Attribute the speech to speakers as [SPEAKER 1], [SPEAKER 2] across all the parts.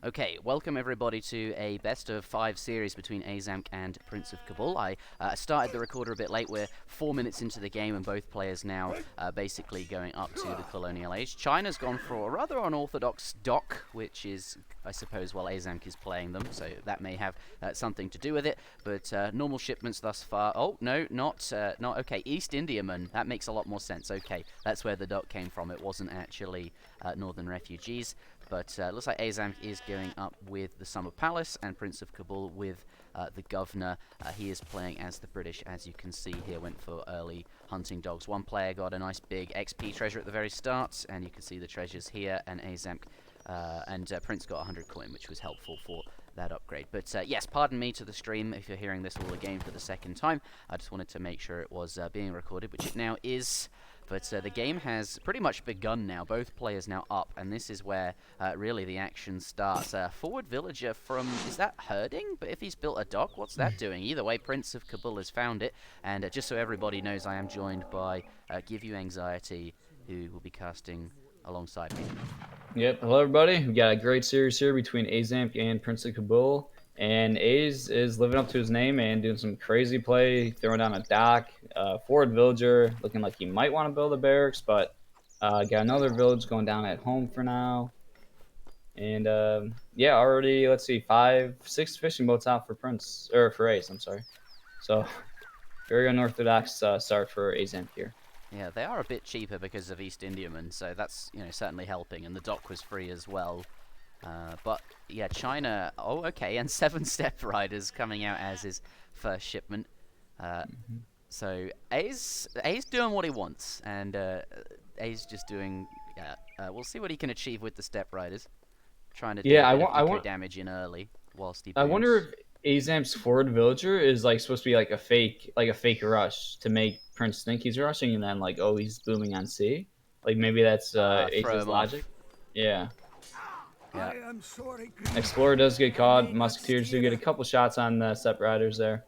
[SPEAKER 1] Okay, welcome everybody to a best of 5 series between Aizamk and PrinceofKabul. I started the recorder a bit late. We're 4 minutes into the game and both players now basically going up to the colonial age. China's gone for a rather unorthodox dock, which is, I suppose, well, Aizamk is playing them, so that may have something to do with it. But normal shipments thus far. Oh, no, not okay. East Indiaman, that makes a lot more sense. Okay, that's where the dock came from. It wasn't actually northern refugees. But looks like Aizamk is going up with the Summer Palace and PrinceofKabul with the Governor. He is playing as the British, as you can see here. Went for early hunting dogs. One player got a nice big XP treasure at the very start, and you can see the treasures here. And Aizamk and Prince got 100 coin, which was helpful for that upgrade. But yes, pardon me to the stream if you're hearing this all again for the second time. I just wanted to make sure it was being recorded, which it now is. But the game has pretty much begun now. Both players now up, and this is where really the action starts. Forward villager from, is that herding? But if he's built a dock, what's that doing? Either way, PrinceofKabul has found it. And just so everybody knows, I am joined by Give You Anxiety, who will be casting alongside me.
[SPEAKER 2] Yep, hello everybody. We got a great series here between Aizamk and PrinceofKabul. And Aiz is living up to his name and doing some crazy play, throwing down a dock, forward villager, looking like he might want to build a barracks, but got another village going down at home for now. And yeah, already, let's see, 6 fishing boats out for Aiz, I'm sorry. So, very unorthodox start for Aizamk here.
[SPEAKER 1] Yeah, they are a bit cheaper because of East Indiaman, so that's certainly helping, and the dock was free as well. But yeah, China. Oh, okay, and 7 step riders coming out as his first shipment. So Aiz doing what he wants, and Aiz just doing. Yeah, we'll see what he can achieve with the step riders. Trying to do a bit of eco damage in early whilst he booms.
[SPEAKER 2] I wonder if Aizamk's forward villager is like supposed to be like a fake rush to make Prince think he's rushing, and then like, oh, he's booming on C. Like maybe that's Aiz's logic. Yeah.
[SPEAKER 1] Yeah.
[SPEAKER 2] Explorer does get caught. Musketeers do get a couple shots on the step riders there.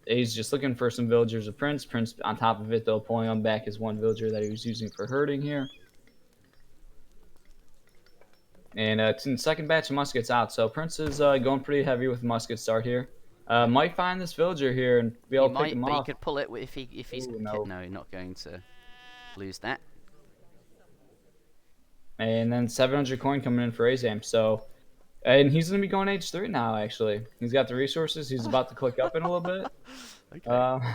[SPEAKER 2] He's just looking for some villagers of Prince. Prince on top of it, though, pulling him back his one villager that he was using for herding here. And it's in the second batch of muskets out, so Prince is going pretty heavy with the musket start here. Might find this villager here and be able to pick him off.
[SPEAKER 1] He could pull it if he's no, not going to lose that.
[SPEAKER 2] And then 700 coin coming in for Aizamk. So, and he's going to be going H3 now, actually. He's got the resources. He's about to click up in a little bit.
[SPEAKER 1] Okay.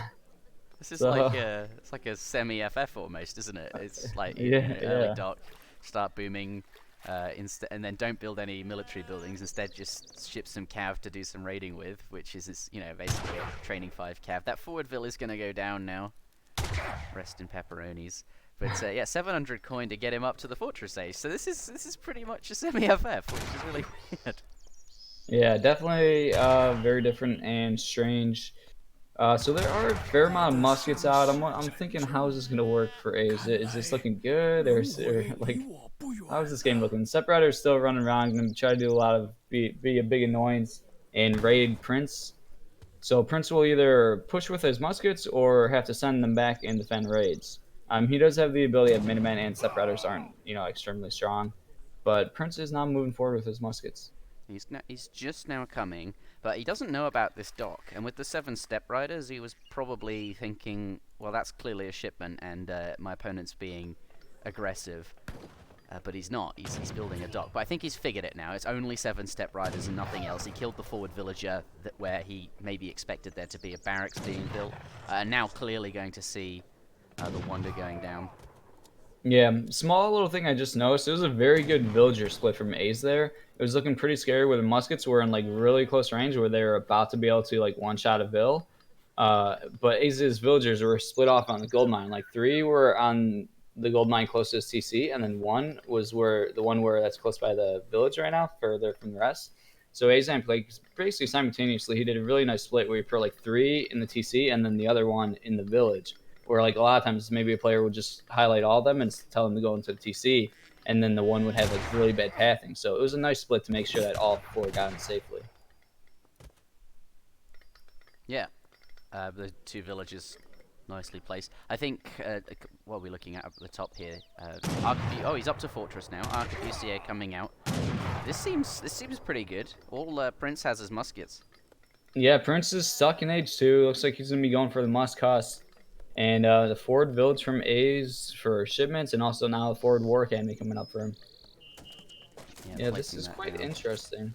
[SPEAKER 1] This is it's like a semi-FF almost, isn't it? It's like early dock, start booming, and then don't build any military buildings. Instead, just ship some cav to do some raiding with, which is basically training 5 cav. That forward vill is going to go down now. Rest in pepperonis. But yeah, 700 coin to get him up to the fortress age. So this is pretty much a semi-FF, which is really weird.
[SPEAKER 2] Yeah, definitely very different and strange. So there are a fair amount of muskets out. I'm thinking, how is this gonna work for Aiz? Is this looking good, or like, how is this game looking? Step Rider is still running around, gonna try to do a lot of be a big annoyance and raid Prince. So Prince will either push with his muskets or have to send them back and defend raids. He does have the ability of Minutemen, and Step Riders aren't, extremely strong. But Prince is not moving forward with his muskets.
[SPEAKER 1] He's just now coming, but he doesn't know about this dock. And with the 7 Step Riders, he was probably thinking, well, that's clearly a shipment, and my opponent's being aggressive. But he's not. He's building a dock. But I think he's figured it now. It's only 7 Step Riders and nothing else. He killed the forward villager where he maybe expected there to be a barracks being built. And now clearly going to see the Wonder going down.
[SPEAKER 2] Yeah, small little thing I just noticed. It was a very good villager split from Aiz there. It was looking pretty scary where the muskets were in like really close range where they were about to be able to like one-shot a vill. But Aiz's villagers were split off on the gold mine. Like 3 were on the gold mine closest TC, and then 1 was where that's close by the village right now, further from the rest. So Aizamk, like basically simultaneously, he did a really nice split where he put like 3 in the TC and then the other 1 in the village. Where like a lot of times maybe a player would just highlight all of them and tell them to go into the TC, and then the 1 would have like really bad pathing. So it was a nice split to make sure that all 4 got in safely.
[SPEAKER 1] Yeah, the 2 villages nicely placed. I think what are we looking at up the top here? Oh, he's up to fortress now. Arquebusier coming out. This seems pretty good. All Prince has is muskets.
[SPEAKER 2] Yeah, Prince is stuck in age 2. Looks like he's going to be going for the must cost. And the forward village from A's for shipments, and also now the forward war academy coming up for him. Yeah, this is quite interesting.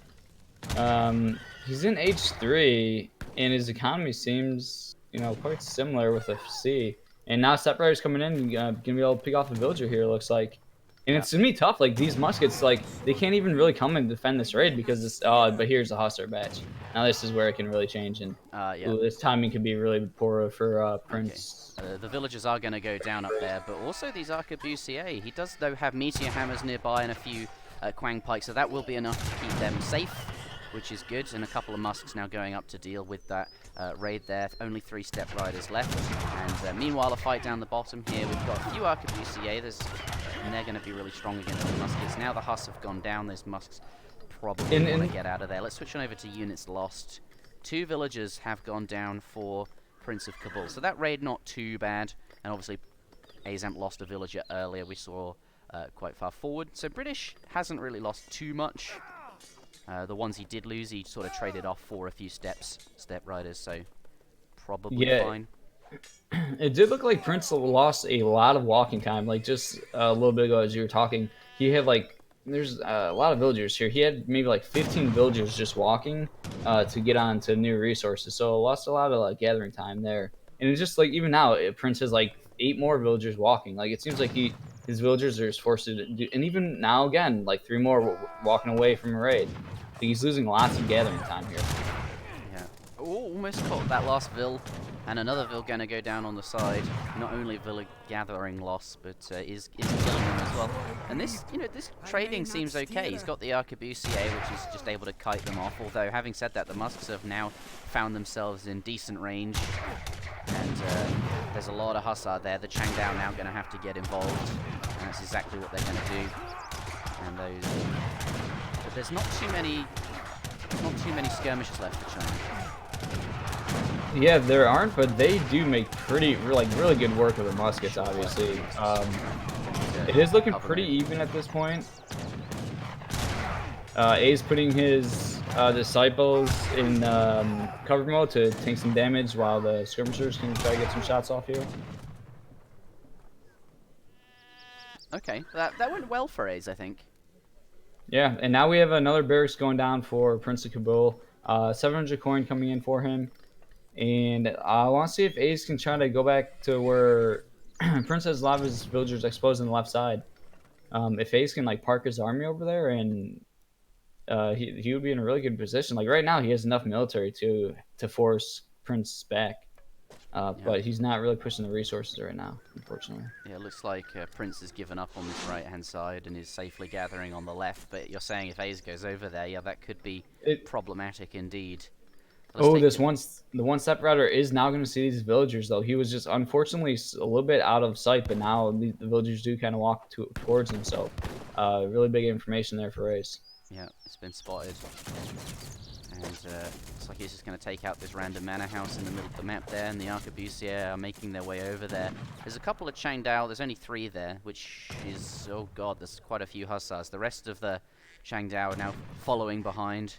[SPEAKER 2] He's in H3, and his economy seems, quite similar with a C. And now Step Rider's coming in, gonna be able to pick off a villager here. It looks like, and it's gonna be tough. Like these muskets, like they can't even really come and defend this raid because it's. Oh, but here's a Hussar batch. Now this is where it can really change, and ooh, this timing could be really poor for Prince.
[SPEAKER 1] Okay. The villagers are going to go down up there, but also these arquebusiers. He does though have meteor hammers nearby and a few Quang pikes, so that will be enough to keep them safe, which is good. And a couple of musks now going up to deal with that raid there. Only 3 Step Riders left. And meanwhile, a fight down the bottom here. We've got a few arquebusiers, and they're going to be really strong against the muskets. Now the Huss have gone down. Those musks probably want to get out of there. Let's switch on over to units lost. 2 villagers have gone down for Prince of Kabul. So that raid not too bad. And obviously, Aizamk lost a villager earlier. We saw quite far forward. So British hasn't really lost too much. The ones he did lose, he sort of traded off for a few Step Riders, so probably fine.
[SPEAKER 2] It did look like Prince lost a lot of walking time. Like just a little bit ago as you were talking, he had there's a lot of villagers here. He had maybe like 15 villagers just walking to get on to new resources. So lost a lot of gathering time there. And it's just like even now, Prince has like 8 more villagers walking. Like it seems like his villagers are just forced to do, and even now again, like 3 more walking away from a raid. He's losing lots of gathering time here.
[SPEAKER 1] Yeah. Oh, almost caught that last Vill, and another Vill gonna go down on the side. Not only Vill gathering loss, but is killing him as well. And this, this trading seems okay. He's got the arquebusier, which is just able to kite them off. Although, having said that, the musks have now found themselves in decent range. And there's a lot of Hussar there. The Changdao now going to have to get involved. And that's exactly what they're going to do. And those... But there's not too many skirmishes left for China.
[SPEAKER 2] Yeah, there aren't, but they do make really good work with the muskets, obviously. It is looking pretty even at this point. A's putting his disciples in cover mode to take some damage while the skirmishers can try to get some shots off here.
[SPEAKER 1] Okay, that went well for A's, I think.
[SPEAKER 2] Yeah, and now we have another barracks going down for Prince of Kabul. 700 coin coming in for him. And I want to see if A's can try to go back to where Prince has a lot of his villagers exposed on the left side. If A's can park his army over there, and he would be in a really good position. Like right now, he has enough military to force Prince back. But he's not really pushing the resources right now, unfortunately.
[SPEAKER 1] Yeah, it looks like Prince has given up on this right-hand side and is safely gathering on the left. But you're saying if A's goes over there, yeah, that could be problematic indeed.
[SPEAKER 2] The one Step Rider is now going to see these villagers, though. He was just unfortunately a little bit out of sight, but now the villagers do kind of walk towards him. So really big information there for Ace.
[SPEAKER 1] Yeah, it's been spotted. And looks like he's just going to take out this random manor house in the middle of the map there, and the arquebusiers are making their way over there. There's a couple of Changdao. There's only 3 there, which is, oh god, there's quite a few Hussars. The rest of the Changdao are now following behind.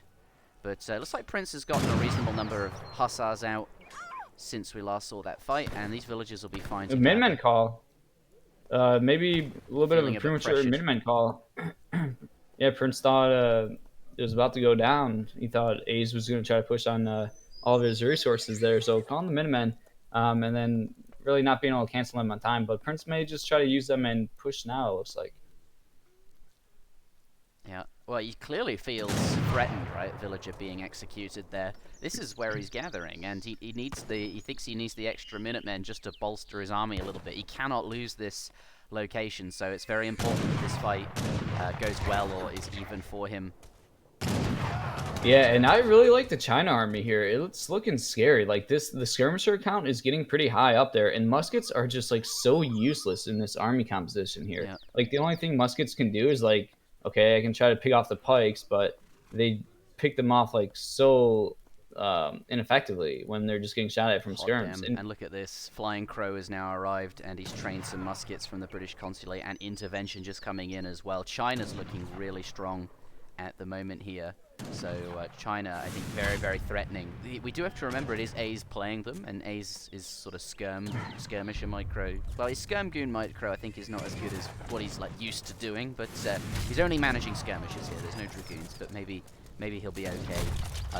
[SPEAKER 1] But looks like Prince has gotten a reasonable number of Hussars out since we last saw that fight, and these villagers will be fine.
[SPEAKER 2] Min-men call. Maybe a little bit of a premature min-men call. Yeah, Prince thought it was about to go down. He thought A's was going to try to push on all of his resources there. So calling the Minutemen and then really not being able to cancel them on time. But Prince may just try to use them and push now, it looks like.
[SPEAKER 1] Yeah, well, he clearly feels threatened, right? Villager being executed there. This is where he's gathering, and he thinks he needs the extra Minutemen just to bolster his army a little bit. He cannot lose this location, so it's very important that this fight goes well or is even for him.
[SPEAKER 2] Yeah, and I really like the China army here. It's looking scary. Like the skirmisher count is getting pretty high up there, and muskets are just so useless in this army composition here.
[SPEAKER 1] Yeah.
[SPEAKER 2] Like the only thing muskets can do is okay, I can try to pick off the pikes, but they pick them off so ineffectively when they're just getting shot at from skirms.
[SPEAKER 1] And look at this, Flying Crow has now arrived, and he's trained some muskets from the British consulate, and intervention just coming in as well. China's looking really strong. at the moment here. So China, I think, very, very threatening. We do have to remember it is A's playing them, and A's is sort of skirmisher micro. Well, his skirm-goon micro, I think, is not as good as what he's like used to doing, but he's only managing skirmishers here. There's no dragoons, but maybe he'll be okay.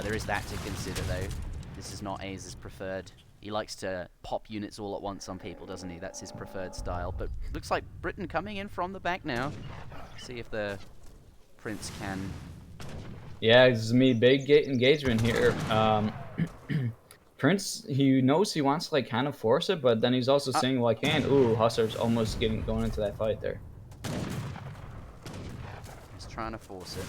[SPEAKER 1] There is that to consider, though. This is not A's preferred. He likes to pop units all at once on people, doesn't he? That's his preferred style. But looks like Britain coming in from the back now. See if the Prince can...
[SPEAKER 2] Yeah, this is me. Big engagement here. Prince, he knows he wants to like kind of force it, but then he's also saying, "Well, I can't." Ooh, Hussar's almost going into that fight there.
[SPEAKER 1] He's trying to force it.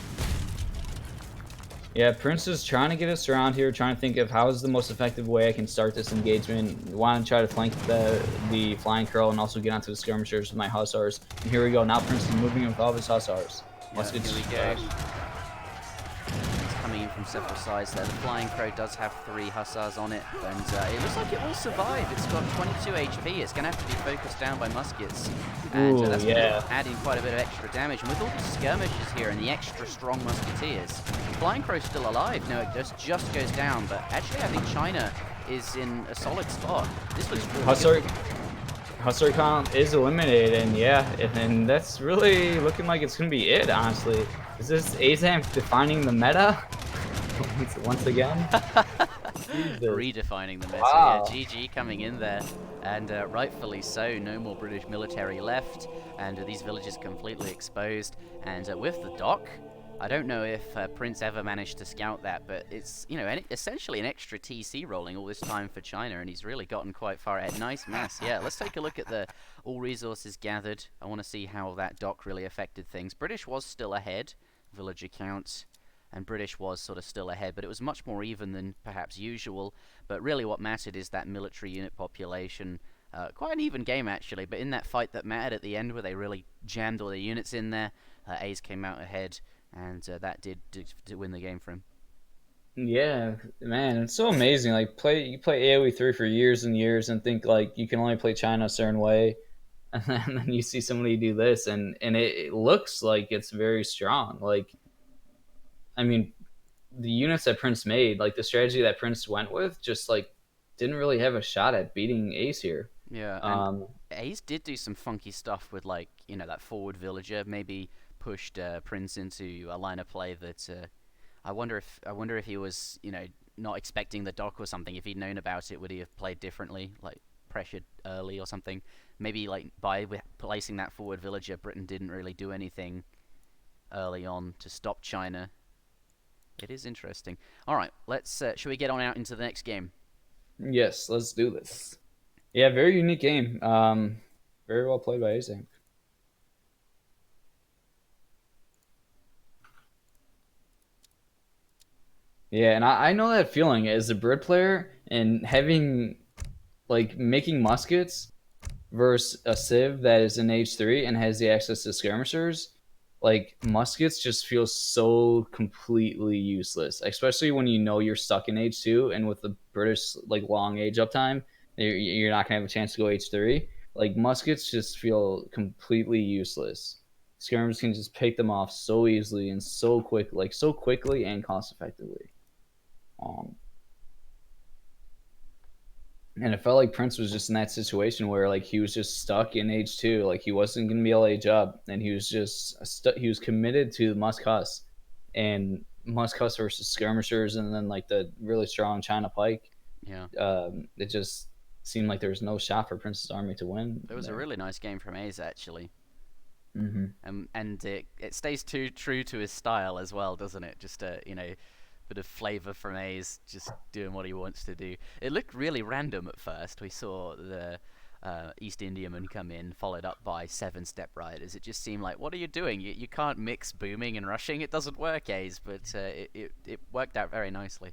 [SPEAKER 2] Yeah, Prince is trying to get us around here, trying to think of how is the most effective way I can start this engagement. Want to try to flank the flying curl and also get onto the skirmishers with my Hussars. And here we go. Now Prince is moving in with all of his Hussars.
[SPEAKER 1] Yeah, here we go. It's coming in from several sides there. The flying crow does have 3 Hussars on it, and it looks like it will survive. It's got 22 HP. It's going to have to be focused down by muskets, and that's going to add in quite a bit of extra damage. And with all these skirmishers here and the extra strong musketeers, flying crow's still alive. No, it just goes down, but actually I think China is in a solid spot. This looks really good.
[SPEAKER 2] Hussar count is eliminated, and yeah, and that's really looking like it's going to be it, honestly. Is this Aizamk defining the meta? Once again?
[SPEAKER 1] Redefining the meta.
[SPEAKER 2] Wow.
[SPEAKER 1] Yeah, GG coming in there, and rightfully so. No more British military left, and these villages completely exposed. And with the dock, I don't know if Prince ever managed to scout that, but it's, you know, essentially an extra TC rolling all this time for China, and he's really gotten quite far ahead. Nice mass. Yeah, let's take a look at the all resources gathered. I want to see how that dock really affected things. British was still ahead, villager count, and British was sort of still ahead, but it was much more even than perhaps usual. But really what mattered is that military unit population. Quite an even game, actually, but in that fight that mattered at the end where they really jammed all the units in there, A's came out ahead, and that did win the game for him.
[SPEAKER 2] Yeah, man, it's so amazing. Like, you play AoE3 for years and years and think, like, you can only play China a certain way, and then you see somebody do this, and it looks like it's very strong. Like, I mean, the units that Prince made, like, the strategy that Prince went with, just, like, didn't really have a shot at beating Ace here.
[SPEAKER 1] Yeah, and Ace did do some funky stuff with, like, you know, that forward villager, maybe pushed Prince into a line of play that I wonder if he was, you know, not expecting the dock or something. If he'd known about it, would he have played differently, like pressured early or something? Maybe like by placing that forward villager, Britain didn't really do anything early on to stop China. It is interesting. All right, let's should we get on out into the next game?
[SPEAKER 2] Yes, let's do this. Yeah, very unique game. Very well played by Aizamk. Yeah, and I know that feeling as a Brit player and having, like, making muskets versus a Civ that is in H3 and has the access to skirmishers. Like, muskets just feel so completely useless, especially when you know you're stuck in H2 and with the British, like, long age uptime, you're not going to have a chance to go H3. Like, muskets just feel completely useless. Skirmishers can just pick them off so easily and so quick, like, so quickly and cost effectively. And it felt like Prince was just in that situation where, like, he was just stuck in H2, like he wasn't gonna be able to age up, and he was just he was committed to Musk Huss and Musk Huss versus skirmishers, and then like the really strong China Pike.
[SPEAKER 1] Yeah,
[SPEAKER 2] it just seemed like there was no shot for Prince's army to win.
[SPEAKER 1] it was a really nice game from Ace, actually.
[SPEAKER 2] Mm-hmm.
[SPEAKER 1] And it stays too true to his style as well, doesn't it? Just you know, bit of flavor from Ace, just doing what he wants to do. It looked really random at first. We saw the East Indiaman come in, followed up by 7-step riders. It just seemed like, what are you doing? You can't mix booming and rushing. It doesn't work, Ace, but it worked out very nicely.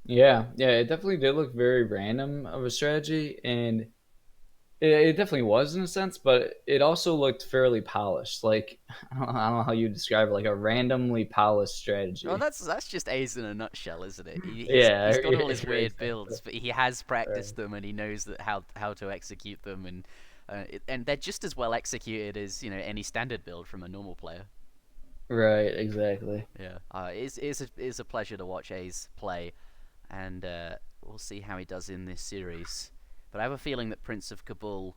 [SPEAKER 2] Yeah, it definitely did look very random of a strategy, and it definitely was in a sense, but it also looked fairly polished. Like, I don't know how you describe it, like a randomly polished strategy.
[SPEAKER 1] Well, that's just Ace in a nutshell, isn't it?
[SPEAKER 2] Yeah,
[SPEAKER 1] He's got all his
[SPEAKER 2] very
[SPEAKER 1] weird builds, but he has practiced
[SPEAKER 2] right.
[SPEAKER 1] them, and he knows that how to execute them, and they're just as well executed as, you know, any standard build from a normal player.
[SPEAKER 2] Right, exactly.
[SPEAKER 1] Yeah, it's a pleasure to watch Ace play, and we'll see how he does in this series. But I have a feeling that Prince of Kabul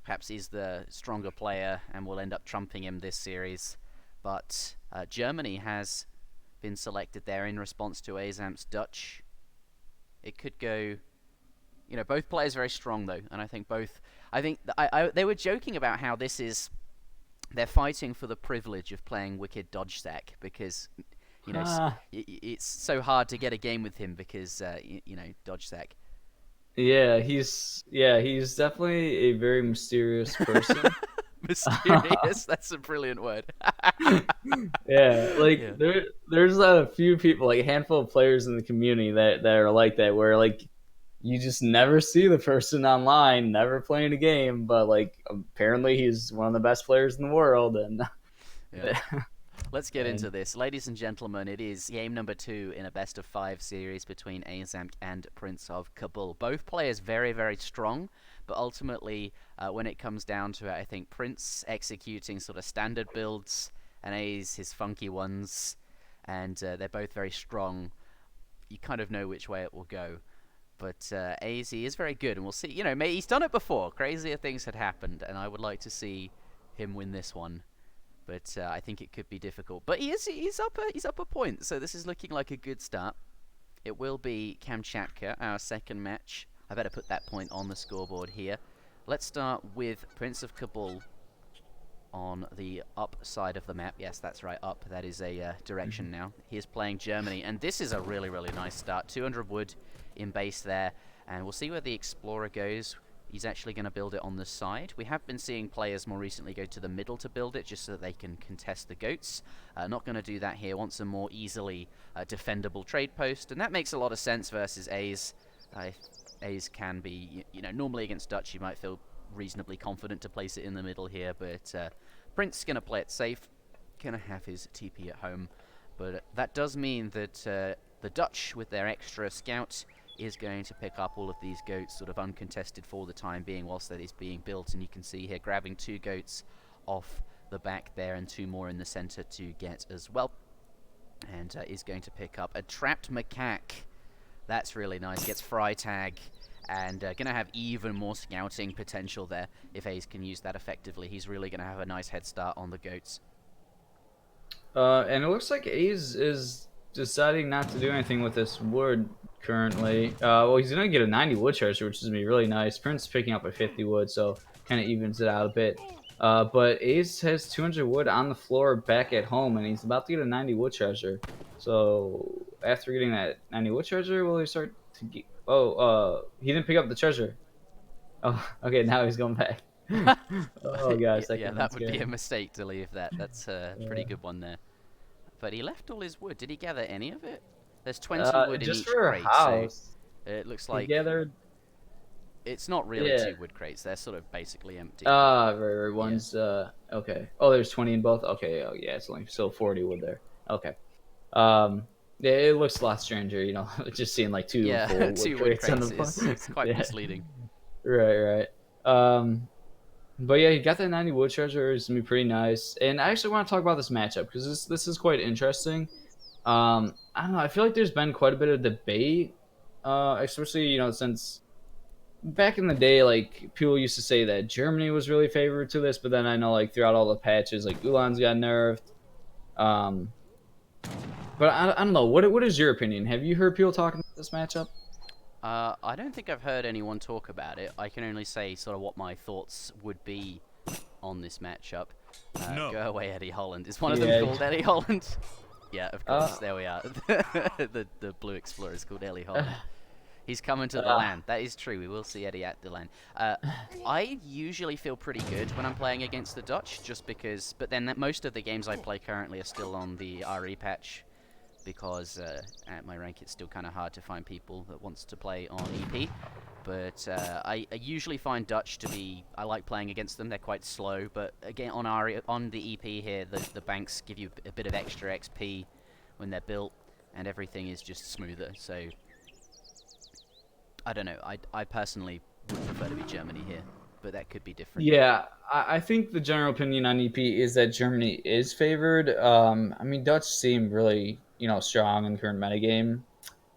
[SPEAKER 1] perhaps is the stronger player and will end up trumping him this series. But Germany has been selected there in response to Azam's Dutch. It could go. Both players very strong though, and I think both. I think they were joking about how this is. They're fighting for the privilege of playing Wicked Dodge Sack because
[SPEAKER 2] Ah,
[SPEAKER 1] it's so hard to get a game with him because Dodge Sack.
[SPEAKER 2] he's definitely a very mysterious person.
[SPEAKER 1] Mysterious. That's a brilliant word.
[SPEAKER 2] Yeah, like
[SPEAKER 1] Yeah.
[SPEAKER 2] there's a few people, like a handful of players in the community that are like that, where like you just never see the person online, never playing a game, but like apparently he's one of the best players in the world, and
[SPEAKER 1] Yeah. Let's get into
[SPEAKER 2] and
[SPEAKER 1] this. Ladies and gentlemen, it is game number 2 in a best of 5 series between Aizamk and Prince of Kabul. Both players very, very strong, but ultimately, when it comes down to it, I think Prince executing sort of standard builds and Aiz his funky ones, and they're both very strong. You kind of know which way it will go. But AZ is very good, and we'll see. He's done it before. Crazier things had happened, and I would like to see him win this one. But I think it could be difficult. But he's up a point, so this is looking like a good start. It will be Kamchatka, our second match. I better put that point on the scoreboard here. Let's start with Prince of Kabul on the up side of the map. Yes, that's right, up. That is a direction now. He is playing Germany, and this is a really, really nice start. 200 wood in base there, and we'll see where the Explorer goes. He's actually going to build it on the side. We have been seeing players more recently go to the middle to build it, just so that they can contest the goats. Not going to do that here. Wants a more easily defendable trade post, and that makes a lot of sense versus A's. A's can be, normally against Dutch, you might feel reasonably confident to place it in the middle here, but Prince going to play it safe, going to have his TP at home, but that does mean that the Dutch, with their extra scout, is going to pick up all of these goats sort of uncontested for the time being whilst that is being built, and you can see here grabbing 2 goats off the back there and 2 more in the center to get as well, and is going to pick up a trapped macaque. That's really nice. Gets fry tag, and going to have even more scouting potential there if Ace can use that effectively. He's really going to have a nice head start on the goats.
[SPEAKER 2] and it looks like A's is deciding not to do anything with this wood currently. Well, he's gonna get a 90 wood charger, which is gonna be really nice. Prince picking up a 50 wood, so kind of evens it out a bit. But Ace has 200 wood on the floor back at home, and he's about to get a 90 wood charger. So after getting that 90 wood charger, will he start to get? Oh, he didn't pick up the treasure. Oh, okay, now he's going back. Oh gosh, that
[SPEAKER 1] Yeah,
[SPEAKER 2] could have been
[SPEAKER 1] that would be a
[SPEAKER 2] scary.
[SPEAKER 1] mistake to leave that. That's a pretty
[SPEAKER 2] Yeah.
[SPEAKER 1] good one there. But he left all his wood. Did he gather any of it? There's 20 wood in
[SPEAKER 2] Just
[SPEAKER 1] each
[SPEAKER 2] for a
[SPEAKER 1] crate, so
[SPEAKER 2] house,
[SPEAKER 1] it looks
[SPEAKER 2] he
[SPEAKER 1] like
[SPEAKER 2] gathered.
[SPEAKER 1] it's not really
[SPEAKER 2] Yeah.
[SPEAKER 1] 2 wood crates. They're sort of basically empty, but
[SPEAKER 2] Ah, right.
[SPEAKER 1] yeah.
[SPEAKER 2] One's okay. Oh, there's 20 in both. Okay. Oh, yeah. It's only still 40 wood there. Okay. Um, yeah, it looks a lot stranger, just seeing like two
[SPEAKER 1] Yeah,
[SPEAKER 2] full wood
[SPEAKER 1] 2 wood
[SPEAKER 2] crates on the
[SPEAKER 1] crates
[SPEAKER 2] floor.
[SPEAKER 1] is quite
[SPEAKER 2] Yeah.
[SPEAKER 1] misleading.
[SPEAKER 2] Right. But yeah, you got that 90 wood treasure. It's gonna be pretty nice. And I actually want to talk about this matchup because this is quite interesting. I don't know. I feel like there's been quite a bit of debate, especially since back in the day, like people used to say that Germany was really favored to this, but then I know like throughout all the patches, like Ulan's got nerfed. Um, but I don't know. What is your opinion? Have you heard people talking about this matchup?
[SPEAKER 1] I don't think I've heard anyone talk about it. I can only say sort of what my thoughts would be on this matchup.
[SPEAKER 3] No.
[SPEAKER 1] Go away, Eddie Holland. Is one of them
[SPEAKER 2] Yeah.
[SPEAKER 1] called Eddie Holland? Yeah, of
[SPEAKER 2] Uh,
[SPEAKER 1] course. There we are. The blue explorer is called Eddie Holland. He's coming to the
[SPEAKER 2] uh,
[SPEAKER 1] land. That is true. We will see Eddie at the land. I usually feel pretty good when I'm playing against the Dutch, just because. But then most of the games I play currently are still on the RE patch, because at my rank it's still kind of hard to find people that wants to play on EP. But I usually find Dutch to be. I like playing against them. They're quite slow, but again on the EP here, the banks give you a bit of extra XP when they're built, and everything is just smoother. So I don't know. I personally would prefer to be Germany here, but that could be different.
[SPEAKER 2] Yeah, I think the general opinion on EP is that Germany is favored. I mean, Dutch seem really, strong in the current metagame,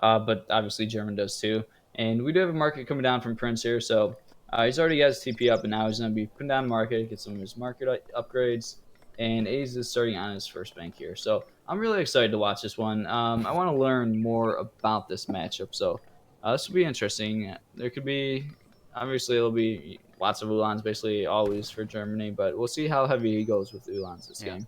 [SPEAKER 2] but obviously German does too. And we do have a market coming down from Prince here, so he's already got his TP up, and now he's going to be putting down the market, get some of his market upgrades, and A's is starting on his first bank here. So I'm really excited to watch this one. I want to learn more about this matchup, so this will be interesting. There could be Obviously, it'll be lots of Ulans, basically always for Germany, but we'll see how heavy he goes with Ulans this
[SPEAKER 1] Yeah.
[SPEAKER 2] game.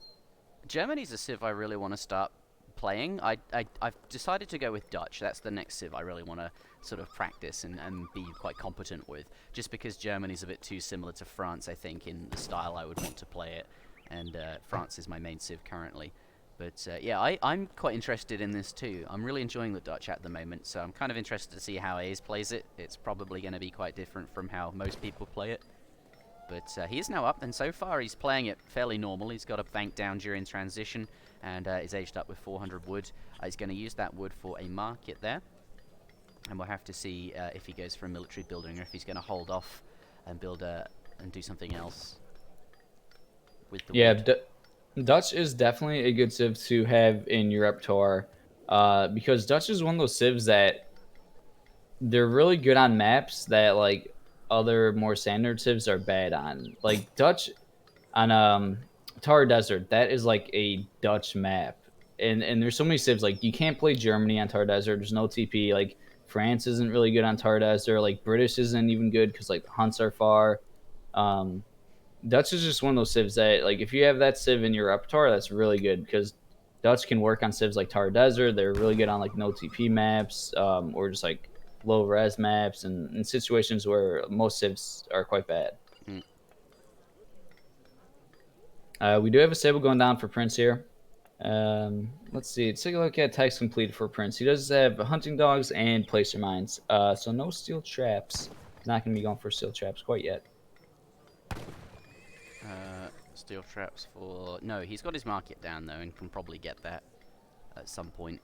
[SPEAKER 1] Germany's a civ I really want to start playing. I've decided to go with Dutch. That's the next civ I really want to sort of practice and be quite competent with. Just because Germany's a bit too similar to France, I think, in the style I would want to play it. And France is my main civ currently. But yeah, I'm quite interested in this too. I'm really enjoying the Dutch at the moment, so I'm kind of interested to see how A's plays it. It's probably going to be quite different from how most people play it. But he is now up, and so far he's playing it fairly normal. He's got a bank down during transition, and is aged up with 400 wood. He's going to use that wood for a market there. And we'll have to see if he goes for a military building, or if he's going to hold off and build and do something else with the wood.
[SPEAKER 2] Dutch is definitely a good civ to have in your repertoire because Dutch is one of those civs that they're really good on maps that like other more standard civs are bad on. Like Dutch on Thar Desert, that is like a Dutch map. And there's so many civs like you can't play Germany on Thar Desert. There's no TP. Like France isn't really good on Thar Desert. Like British isn't even good because like the hunts are far. Um, Dutch is just one of those civs that like if you have that civ in your repertoire, that's really good because Dutch can work on civs like Tar Desert. They're really good on like no TP maps or just like low res maps and in situations where most civs are quite bad.
[SPEAKER 1] Mm.
[SPEAKER 2] We do have a sable going down for Prince here. Let's see. Let's take a look at text completed for Prince. He does have hunting dogs and placer mines. So no steel traps. Not going to be going for steel traps quite yet.
[SPEAKER 1] Steel traps for... No, he's got his market down, though, and can probably get that at some point.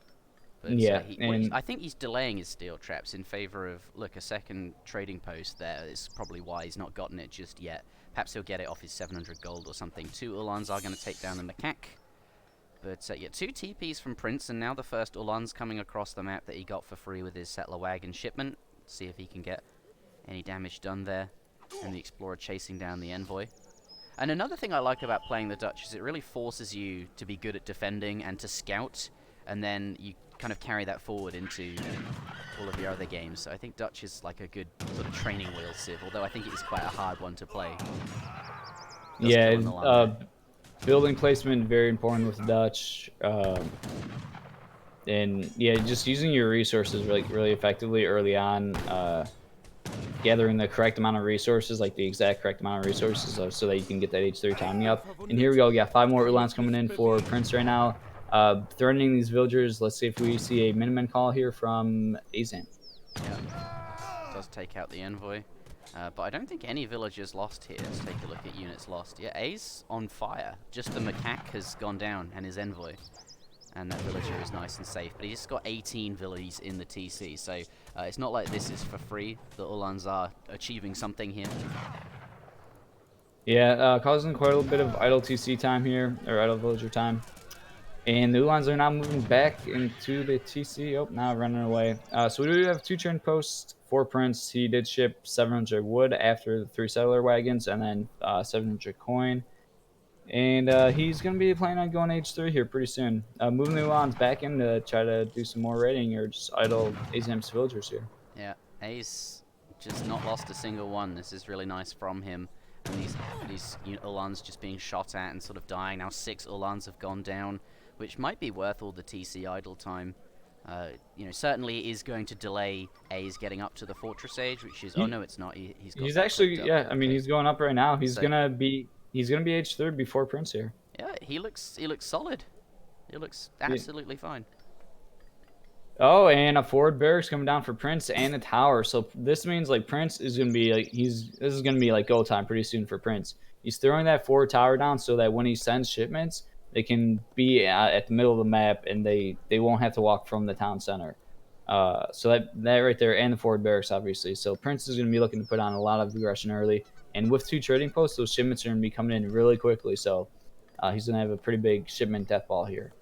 [SPEAKER 1] But
[SPEAKER 2] Yeah,
[SPEAKER 1] I think he's delaying his steel traps in favor of, look, a second trading post there is probably why he's not gotten it just yet. Perhaps he'll get it off his 700 gold or something. 2 Ulans are going to take down the macaque. But yeah, 2 TPs from Prince, and now the first Ulans coming across the map that he got for free with his settler wagon shipment. See if he can get any damage done there. And the Explorer chasing down the Envoy. And another thing I like about playing the Dutch is it really forces you to be good at defending and to scout, and then you kind of carry that forward into all of your other games. So I think Dutch is like a good sort of training wheel civ, although I think it is quite a hard one to play.
[SPEAKER 2] Building placement very important with Dutch, and yeah, just using your resources really effectively early on. Gathering the correct amount of resources, like the exact correct amount of resources, so that you can get that H3 timing up. And here we go. We got 5 more Ulans coming in for Prince right now. Threatening these villagers. Let's see if we see a Minutemen call here from Aizamk.
[SPEAKER 1] Yeah, does take out the Envoy. But I don't think any villagers lost here. Let's take a look at units lost. Yeah, A's on fire. Just the macaque has gone down and his Envoy. And that villager is nice and safe. But he's got 18 villies in the TC, so it's not like this is for free. The Ulans are achieving something here.
[SPEAKER 2] Yeah, causing quite a little bit of idle TC time here, or idle villager time. And the Ulans are now moving back into the TC. Oh, now running away. So we do have 2 turn posts for Prince. He did ship 700 wood after the 3 settler wagons, and then 700 coin. And he's going to be planning on going H3 here pretty soon. Moving the Ulans back in to try to do some more raiding or just idle Aizamk's villagers here.
[SPEAKER 1] Yeah, A's just not lost a single one. This is really nice from him. And these Ulans just being shot at and sort of dying. Now 6 Ulans have gone down, which might be worth all the TC idle time. Certainly is going to delay A's getting up to the Fortress Age, which is... oh, no, it's not.
[SPEAKER 2] He's actually... yeah, I mean, he's going up right now. He's going to be... He's going to be H3 before Prince here.
[SPEAKER 1] Yeah, he looks solid. He looks absolutely fine.
[SPEAKER 2] Oh, and a forward barracks coming down for Prince and a tower. So this means like Prince is going to be like this is going to be like go time pretty soon for Prince. He's throwing that forward tower down so that when he sends shipments, they can be at the middle of the map and they won't have to walk from the town center. So that right there, and the forward barracks obviously. So Prince is going to be looking to put on a lot of aggression early. And with 2 trading posts, those shipments are going to be coming in really quickly. So he's going to have a pretty big shipment death ball here.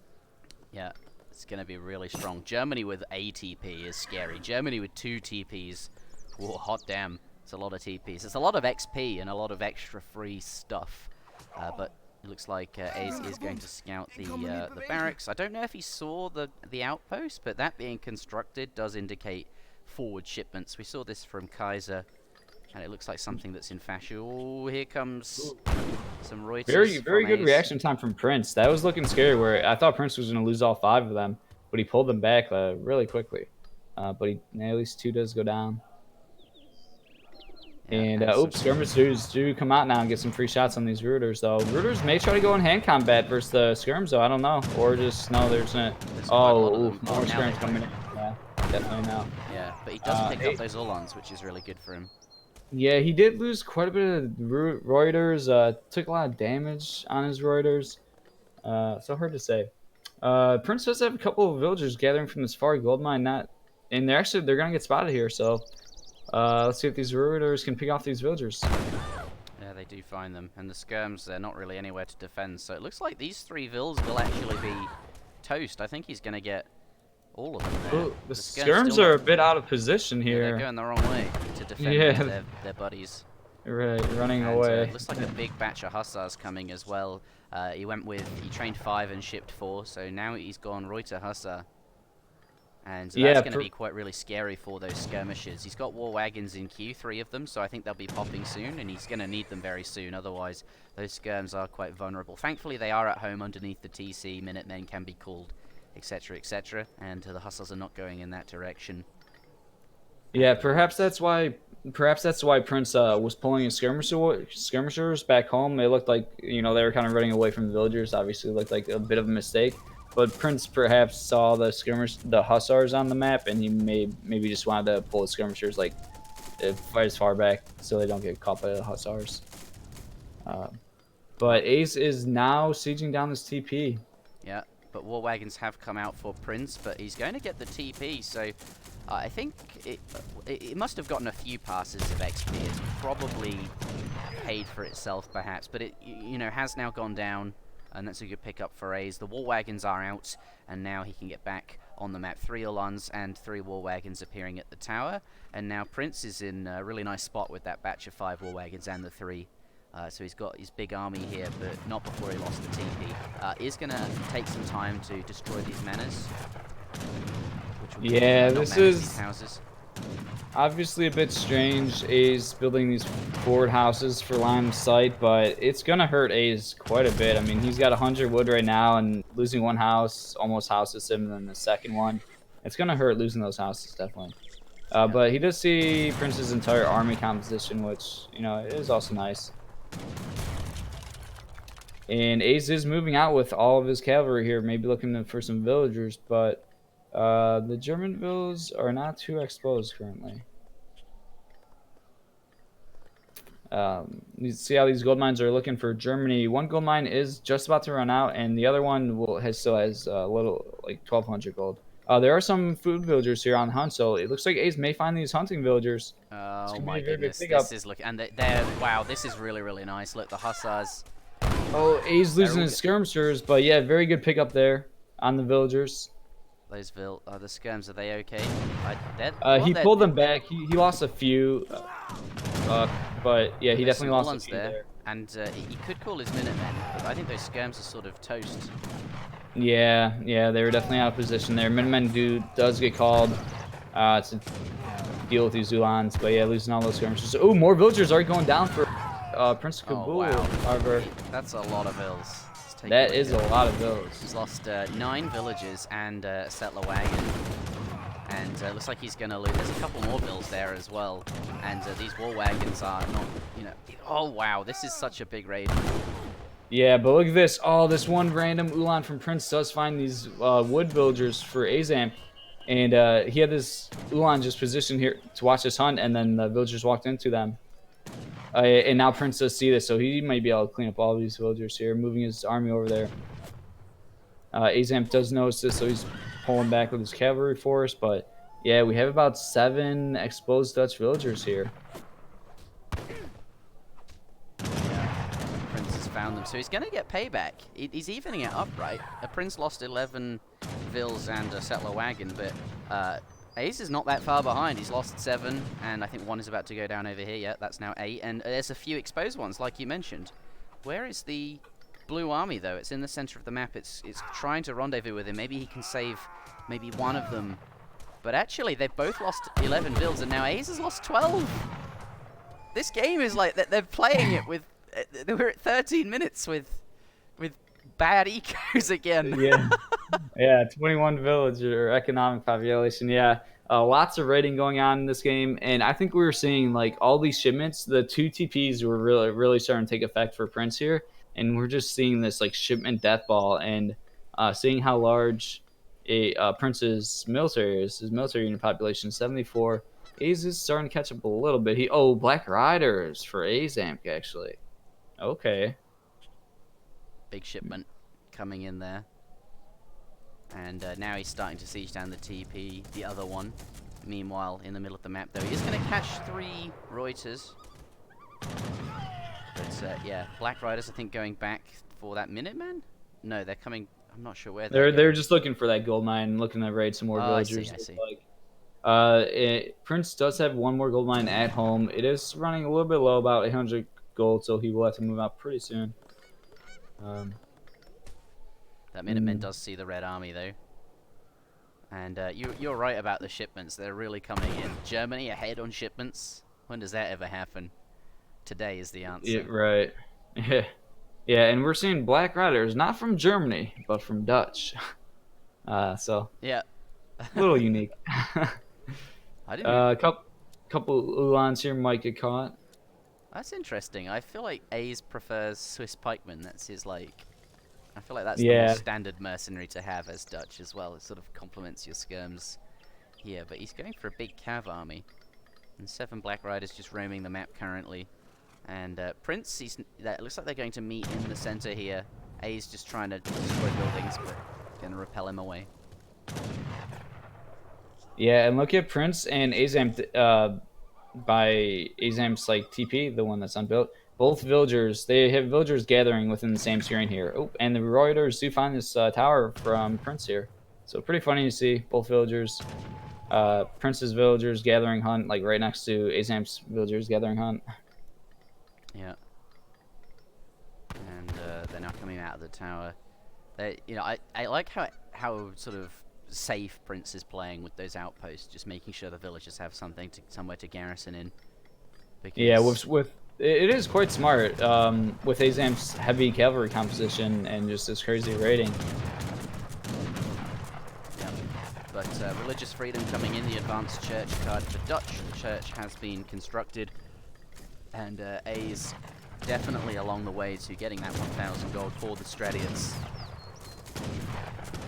[SPEAKER 1] Yeah, it's going to be really strong. Germany with a TP is scary. Germany with 2 TPs, whoa, hot damn. It's a lot of TPs. It's a lot of XP and a lot of extra free stuff. But it looks like Ace is going to scout the barracks. I don't know if he saw the outpost, but that being constructed does indicate forward shipments. We saw this from Kaiser, and it looks like something that's in fashion. Oh, here comes some Reuters.
[SPEAKER 2] Very good reaction time from Prince. That was looking scary, where I thought Prince was going to lose all 5 of them, but he pulled them back really quickly. But at least 2 does go down.
[SPEAKER 1] Yeah,
[SPEAKER 2] and oops, skirmishers do come out now and get some free shots on these rooters, though. Rooters may try to go in hand combat versus the skirms, though. I don't know. Or just, no, there's a... Oh, more skirms coming in. Yeah, definitely now.
[SPEAKER 1] Yeah, but he does pick up those Uhlans, which is really good for him.
[SPEAKER 2] Yeah, he did lose quite a bit of Reuters. Took a lot of damage on his Reuters. So hard to say. Prince does have a couple of villagers gathering from this far gold mine. And they're gonna get spotted here. So let's see if these Reuters can pick off these villagers.
[SPEAKER 1] Yeah, they do find them, and the skirms, they're not really anywhere to defend. So it looks like these 3 vills will actually be toast. I think he's gonna get all of them there.
[SPEAKER 2] Ooh, the skirms are a bit out of position here.
[SPEAKER 1] Yeah, they're going the wrong way to defend their buddies.
[SPEAKER 2] Right, running away.
[SPEAKER 1] Looks like a big batch of hussars coming as well. He trained 5 and shipped 4, so now he's gone Reuter Hussar. And that's going to be really scary for those skirmishers. He's got war wagons in queue, 3 of them, so I think they'll be popping soon, and he's going to need them very soon. Otherwise, those skirms are quite vulnerable. Thankfully, they are at home underneath the TC. Minutemen can be called, etc., etc., and the hussars are not going in that direction.
[SPEAKER 2] Yeah, perhaps that's why Prince was pulling his skirmishers back home. It looked like, they were kind of running away from the villagers. Obviously, it looked like a bit of a mistake. But Prince perhaps saw the hussars on the map, and he maybe just wanted to pull the skirmishers as far back so they don't get caught by the hussars. But Ace is now sieging down this TP.
[SPEAKER 1] Yeah, but war wagons have come out for Prince, but he's going to get the TP, so I think it must have gotten a few passes of XP. It's probably paid for itself, perhaps, but it has now gone down. And that's a good pickup for Ace. The war wagons are out, and now he can get back on the map. 3 Uhlans and 3 war wagons appearing at the tower. And now Prince is in a really nice spot with that batch of 5 war wagons and the 3. So he's got his big army here, but not before he lost the TP. Is going to take some time to destroy these manors.
[SPEAKER 2] This is houses. Obviously a bit strange. Ace building these forward houses for line of sight, but it's gonna hurt Ace quite a bit. I mean, he's got 100 wood right now, and losing one house almost houses him, and then the second one, it's gonna hurt losing those houses, definitely. But he does see Prince's entire army composition, which it is also nice. And Ace is moving out with all of his cavalry here, maybe looking for some villagers, but the German villas are not too exposed currently. You see how these gold mines are looking for Germany. One gold mine is just about to run out, and the other one still has a little, like 1,200 gold. There are some food villagers here on the hunt, so it looks like Ace may find these hunting villagers.
[SPEAKER 1] Oh my goodness, this is looking, and wow, this is really, really nice. Look, the hussars.
[SPEAKER 2] Oh, Ace losing his skirmishers, but yeah, very good pickup there on the villagers.
[SPEAKER 1] Those the skirms, are they okay?
[SPEAKER 2] He pulled them back. He lost a few, but yeah, he definitely lost a few there.
[SPEAKER 1] And he could call his Minutemen, but I think those skirms are sort of toast.
[SPEAKER 2] Yeah, they were definitely out of position there. Minutemen does get called to deal with these Uhlans, but yeah, losing all those skirmishers. Oh, more villagers are going down for Prince of Kabul.
[SPEAKER 1] Oh, wow.
[SPEAKER 2] However,
[SPEAKER 1] that's a lot of vills.
[SPEAKER 2] That is a lot of vills.
[SPEAKER 1] He's lost 9 villages and a settler wagon. And looks like he's going to lose. There's a couple more vills there as well. And these war wagons are not, Oh, wow. This is such a big raid.
[SPEAKER 2] Yeah, but look at this. Oh, this one random Uhlan from Prince does find these wood villagers for Aizamk. And he had this Uhlan just positioned here to watch this hunt, and then the villagers walked into them. And now Prince does see this, so he might be able to clean up all these villagers here, moving his army over there. Aizamk does notice this, so he's pulling back with his cavalry force. But yeah, we have about 7 exposed Dutch villagers here.
[SPEAKER 1] around them. So he's going to get payback. He's evening it up, right? A Prince lost 11 vills and a settler wagon, but Ace is not that far behind. He's lost 7, and I think 1 is about to go down over here. Yeah, that's now 8, and there's a few exposed ones, like you mentioned. Where is the blue army, though? It's in the center of the map. It's trying to rendezvous with him. Maybe he can save maybe one of them. But actually, they've both lost 11 builds, and now Ace has lost 12. This game is like they're playing it with. We're at 13 minutes with bad ecos again.
[SPEAKER 2] Yeah, yeah. 21 village or economic population. Yeah, lots of raiding going on in this game, and I think we were seeing like all these shipments. The 2 TPs were really starting to take effect for Prince here, and we're just seeing this like shipment death ball, and seeing how large Prince's military is. His military unit population 74. Ace is starting to catch up a little bit. Black Riders for Aizamk actually. Okay.
[SPEAKER 1] Big shipment coming in there. And now he's starting to siege down the TP, the other one. Meanwhile, in the middle of the map, though, he is going to catch 3 Reuters. But yeah, Black Riders, I think, going back for that Minuteman? No, they're coming. I'm not sure where
[SPEAKER 2] they're just looking for that gold mine, looking to raid some more villagers.
[SPEAKER 1] I see.
[SPEAKER 2] Prince does have 1 more gold mine at home. It is running a little bit low, about 800 gold, so he will have to move out pretty soon.
[SPEAKER 1] That Minuteman does see the red army, though. And you're right about the shipments. They're really coming in. Germany ahead on shipments. When does that ever happen? Today is the answer.
[SPEAKER 2] Yeah, right. Yeah, and we're seeing Black Riders, not from Germany, but from Dutch. So
[SPEAKER 1] yeah,
[SPEAKER 2] a little unique.
[SPEAKER 1] I didn't.
[SPEAKER 2] Couple Ulans here might get caught.
[SPEAKER 1] That's interesting. I feel like Ace prefers Swiss pikemen. That's his like. I feel like that's the more standard mercenary to have as Dutch as well. It sort of complements your skirms here. But he's going for a big cav army, and 7 Black Riders just roaming the map currently. And Prince, it looks like they're going to meet in the center here. A's just trying to destroy buildings, but going to repel him away.
[SPEAKER 2] Yeah, and look at Prince and Aizamk by Aizamk's like TP, the one that's unbuilt. Both villagers, they have villagers gathering within the same screen here. Oh, and the Reuters do find this tower from Prince here. So pretty funny to see both villagers. Prince's villagers gathering hunt, like right next to Aizamk's villagers gathering hunt.
[SPEAKER 1] Yeah. And they're now coming out of the tower. I like how sort of safe Prince is playing with those outposts, just making sure the villagers have somewhere to garrison in. Because
[SPEAKER 2] yeah, with it is quite smart with Aizamk's heavy cavalry composition and just this crazy raiding.
[SPEAKER 1] Yeah. But religious freedom coming in, the advanced church card for Dutch. The church has been constructed, and A's definitely along the way to getting that 1,000 gold for the Stradians.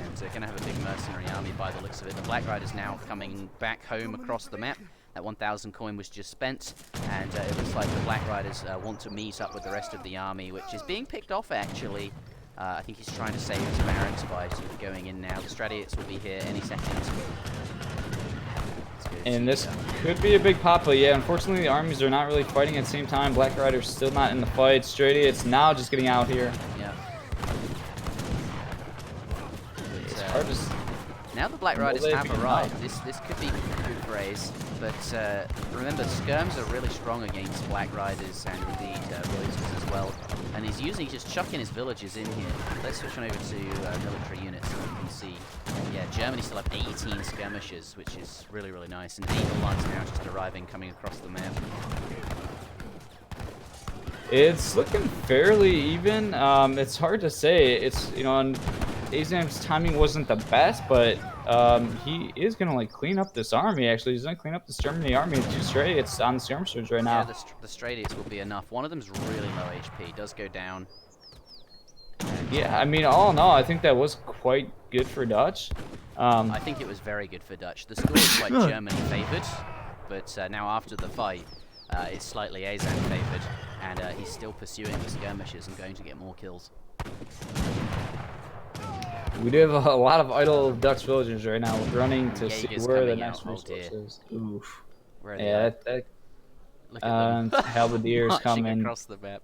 [SPEAKER 1] And they're going to have a big mercenary army by the looks of it. The Black Riders now coming back home across the map. That 1,000 coin was just spent, and it looks like the Black Riders want to meet up with the rest of the army, which is being picked off, actually. I think he's trying to save his barracks by sort of going in now. The Stradians will be here any second.
[SPEAKER 2] And this could be a big pop, but yeah, unfortunately the armies are not really fighting at the same time. Black Riders still not in the fight. Stradians now just getting out here.
[SPEAKER 1] Yeah.
[SPEAKER 2] It's hard to...
[SPEAKER 1] Now the Black Riders have arrived. This could be good for Ace, but remember, skirms are really strong against Black Riders and indeed Reuters as well. And he's just chucking his villagers in here. Let's switch on over to military units so we can see. Yeah, Germany still have 18 skirmishers, which is really, really nice. And 8 Uhlans now just arriving, coming across the map.
[SPEAKER 2] It's looking fairly even. It's hard to say. It's, and Aizamk's timing wasn't the best, but he is gonna like clean up this army. Actually, he's gonna clean up this Germany army. 2 Stradians on the skirmishers right now.
[SPEAKER 1] Yeah, the Stradians will be enough. One of them's really low HP. Does go down.
[SPEAKER 2] Yeah, I mean, all in all, I think that was quite good for Dutch.
[SPEAKER 1] I think it was very good for Dutch. The score is quite Germany favoured, but now after the fight, it's slightly Aizamk favoured, and he's still pursuing the skirmishers and going to get more kills.
[SPEAKER 2] We do have a lot of idle Dutch villagers right now running to see where the next
[SPEAKER 1] resource
[SPEAKER 2] is. Oof.
[SPEAKER 1] Where are they?
[SPEAKER 2] Look at them. Halberdiers
[SPEAKER 1] marching
[SPEAKER 2] coming
[SPEAKER 1] across the map.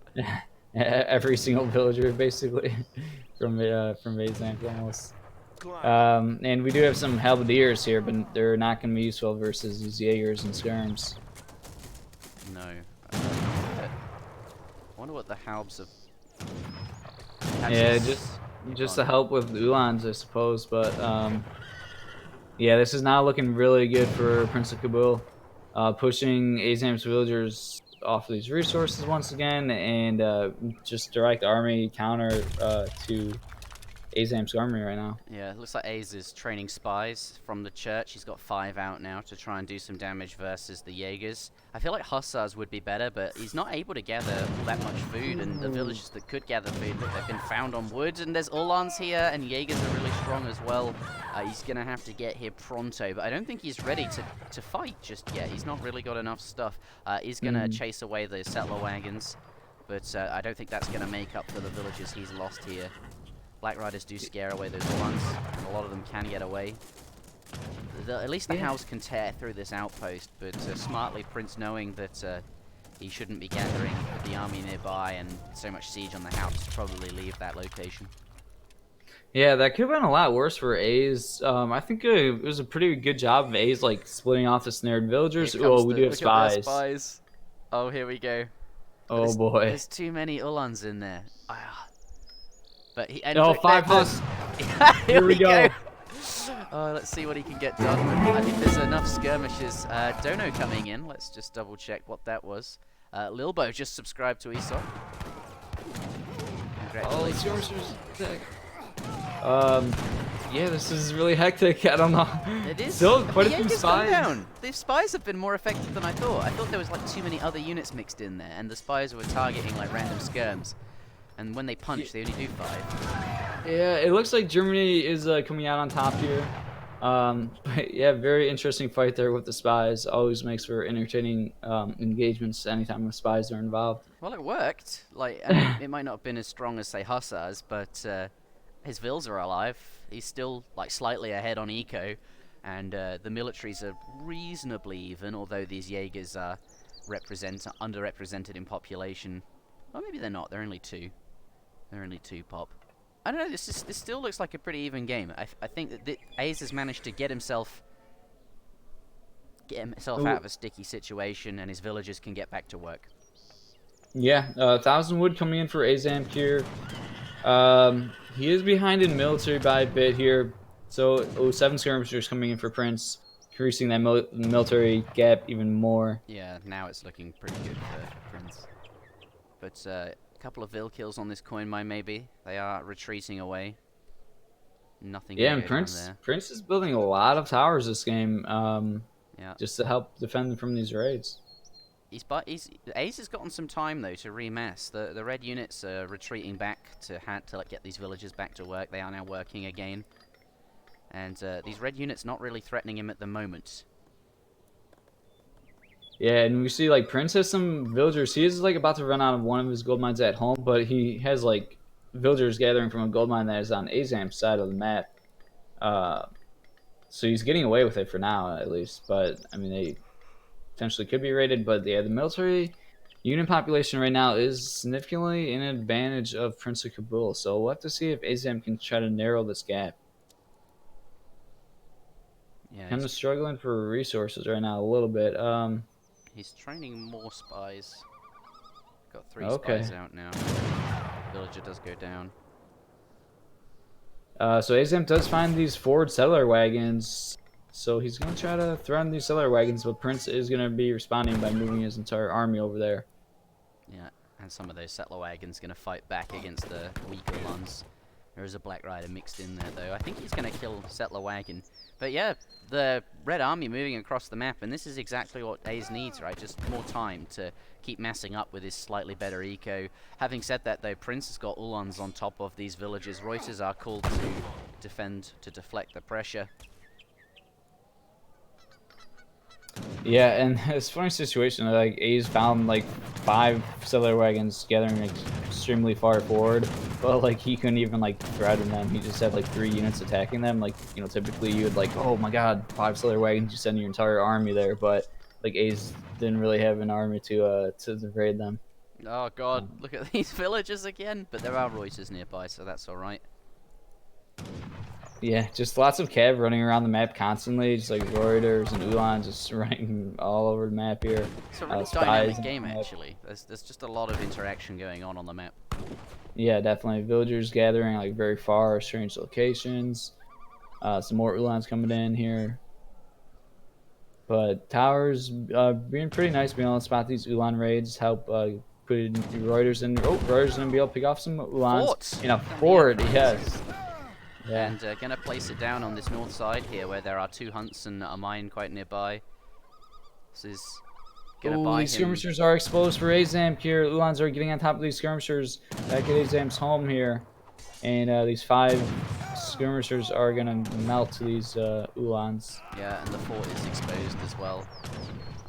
[SPEAKER 2] every single villager basically from Aizamk almost. And we do have some halberdiers here, but they're not going to be useful versus these Jaegers and skirms.
[SPEAKER 1] No. I wonder what the halbs of.
[SPEAKER 2] Yeah, just to help with Ulans, I suppose. But yeah, this is now looking really good for Prince of Kabul, pushing Azam's villagers off of these resources once again, and just direct army counter to Azam's army right now.
[SPEAKER 1] Yeah, it looks like Aze is training spies from the church. He's got 5 out now to try and do some damage versus the Jaegers. I feel like Hussars would be better, but he's not able to gather all that much food, and the villagers that could gather food, look, they've been found on wood, and there's Uhlans here, and Jaegers are really strong as well. He's going to have to get here pronto, but I don't think he's ready to fight just yet. He's not really got enough stuff. He's going to chase away the settler wagons, but I don't think that's going to make up for the villagers he's lost here. Black Riders do scare away those ones, and a lot of them can get away. At least the house can tear through this outpost, but smartly Prince, knowing that he shouldn't be gathering with the army nearby and so much siege on the house, probably leave that location.
[SPEAKER 2] Yeah, that could have been a lot worse for A's. I think it was a pretty good job of A's like splitting off the snared villagers. Oh, we do have spies.
[SPEAKER 1] Oh, here we go.
[SPEAKER 2] Oh boy.
[SPEAKER 1] There's too many Uhlans in there. But he.
[SPEAKER 2] Oh, 5 plus.
[SPEAKER 1] Here we go. Let's see what he can get done. I think there's enough skirmishes. Dono coming in. Let's just double check what that was. Lilbo just subscribed to ESOP. Congratulations.
[SPEAKER 2] Yeah, this is really hectic. I don't know.
[SPEAKER 1] It is.
[SPEAKER 2] Still quite a few spies.
[SPEAKER 1] Down. The spies have been more effective than I thought. I thought there was like too many other units mixed in there, and the spies were targeting like random skirms. And when they punch, they only do 5.
[SPEAKER 2] Yeah, it looks like Germany is coming out on top here. But yeah, very interesting fight there with the spies. Always makes for entertaining engagements anytime the spies are involved.
[SPEAKER 1] Well, it worked. Like, I mean, it might not have been as strong as, say, Hussars, but his Vils are alive. He's still like slightly ahead on eco, and the militaries are reasonably even, although these Jaegers are underrepresented in population. Well, maybe they're not. They're only 2. They're only 2 pop. I don't know. This still looks like a pretty even game. I think that Aze has managed to get himself out of a sticky situation, and his villagers can get back to work.
[SPEAKER 2] Yeah, 1,000 wood coming in for Aizamk here. He is behind in military by a bit here, so 7 skirmishers coming in for Prince, increasing that military gap even more.
[SPEAKER 1] Yeah, now it's looking pretty good for Prince. But a couple of Vil kills on this coin mine, maybe. They are retreating away. Nothing.
[SPEAKER 2] Yeah, and Prince is building a lot of towers this game,
[SPEAKER 1] yeah,
[SPEAKER 2] just to help defend them from these raids.
[SPEAKER 1] Ace has gotten some time though to remass. The red units are retreating back to get these villagers back to work. They are now working again, and these red units not really threatening him at the moment.
[SPEAKER 2] Yeah, and we see like Prince has some villagers. He is like about to run out of one of his gold mines at home, but he has like villagers gathering from a gold mine that is on Azam's side of the map. So he's getting away with it for now, at least. But I mean, they potentially could be raided. But yeah, the military unit population right now is significantly in advantage of Prince of Kabul. So we'll have to see if Aizamk can try to narrow this gap.
[SPEAKER 1] Yeah,
[SPEAKER 2] kind of struggling for resources right now a little bit.
[SPEAKER 1] He's training more spies. Got 3 spies out now. Villager does go down.
[SPEAKER 2] So Aizamk does find these forward settler wagons. So he's going to try to threaten these settler wagons, but Prince is going to be responding by moving his entire army over there.
[SPEAKER 1] Yeah, and some of those settler wagons going to fight back against the weaker ones. There is a Black Rider mixed in there, though. I think he's going to kill settler wagon. But yeah, the Red Army moving across the map, and this is exactly what Aze needs, right? Just more time to keep massing up with his slightly better eco. Having said that, though, Prince has got Uhlans on top of these villages. Reuters are called to deflect the pressure.
[SPEAKER 2] Yeah, and it's a funny situation. Like A's found like 5 settler wagons gathering like, extremely far forward, but like he couldn't even like threaten them. He just had like 3 units attacking them. Like, you know, typically you would like, oh my god, 5 settler wagons, you send your entire army there. But like A's didn't really have an army to raid them.
[SPEAKER 1] Oh god,
[SPEAKER 2] Um,
[SPEAKER 1] look at these villagers again. But there are Reuters nearby, so that's alright.
[SPEAKER 2] yeah, just lots of cav running around the map constantly, just like Reuters and Ulan just running all over the map here.
[SPEAKER 1] It's a really
[SPEAKER 2] Spies
[SPEAKER 1] dynamic
[SPEAKER 2] on
[SPEAKER 1] game,
[SPEAKER 2] the map.
[SPEAKER 1] actually. There's just a lot of interaction going on the map.
[SPEAKER 2] Yeah, definitely. Villagers gathering like very far, strange locations. Some more Ulans coming in here. But towers being pretty nice, being able to spot these Ulan raids, help put in Reuters in. Oh, Reuters gonna be able to pick off some Ulans
[SPEAKER 1] Fort!
[SPEAKER 2] in a
[SPEAKER 1] Can we
[SPEAKER 2] fort.
[SPEAKER 1] ever
[SPEAKER 2] Yes, yeah.
[SPEAKER 1] And gonna place it down on this north side here, where there are 2 hunts and a mine quite nearby. This is gonna
[SPEAKER 2] Oh,
[SPEAKER 1] buy
[SPEAKER 2] these
[SPEAKER 1] him.
[SPEAKER 2] skirmishers are exposed for Aizamk here. Ulans are getting on top of these skirmishers back at Aizamk's home here, and these 5 skirmishers are gonna melt to these Ulans.
[SPEAKER 1] Yeah, and the fort is exposed as well.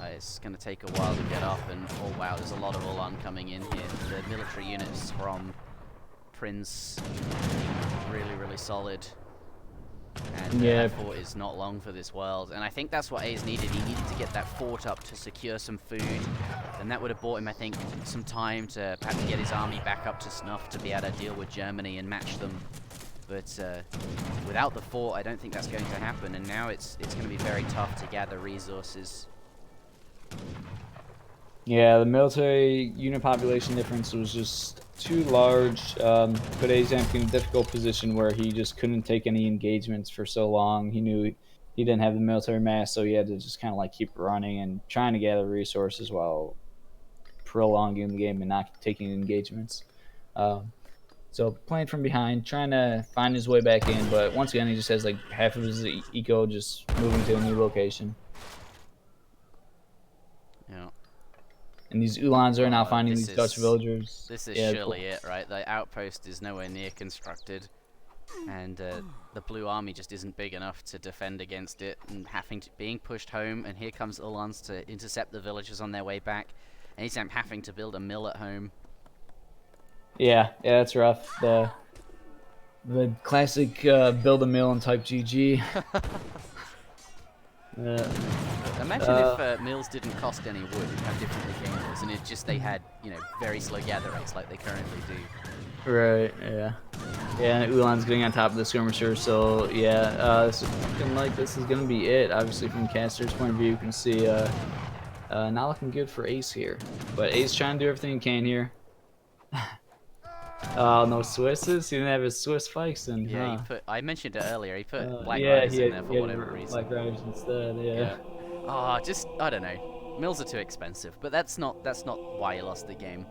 [SPEAKER 1] It's gonna take a while to get up, and oh wow, there's a lot of Ulan coming in here. The military units from Prince, really solid. And
[SPEAKER 2] Yeah,
[SPEAKER 1] that fort is not long for this world. And I think that's what A's needed. He needed to get that fort up to secure some food. And that would have bought him, I think, some time to perhaps get his army back up to snuff to be able to deal with Germany and match them. But without the fort, I don't think that's going to happen. And now it's going to be very tough to gather resources.
[SPEAKER 2] yeah, the military unit population difference was just too large. Put Aizamk in a difficult position where he just couldn't take any engagements for so long. He knew he didn't have the military mass, so he had to just kind of like keep running and trying to gather resources while prolonging the game and not taking engagements. Um, so playing from behind, trying to find his way back in, but once again, he just has like half of his eco just moving to a new location.
[SPEAKER 1] Yeah.
[SPEAKER 2] And these Ulans are now
[SPEAKER 1] Oh,
[SPEAKER 2] finding these Dutch villagers.
[SPEAKER 1] this is
[SPEAKER 2] Yeah,
[SPEAKER 1] surely it, right? The outpost is nowhere near constructed. And the blue army just isn't big enough to defend against it, and being pushed home. And here comes Ulans to intercept the villagers on their way back. And he's having to build a mill at home.
[SPEAKER 2] yeah, that's rough. The classic build a mill and type GG.
[SPEAKER 1] Imagine if mills didn't cost any wood, how different the game was, and it's just they had, very slow gather rates like they currently do.
[SPEAKER 2] Right, yeah. Yeah, and Ulan's getting on top of the skirmisher, so yeah, this is looking like this is gonna be it. Obviously, from caster's point of view, you can see not looking good for Ace here. But Ace trying to do everything he can here. Oh, no Swisses? He didn't have his Swiss spikes in,
[SPEAKER 1] Yeah,
[SPEAKER 2] huh?
[SPEAKER 1] I mentioned it earlier, he put Black
[SPEAKER 2] Yeah,
[SPEAKER 1] Riders in there for
[SPEAKER 2] he
[SPEAKER 1] whatever
[SPEAKER 2] had
[SPEAKER 1] reason.
[SPEAKER 2] Black Riders instead, yeah.
[SPEAKER 1] Yeah. I don't know. Mills are too expensive, but that's not why he lost the game.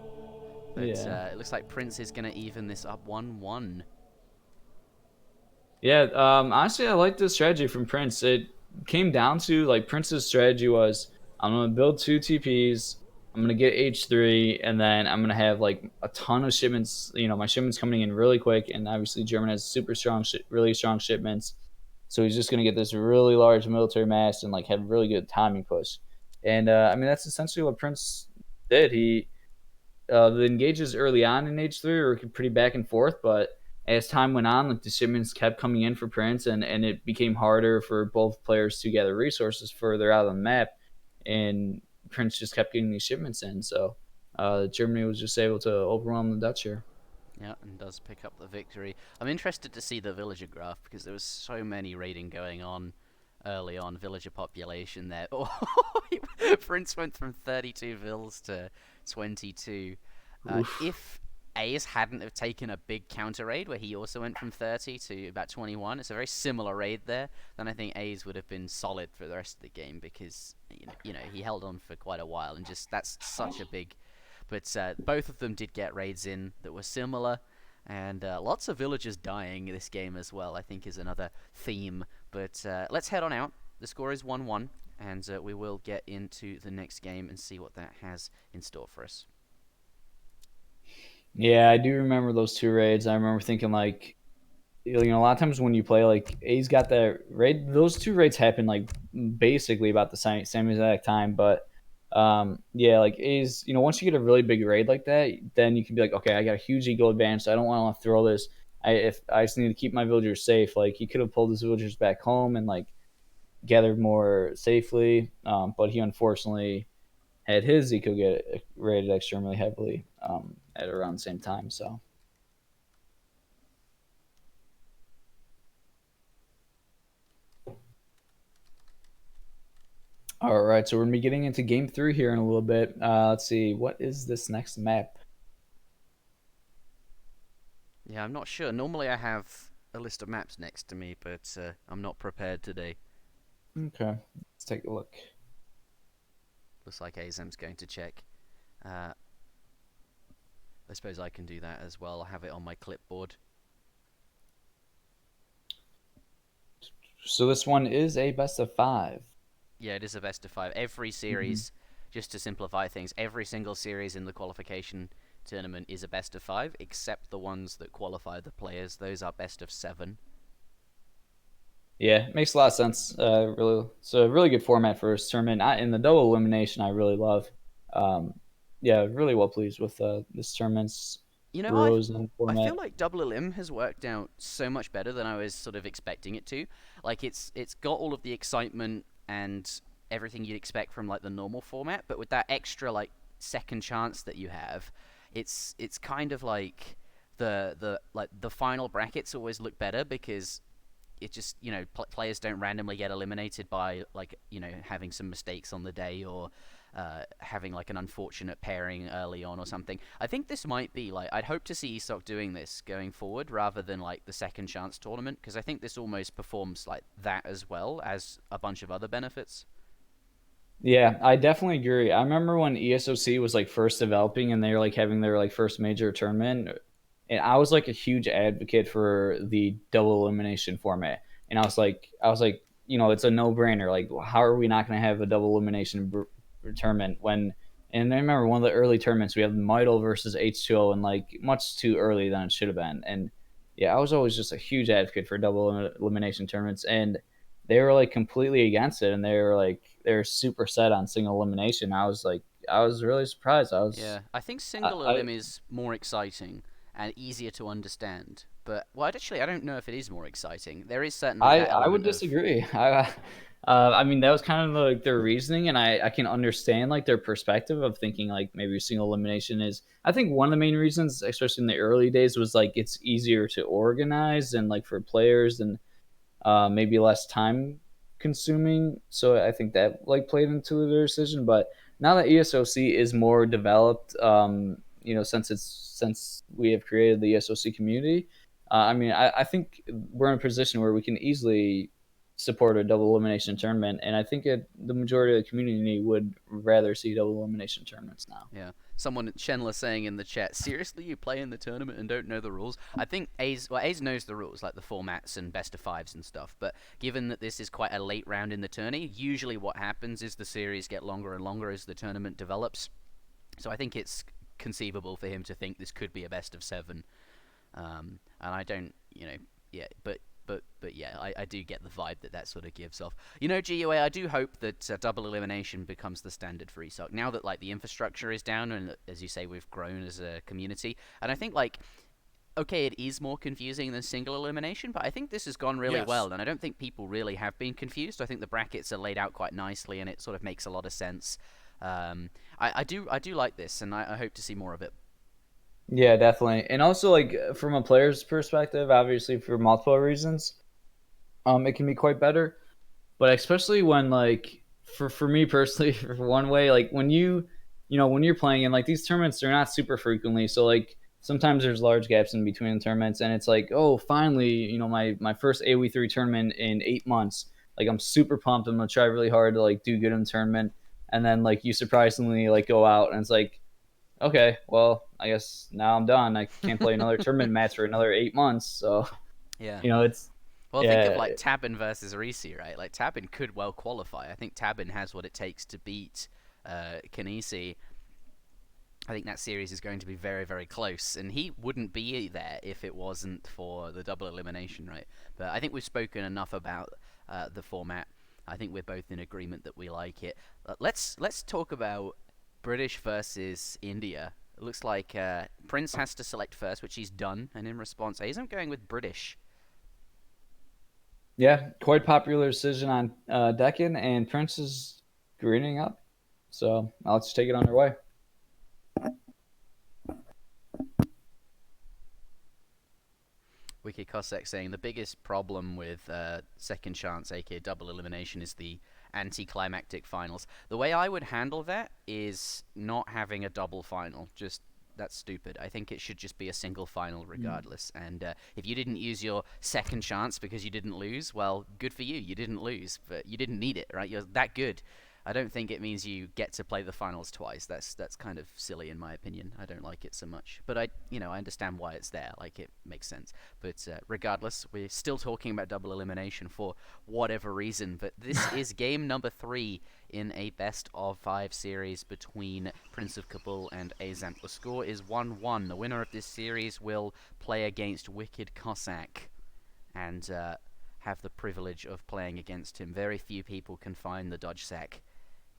[SPEAKER 1] But
[SPEAKER 2] Yeah.
[SPEAKER 1] it looks like Prince is going to even this up 1-1.
[SPEAKER 2] Yeah, honestly, I like this strategy from Prince. It came down to like Prince's strategy was I'm gonna build 2 TPs, I'm gonna get H3, and then I'm gonna have like a ton of shipments. My shipments coming in really quick, and obviously German has super strong, really strong shipments. So he's just gonna get this really large military mass and like have really good timing push. And I mean that's essentially what Prince did. The engages early on in H3 were pretty back and forth, but as time went on, like the shipments kept coming in for Prince, and it became harder for both players to gather resources further out on the map, and Prince just kept getting these shipments in. So Germany was just able to overwhelm the Dutch here.
[SPEAKER 1] Yeah, and does pick up the victory. I'm interested to see the villager graph because there was so many raiding going on early on. Villager population there. Oh, Prince went from 32 vills to 22. If Ace hadn't have taken a big counter raid where he also went from 30 to about 21, it's a very similar raid there, then I think Ace would have been solid for the rest of the game because he held on for quite a while, and just that's such a big. But both of them did get raids in that were similar, and lots of villagers dying this game as well, I think is another theme. But let's head on out. The score is 1-1, and we will get into the next game and see what that has in store for us.
[SPEAKER 2] Yeah, I do remember those 2 raids. I remember thinking like, a lot of times when you play like A's got that raid, those 2 raids happen like basically about the same exact time. But yeah, like A's, once you get a really big raid like that, then you can be like, okay, I got a huge ego advantage. So I don't want to throw this. If I just need to keep my villagers safe, like he could have pulled his villagers back home and like gathered more safely. But he unfortunately had his eco get rated extremely heavily at around the same time. So, all right, so we're gonna be getting into game three here in a little bit. Let's see, what is this next map?
[SPEAKER 1] Yeah, I'm not sure. Normally I have a list of maps next to me, but I'm not prepared today.
[SPEAKER 2] Okay, let's take a look.
[SPEAKER 1] Looks like Azam's going to check. Uh, I suppose I can do that as well. I'll have it on my clipboard.
[SPEAKER 2] So this one is a best of five.
[SPEAKER 1] Yeah, it is a best of five. Every
[SPEAKER 2] Mm-hmm.
[SPEAKER 1] series, just to simplify things, every single series in the qualification tournament is a best of five, except the ones that qualify the players. Those are best of seven.
[SPEAKER 2] Yeah, makes a lot of sense. Really, it's a really good format for this tournament. In the double elimination, I really love. Um, yeah, really well pleased with this tournament's
[SPEAKER 1] You know,
[SPEAKER 2] rules and
[SPEAKER 1] I feel
[SPEAKER 2] format.
[SPEAKER 1] like Double Elim has worked out so much better than I was sort of expecting it to. Like it's got all of the excitement and everything you'd expect from like the normal format, but with that extra like second chance that you have, it's kind of like the final brackets always look better because it just players don't randomly get eliminated by like having some mistakes on the day or having like an unfortunate pairing early on or something. I think this might be like I'd hope to see ESOC doing this going forward rather than like the second chance tournament because I think this almost performs like that as well as a bunch of other benefits.
[SPEAKER 2] Yeah, I definitely agree. I remember when ESOC was like first developing and they were like having their like first major tournament, and I was like a huge advocate for the double elimination format. And I was like, it's a no brainer. Like, how are we not going to have a double elimination tournament when? And I remember one of the early tournaments we had Midel versus H2O, and like much too early than it should have been. And yeah, I was always just a huge advocate for double elimination tournaments, and they were like completely against it, and they were super set on single elimination. I was really surprised.
[SPEAKER 1] Yeah, I think single
[SPEAKER 2] I
[SPEAKER 1] elim is more exciting and easier to understand. But well, actually, I don't know if it is more exciting. There is certainly that
[SPEAKER 2] I would
[SPEAKER 1] element of
[SPEAKER 2] disagree. I mean that was kind of like their reasoning, and I can understand like their perspective of thinking like maybe single elimination is. I think one of the main reasons, especially in the early days, was like it's easier to organize and like for players and maybe less time consuming. So I think that like played into their decision. But now that ESOC is more developed, since we have created the ESOC community, I mean, I think we're in a position where we can easily support a double elimination tournament, and I think the majority of the community would rather see double elimination tournaments now.
[SPEAKER 1] yeah. Someone Shenla saying in the chat, seriously, you play in the tournament and don't know the rules? I think Aze knows the rules, like the formats and best of fives and stuff. But given that this is quite a late round in the tourney, usually what happens is the series get longer and longer as the tournament develops. So I think it's conceivable for him to think this could be a best of seven. And I don't, yeah, but yeah, I do get the vibe that sort of gives off. GUA, I do hope that double elimination becomes the standard for ESOC now that like the infrastructure is down and as you say we've grown as a community. And I think like okay, it is more confusing than single elimination, but I think this has gone really
[SPEAKER 3] Yes.
[SPEAKER 1] well, and I don't think people really have been confused. I think the brackets are laid out quite nicely, and it sort of makes a lot of sense. I do like this, and I hope to see more of it.
[SPEAKER 2] Yeah, definitely. And also, like from a player's perspective, obviously for multiple reasons, it can be quite better. But especially when like for me personally, for one way, like when you're playing in like these tournaments, they're not super frequently. So like sometimes there's large gaps in between the tournaments, and it's like, oh, finally, my first AoE3 tournament in 8 months. Like I'm super pumped. I'm gonna try really hard to like do good in the tournament, and then like you surprisingly like go out, and it's like, okay, well, I guess now I'm done. I can't play another tournament match for another 8 months. So
[SPEAKER 1] Yeah.
[SPEAKER 2] it's
[SPEAKER 1] Well, think of
[SPEAKER 2] yeah,
[SPEAKER 1] like Tabin versus Risi, right? Like Tabin could well qualify. I think Tabin has what it takes to beat Kanisi. I think that series is going to be very, very close, and he wouldn't be there if it wasn't for the double elimination, right? But I think we've spoken enough about the format. I think we're both in agreement that we like it. Let's talk about British versus India. It looks like Prince has to select first, which he's done, and in response, I'm going with British.
[SPEAKER 2] yeah, quite popular decision on Deccan, and Prince is greening up. So let's take it on their way.
[SPEAKER 1] Wicked Cossack saying the biggest problem with second chance, aka double elimination, is the anticlimactic finals. The way I would handle that is not having a double final. Just that's stupid. I think it should just be a single final regardless. And if you didn't use your second chance because you didn't lose, well, good for you. You didn't lose, but you didn't need it, right? You're that good. I don't think it means you get to play the finals twice. That's kind of silly in my opinion. I don't like it so much, but I understand why it's there. Like, it makes sense. But regardless, we're still talking about double elimination for whatever reason. But this is game number 3 in a best of 5 series between Prince of Kabul and Aizamk. The score is 1-1. The winner of this series will play against Wicked Cossack and have the privilege of playing against him. Very few people can find the dodge sack,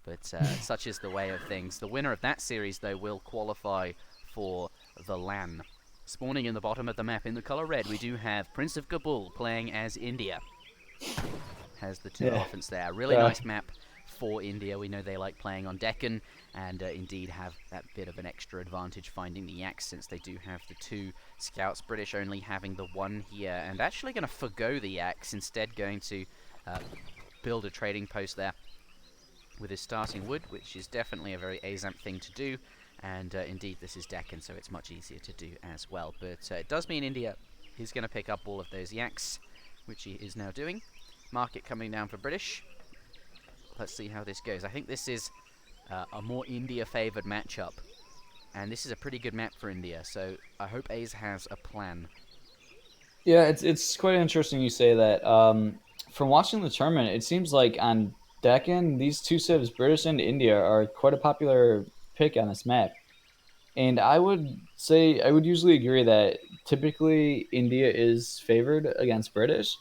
[SPEAKER 1] but such is the way of things. The winner of that series, though, will qualify for the LAN. Spawning in the bottom of the map in the color red, we do have Prince of Kabul playing as India. Has the two elephants there. Really nice map for India. We know they like playing on Deccan, and indeed have that bit of an extra advantage finding the yaks, since they do have the 2 scouts. British only having the 1 here, and actually going to forgo the yaks, instead going to build a trading post there with his starting wood, which is definitely a very Aizamk thing to do, and indeed this is Deccan, so it's much easier to do as well. But it does mean India is going to pick up all of those yaks, which he is now doing. Market coming down for British. Let's see how this goes. I think this is a more India-favoured matchup, and this is a pretty good map for India, so I hope Aze has a plan.
[SPEAKER 2] Yeah, it's quite interesting you say that. From watching the tournament, it seems like on Deccan, these two civs, British and India, are quite a popular pick on this map. And I would say I would usually agree that typically India is favored against British,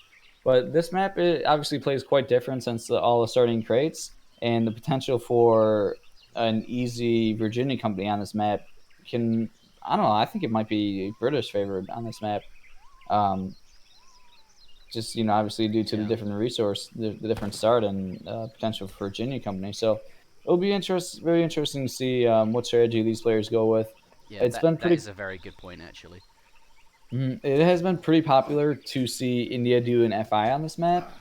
[SPEAKER 2] but this map it obviously plays quite different since all the starting crates and the potential for an easy Virginia company on this map can I don't know I think it might be British favored on this map. Um, just obviously due to the
[SPEAKER 1] Yeah.
[SPEAKER 2] different resource, the different start and potential for Virginia company. So it'll be very interesting to see what strategy these players go with.
[SPEAKER 1] Yeah,
[SPEAKER 2] It's been
[SPEAKER 1] that
[SPEAKER 2] pretty.
[SPEAKER 1] is a very good point, actually.
[SPEAKER 2] It has been pretty popular to see India do an FI on this map.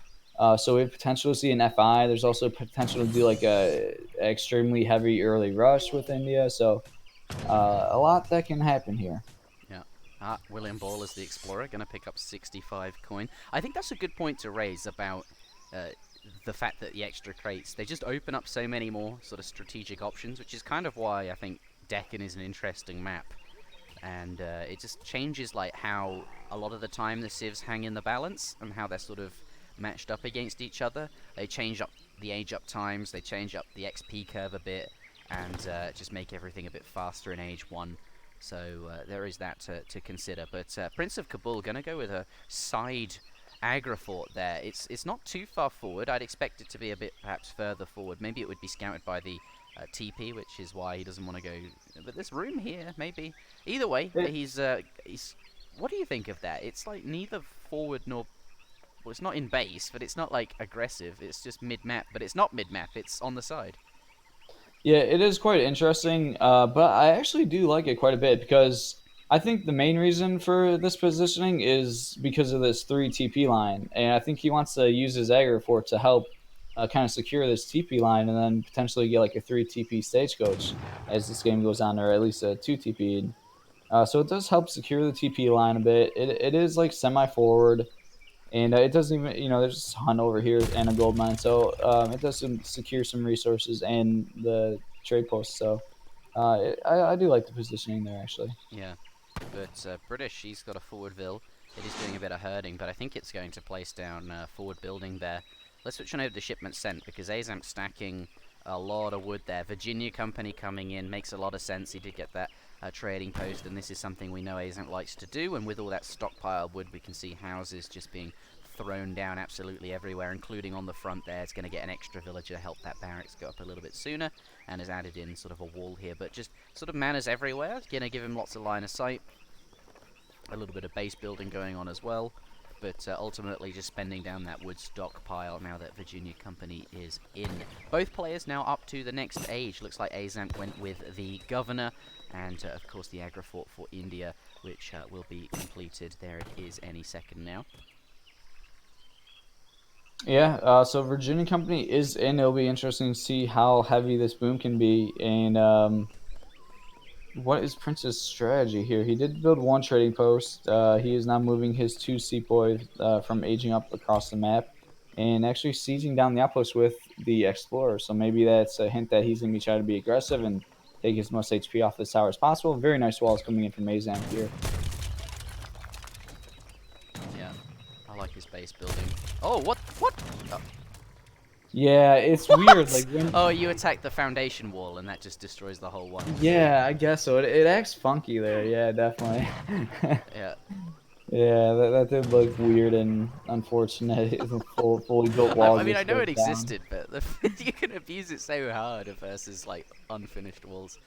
[SPEAKER 2] So we have potential to see an FI. There's also potential to do like a extremely heavy early rush with India. So a lot that can happen here.
[SPEAKER 1] Yeah. William Ball is the explorer, going to pick up 65 coin. I think that's a good point to raise about uh, the fact that the extra crates, they just open up so many more sort of strategic options, which is kind of why I think Deccan is an interesting map. And it just changes like how a lot of the time the civs hang in the balance and how they're sort of matched up against each other. They change up the age up times, they change up the XP curve a bit, and just make everything a bit faster in age 1. So there is that to consider. But Prince of Kabul going to go with a side Agra fort there. It's not too far forward. I'd expect it to be a bit perhaps further forward. Maybe it would be scouted by the TP, which is why he doesn't want to go. But this room here, maybe. Either way, he's. What do you think of that? It's like neither forward nor. Well, it's not in base, but it's not like aggressive. It's just mid-map, but it's not mid-map. It's on the side.
[SPEAKER 2] Yeah, it is quite interesting, but I actually do like it quite a bit because I think the main reason for this positioning is because of this 3 TP line, and I think he wants to use his Aggro Fort to help kind of secure this TP line and then potentially get like a 3 TP stagecoach as this game goes on, or at least a 2 TP. So it does help secure the TP line a bit. It is like semi-forward, and it doesn't even there's a hunt over here and a gold mine, so it does secure some resources and the trade post. So I do like the positioning there actually.
[SPEAKER 1] Yeah. But British, he's got a forward bill. It is doing a bit of herding, but I think it's going to place down forward building there. Let's switch on over to shipment sent, because Aizamk stacking a lot of wood there. Virginia company coming in makes a lot of sense. He did get that trading post, and this is something we know Aizamk likes to do. And with all that stockpiled wood, we can see houses just being thrown down absolutely everywhere, including on the front there. It's going to get an extra villager, help that barracks go up a little bit sooner, and has added in sort of a wall here. But just sort of manners everywhere. It's going to give him lots of line of sight. A little bit of base building going on as well. but ultimately just spending down that wood stockpile now that Virginia Company is in. Both players now up to the next age. Looks like Aizamk went with the Governor, and of course the Agra Fort for India, which will be completed. There it is any second now.
[SPEAKER 2] Yeah, so Virginia Company is in. It'll be interesting to see how heavy this boom can be, and what is Prince's strategy here? He did build one trading post. He is now moving his two sepoys from aging up across the map and actually sieging down the outpost with the Explorer. So maybe that's a hint that he's going to be trying to be aggressive and take as much HP off this tower as possible. Very nice walls coming in from Aizamk here.
[SPEAKER 1] Yeah, I like his base building. Oh, what? Oh.
[SPEAKER 2] Yeah, it's weird. Like when,
[SPEAKER 1] oh, you attack the foundation wall and that just destroys the whole one.
[SPEAKER 2] yeah, I guess so. It acts funky there. Yeah, definitely.
[SPEAKER 1] Yeah.
[SPEAKER 2] Yeah, that did look weird and unfortunate. It's a fully built wall.
[SPEAKER 1] I mean, I
[SPEAKER 2] just
[SPEAKER 1] know
[SPEAKER 2] goes
[SPEAKER 1] it
[SPEAKER 2] down.
[SPEAKER 1] existed, but you can abuse it so hard versus like unfinished walls.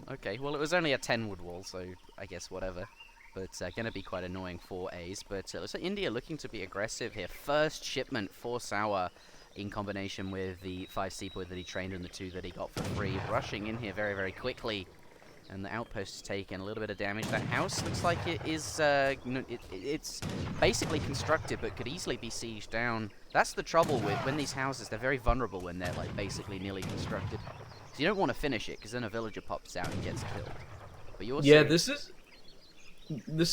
[SPEAKER 1] Okay, well it was only a 10 wood wall, so I guess whatever. But gonna be quite annoying for A's. But looks like India looking to be aggressive here. First shipment for Sour, in combination with the 5 sepoy that he trained and the 2 that he got for free, rushing in here very, very quickly. And the outpost is taking a little bit of damage. That house looks like it is, it's basically constructed, but could easily be sieged down. That's the trouble with when these houses, they're very vulnerable when they're like basically nearly constructed. So you don't want to finish it, because then a villager pops out and gets killed. But you also...
[SPEAKER 2] Yeah, this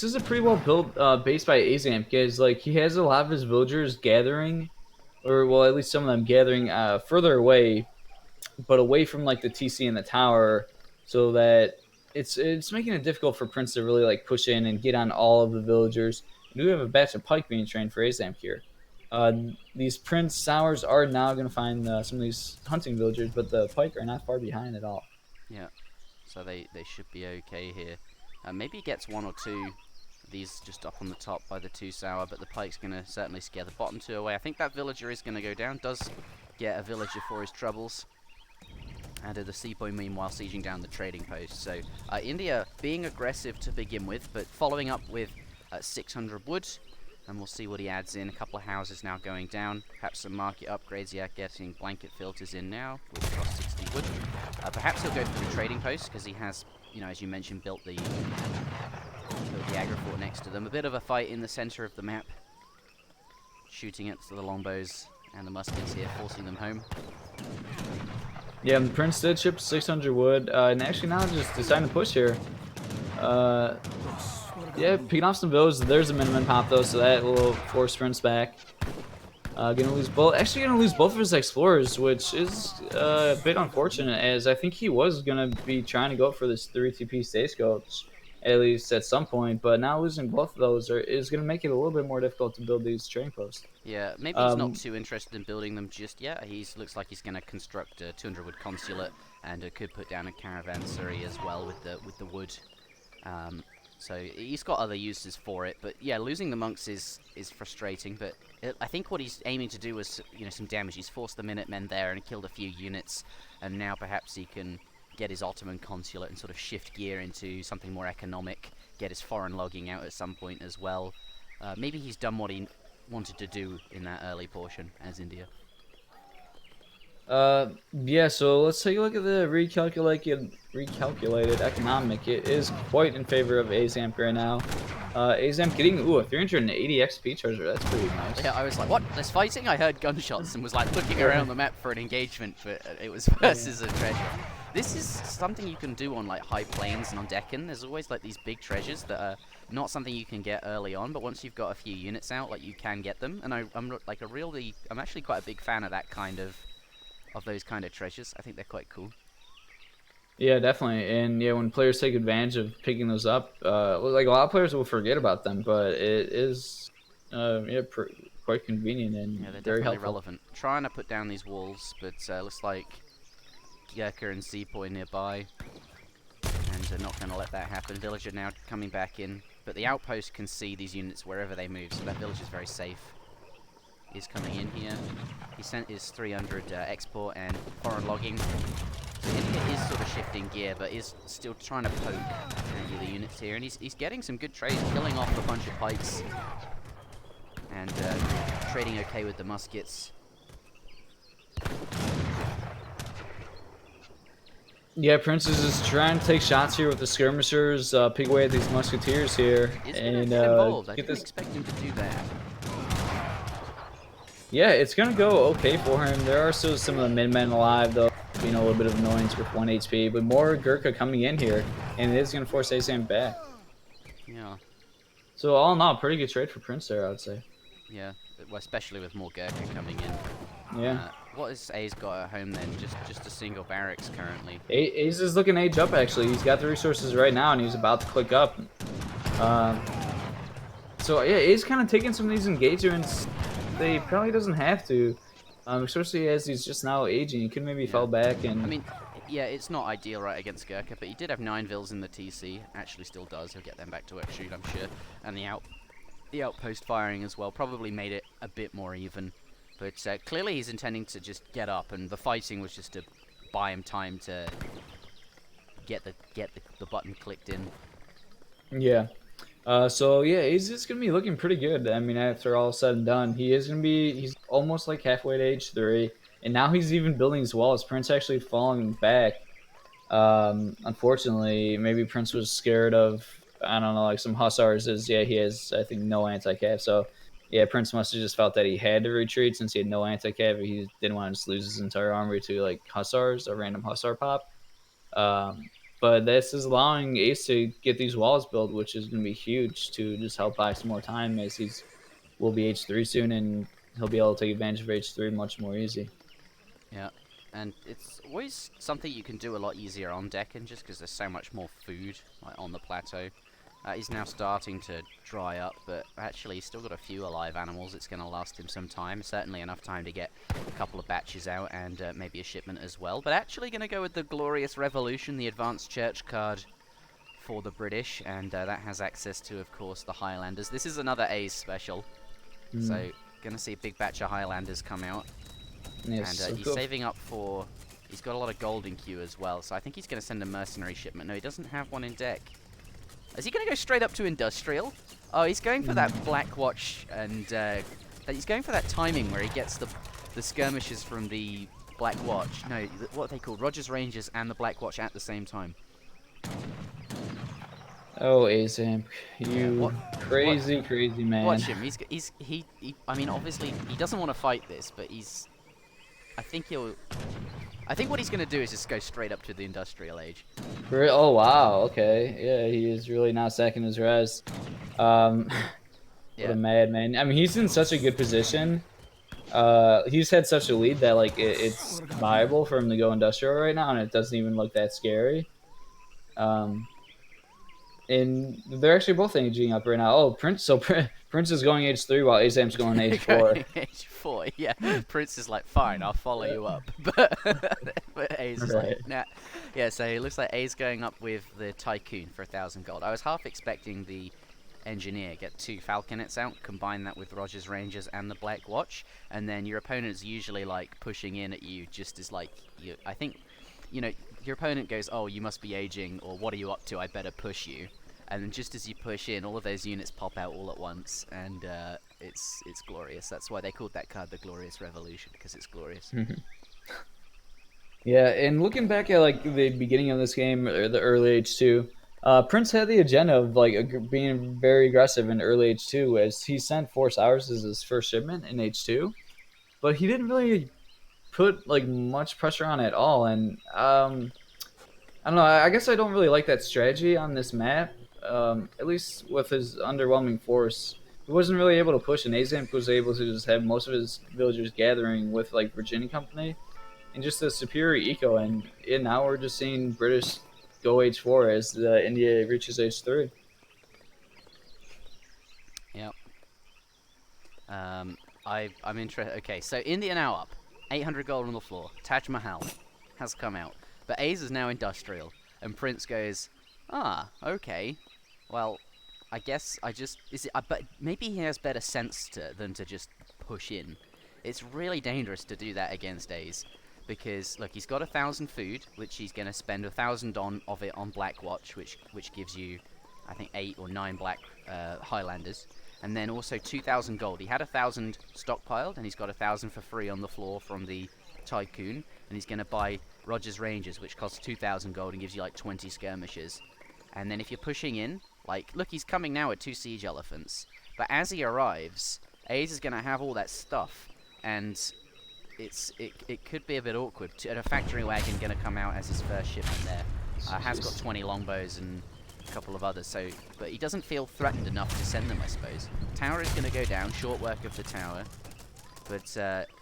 [SPEAKER 2] is a pretty well built base by Aizamk, because like he has a lot of his villagers gathering, or well, at least some of them gathering further away, but away from like the TC and the tower, so that it's making it difficult for Prince to really like push in and get on all of the villagers. And we have a batch of pike being trained for Aizamk here. These Prince Sours are now going to find some of these hunting villagers, but the pike are not far behind at all.
[SPEAKER 1] Yeah, so they should be okay here. Maybe he gets 1 or 2 of these just up on the top by the 2 Sour, but the pike's going to certainly scare the bottom 2 away. I think that villager is going to go down. Does get a villager for his troubles. And the sepoy meanwhile sieging down the trading post. So India being aggressive to begin with, but following up with 600 wood. And we'll see what he adds in. A couple of houses now going down. Perhaps some market upgrades. Yeah, getting blanket filters in now with cost 60 wood. Perhaps he'll go for the trading post because he has, you know, as you mentioned, built the Agra Fort next to them. A bit of a fight in the center of the map. Shooting at the longbows and the muskets here, forcing them home.
[SPEAKER 2] Yeah, the Prince did ship 600 wood, and actually now just deciding to push here. Yeah, picking off some bills. There's a minimum pop though, so that will force Prince back. Gonna lose both. Actually, gonna lose both of his explorers, which is a bit unfortunate, as I think he was gonna be trying to go for this 3 TP stagecoach at least at some point. But now losing both of those is gonna make it a little bit more difficult to build these trading posts.
[SPEAKER 1] Yeah, maybe he's not too interested in building them just yet. He looks like he's going to construct a 200 wood consulate and could put down a caravanserai as well with the wood. So he's got other uses for it. But yeah, losing the monks is frustrating. But I think what he's aiming to do was, you know, some damage. He's forced the Minutemen there and killed a few units, and now perhaps he can get his Ottoman consulate and sort of shift gear into something more economic. Get his foreign logging out at some point as well. Maybe he's done what he wanted to do in that early portion as India.
[SPEAKER 2] Yeah, so let's take a look at the recalculated economic. It is quite in favor of Aizamk right now. Aizamk getting a 380 XP treasure. That's pretty nice.
[SPEAKER 1] Yeah, I was like, what? There's fighting? I heard gunshots and was like looking around the map for an engagement, but it was versus a treasure. This is something you can do on like high plains and on Deccan. There's always like these big treasures that are not something you can get early on, but once you've got a few units out, like you can get them. And I'm actually quite a big fan of that kind of those kind of treasures. I think they're quite cool.
[SPEAKER 2] Yeah, definitely. And yeah, when players take advantage of picking those up, like a lot of players will forget about them, but it is quite convenient and
[SPEAKER 1] yeah, they're
[SPEAKER 2] very
[SPEAKER 1] definitely
[SPEAKER 2] helpful.
[SPEAKER 1] relevant. Trying to put down these walls, but looks like Gurkha and Sepoy nearby, and not going to let that happen. Villager now coming back in, but the outpost can see these units wherever they move, so that village is very safe. He's coming in here. He sent his 300 export and foreign logging. So India is sort of shifting gear, but is still trying to poke through the units here, and he's getting some good trades, killing off a bunch of pikes. and trading okay with the muskets.
[SPEAKER 2] Yeah, Prince is just trying to take shots here with the skirmishers, pick away at these musketeers here,
[SPEAKER 1] He's
[SPEAKER 2] and
[SPEAKER 1] gonna get involved. I
[SPEAKER 2] get
[SPEAKER 1] didn't
[SPEAKER 2] this.
[SPEAKER 1] expect him to do that.
[SPEAKER 2] Yeah, it's gonna go okay for him. There are still some of the min-men alive, though, being a little bit of annoyance with 1 HP, but more Gurkha coming in here, and it is gonna force Aizamk back.
[SPEAKER 1] Yeah.
[SPEAKER 2] So all in all, pretty good trade for Prince there, I would say.
[SPEAKER 1] Yeah, well, especially with more Gurkha coming in.
[SPEAKER 2] Yeah.
[SPEAKER 1] What has A's got at home then? Just a single barracks currently.
[SPEAKER 2] Ace is looking age up, actually. He's got the resources right now, and he's about to click up. So yeah, A's kind of taking some of these engagements. They probably doesn't have to, especially as he's just now aging. He could maybe fall back and.
[SPEAKER 1] I mean, yeah, it's not ideal right against Gurkha, but he did have 9 vills in the TC. Actually, still does. He'll get them back to work shoot, I'm sure. And the outpost firing as well probably made it a bit more even. But clearly he's intending to just get up, and the fighting was just to buy him time to get the button clicked in.
[SPEAKER 2] Yeah. So yeah, he's just gonna be looking pretty good. I mean, after all said and done, he's almost like halfway to age 3, and now he's even building his walls. Prince actually falling back. Unfortunately, maybe Prince was scared of, I don't know, like some hussars. Yeah, he has, I think, no anti-cav. So yeah, Prince must have just felt that he had to retreat since he had no anti-cav. He didn't want to just lose his entire armory to like hussars, a random hussar pop. But this is allowing Ace to get these walls built, which is going to be huge to just help buy some more time, as will be H3 soon, and he'll be able to take advantage of H3 much more easy.
[SPEAKER 1] Yeah, and it's always something you can do a lot easier on Deccan, just because there's so much more food on the plateau. He's now starting to dry up, but actually he's still got a few alive animals. It's going to last him some time, certainly enough time to get a couple of batches out and maybe a shipment as well. But actually going to go with the Glorious Revolution, the Advanced Church card for the British, and that has access to, of course, the Highlanders. This is another A's special, so going to see a big batch of Highlanders come out.
[SPEAKER 2] Yes,
[SPEAKER 1] and he's saving up for... He's got a lot of gold in queue as well, so I think he's going to send a mercenary shipment. No, he doesn't have one in deck. Is he going to go straight up to industrial? Oh, he's going for that Black Watch, and he's going for that timing where he gets the skirmishes from the Black Watch. No, what are they called? Rogers Rangers and the Black Watch at the same time.
[SPEAKER 2] Oh, Aizamk, you crazy man.
[SPEAKER 1] Watch him. He I mean, obviously he doesn't want to fight this, but I think what he's going to do is just go straight up to the industrial age.
[SPEAKER 2] Oh, wow. Okay. Yeah, he is really not sacking his res. What a madman. I mean, he's in such a good position. He's had such a lead that, like, it's viable for him to go industrial right now, and it doesn't even look that scary. And they're actually both aging up right now. Oh, Prince is going H3 while Aizamk's going H4.
[SPEAKER 1] H4, yeah. Prince is like, fine, I'll follow you up. But A's is like, nah. Yeah, so it looks like A's going up with the Tycoon for 1,000 gold. I was half expecting the Engineer get 2 Falconets out, combine that with Rogers Rangers and the Black Watch, and then your opponent's usually like pushing in at you just as like, I think, you know, your opponent goes, oh, you must be aging, or what are you up to, I better push you. And then just as you push in, all of those units pop out all at once, and it's glorious. That's why they called that card the Glorious Revolution, because it's glorious.
[SPEAKER 2] Yeah, and looking back at like the beginning of this game, or the early H2, Prince had the agenda of like being very aggressive in early H2, as he sent Force Hours as his first shipment in H2, but he didn't really put like much pressure on at all. And I don't know, I guess I don't really like that strategy on this map. At least with his underwhelming force, he wasn't really able to push, and Aizamk was able to just have most of his villagers gathering with like Virginia Company and just a superior eco. And now we're just seeing British go H4 as India reaches H3.
[SPEAKER 1] Yep. I'm interested. Okay, so India now up, 800 gold on the floor. Taj Mahal has come out, but A's is now industrial, and Prince goes, ah, okay. Well, I guess but maybe he has better sense than to just push in. It's really dangerous to do that against A's, because look, he's got 1,000 food, which he's gonna spend 1,000 of it on Black Watch, which gives you, I think, 8 or 9 black Highlanders, and then also 2,000 gold. He had 1,000 stockpiled, and he's got 1,000 for free on the floor from the Tycoon, and he's going to buy Roger's Rangers, which costs 2,000 gold and gives you like 20 skirmishes. And then if you're pushing in, like, look, he's coming now with 2 siege elephants, but as he arrives, A's is going to have all that stuff, and it could be a bit awkward. And a factory wagon going to come out as his first shipment there. Has got 20 longbows and a couple of others, so but he doesn't feel threatened enough to send them, I suppose. Tower is going to go down, short work of the tower. But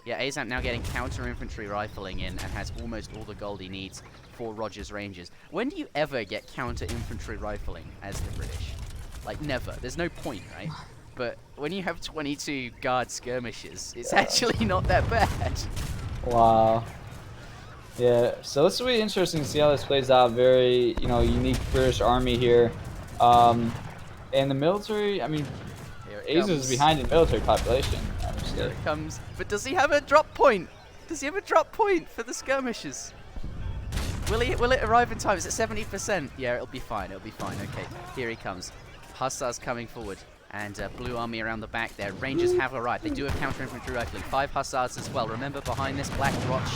[SPEAKER 1] yeah, Aizamk now getting counter infantry rifling in and has almost all the gold he needs for Roger's Rangers. When do you ever get counter infantry rifling as the British? Like, never. There's no point, right? But when you have 22 guard skirmishes, it's actually not that bad.
[SPEAKER 2] Wow. Yeah, so this will be interesting to see how this plays out. Very, unique British army here. And the military, I mean, A's is behind in military population.
[SPEAKER 1] Here it comes. But does he have a drop point? Does he have a drop point for the skirmishes? Will it arrive in time? Is it 70%? Yeah, it'll be fine. It'll be fine. Okay, here he comes. Hussars coming forward. And blue army around the back there. Rangers have arrived. They do have counter-infantry rifling. 5 hussars as well. Remember, behind this black rotch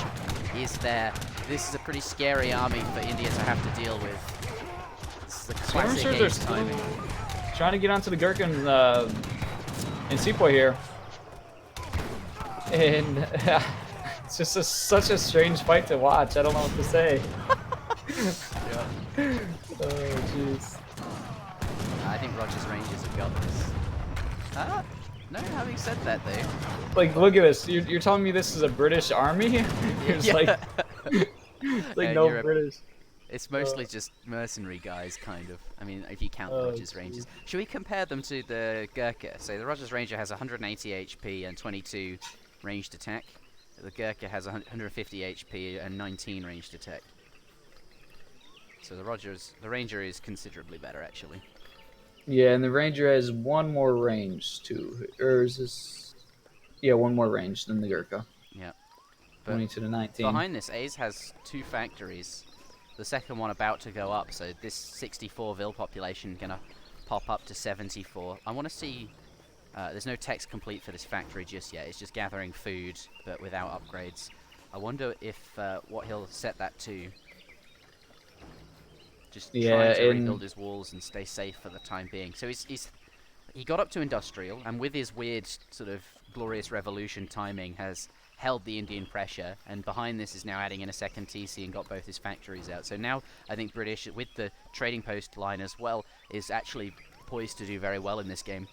[SPEAKER 1] is there. This is a pretty scary army for India to have to deal with. This is the classic A's timing.
[SPEAKER 2] Trying to get onto the Gherkin in Sepoy here. And it's just such a strange fight to watch. I don't know what to say.
[SPEAKER 1] Yeah.
[SPEAKER 2] Oh, jeez.
[SPEAKER 1] I think Roger's Rangers have got this. No, having said that, though.
[SPEAKER 2] Like, look at this. You're telling me this is a British army? It's
[SPEAKER 1] yeah.
[SPEAKER 2] like no British.
[SPEAKER 1] It's mostly just mercenary guys, kind of. I mean, if you count Roger's Rangers. Should we compare them to the Gurkha? So the Roger's Ranger has 180 HP and 22 ranged attack. The Gurkha has 150 HP and 19 ranged attack. So the Ranger is considerably better, actually.
[SPEAKER 2] Yeah, and the Ranger has 1 more range too. Or is this? Yeah, 1 more range than the Gurkha.
[SPEAKER 1] Yeah.
[SPEAKER 2] 22 to 19.
[SPEAKER 1] Behind this, A's has 2 factories. The second one about to go up, so this 64 Vil population gonna pop up to 74. I want to see. There's no text complete for this factory just yet. It's just gathering food, but without upgrades. I wonder if what he'll set that to. Just trying to rebuild his walls and stay safe for the time being. So he got up to industrial, and with his weird sort of glorious revolution timing has held the Indian pressure, and behind this is now adding in a second TC and got both his factories out. So now I think British, with the trading post line as well, is actually poised to do very well in this game.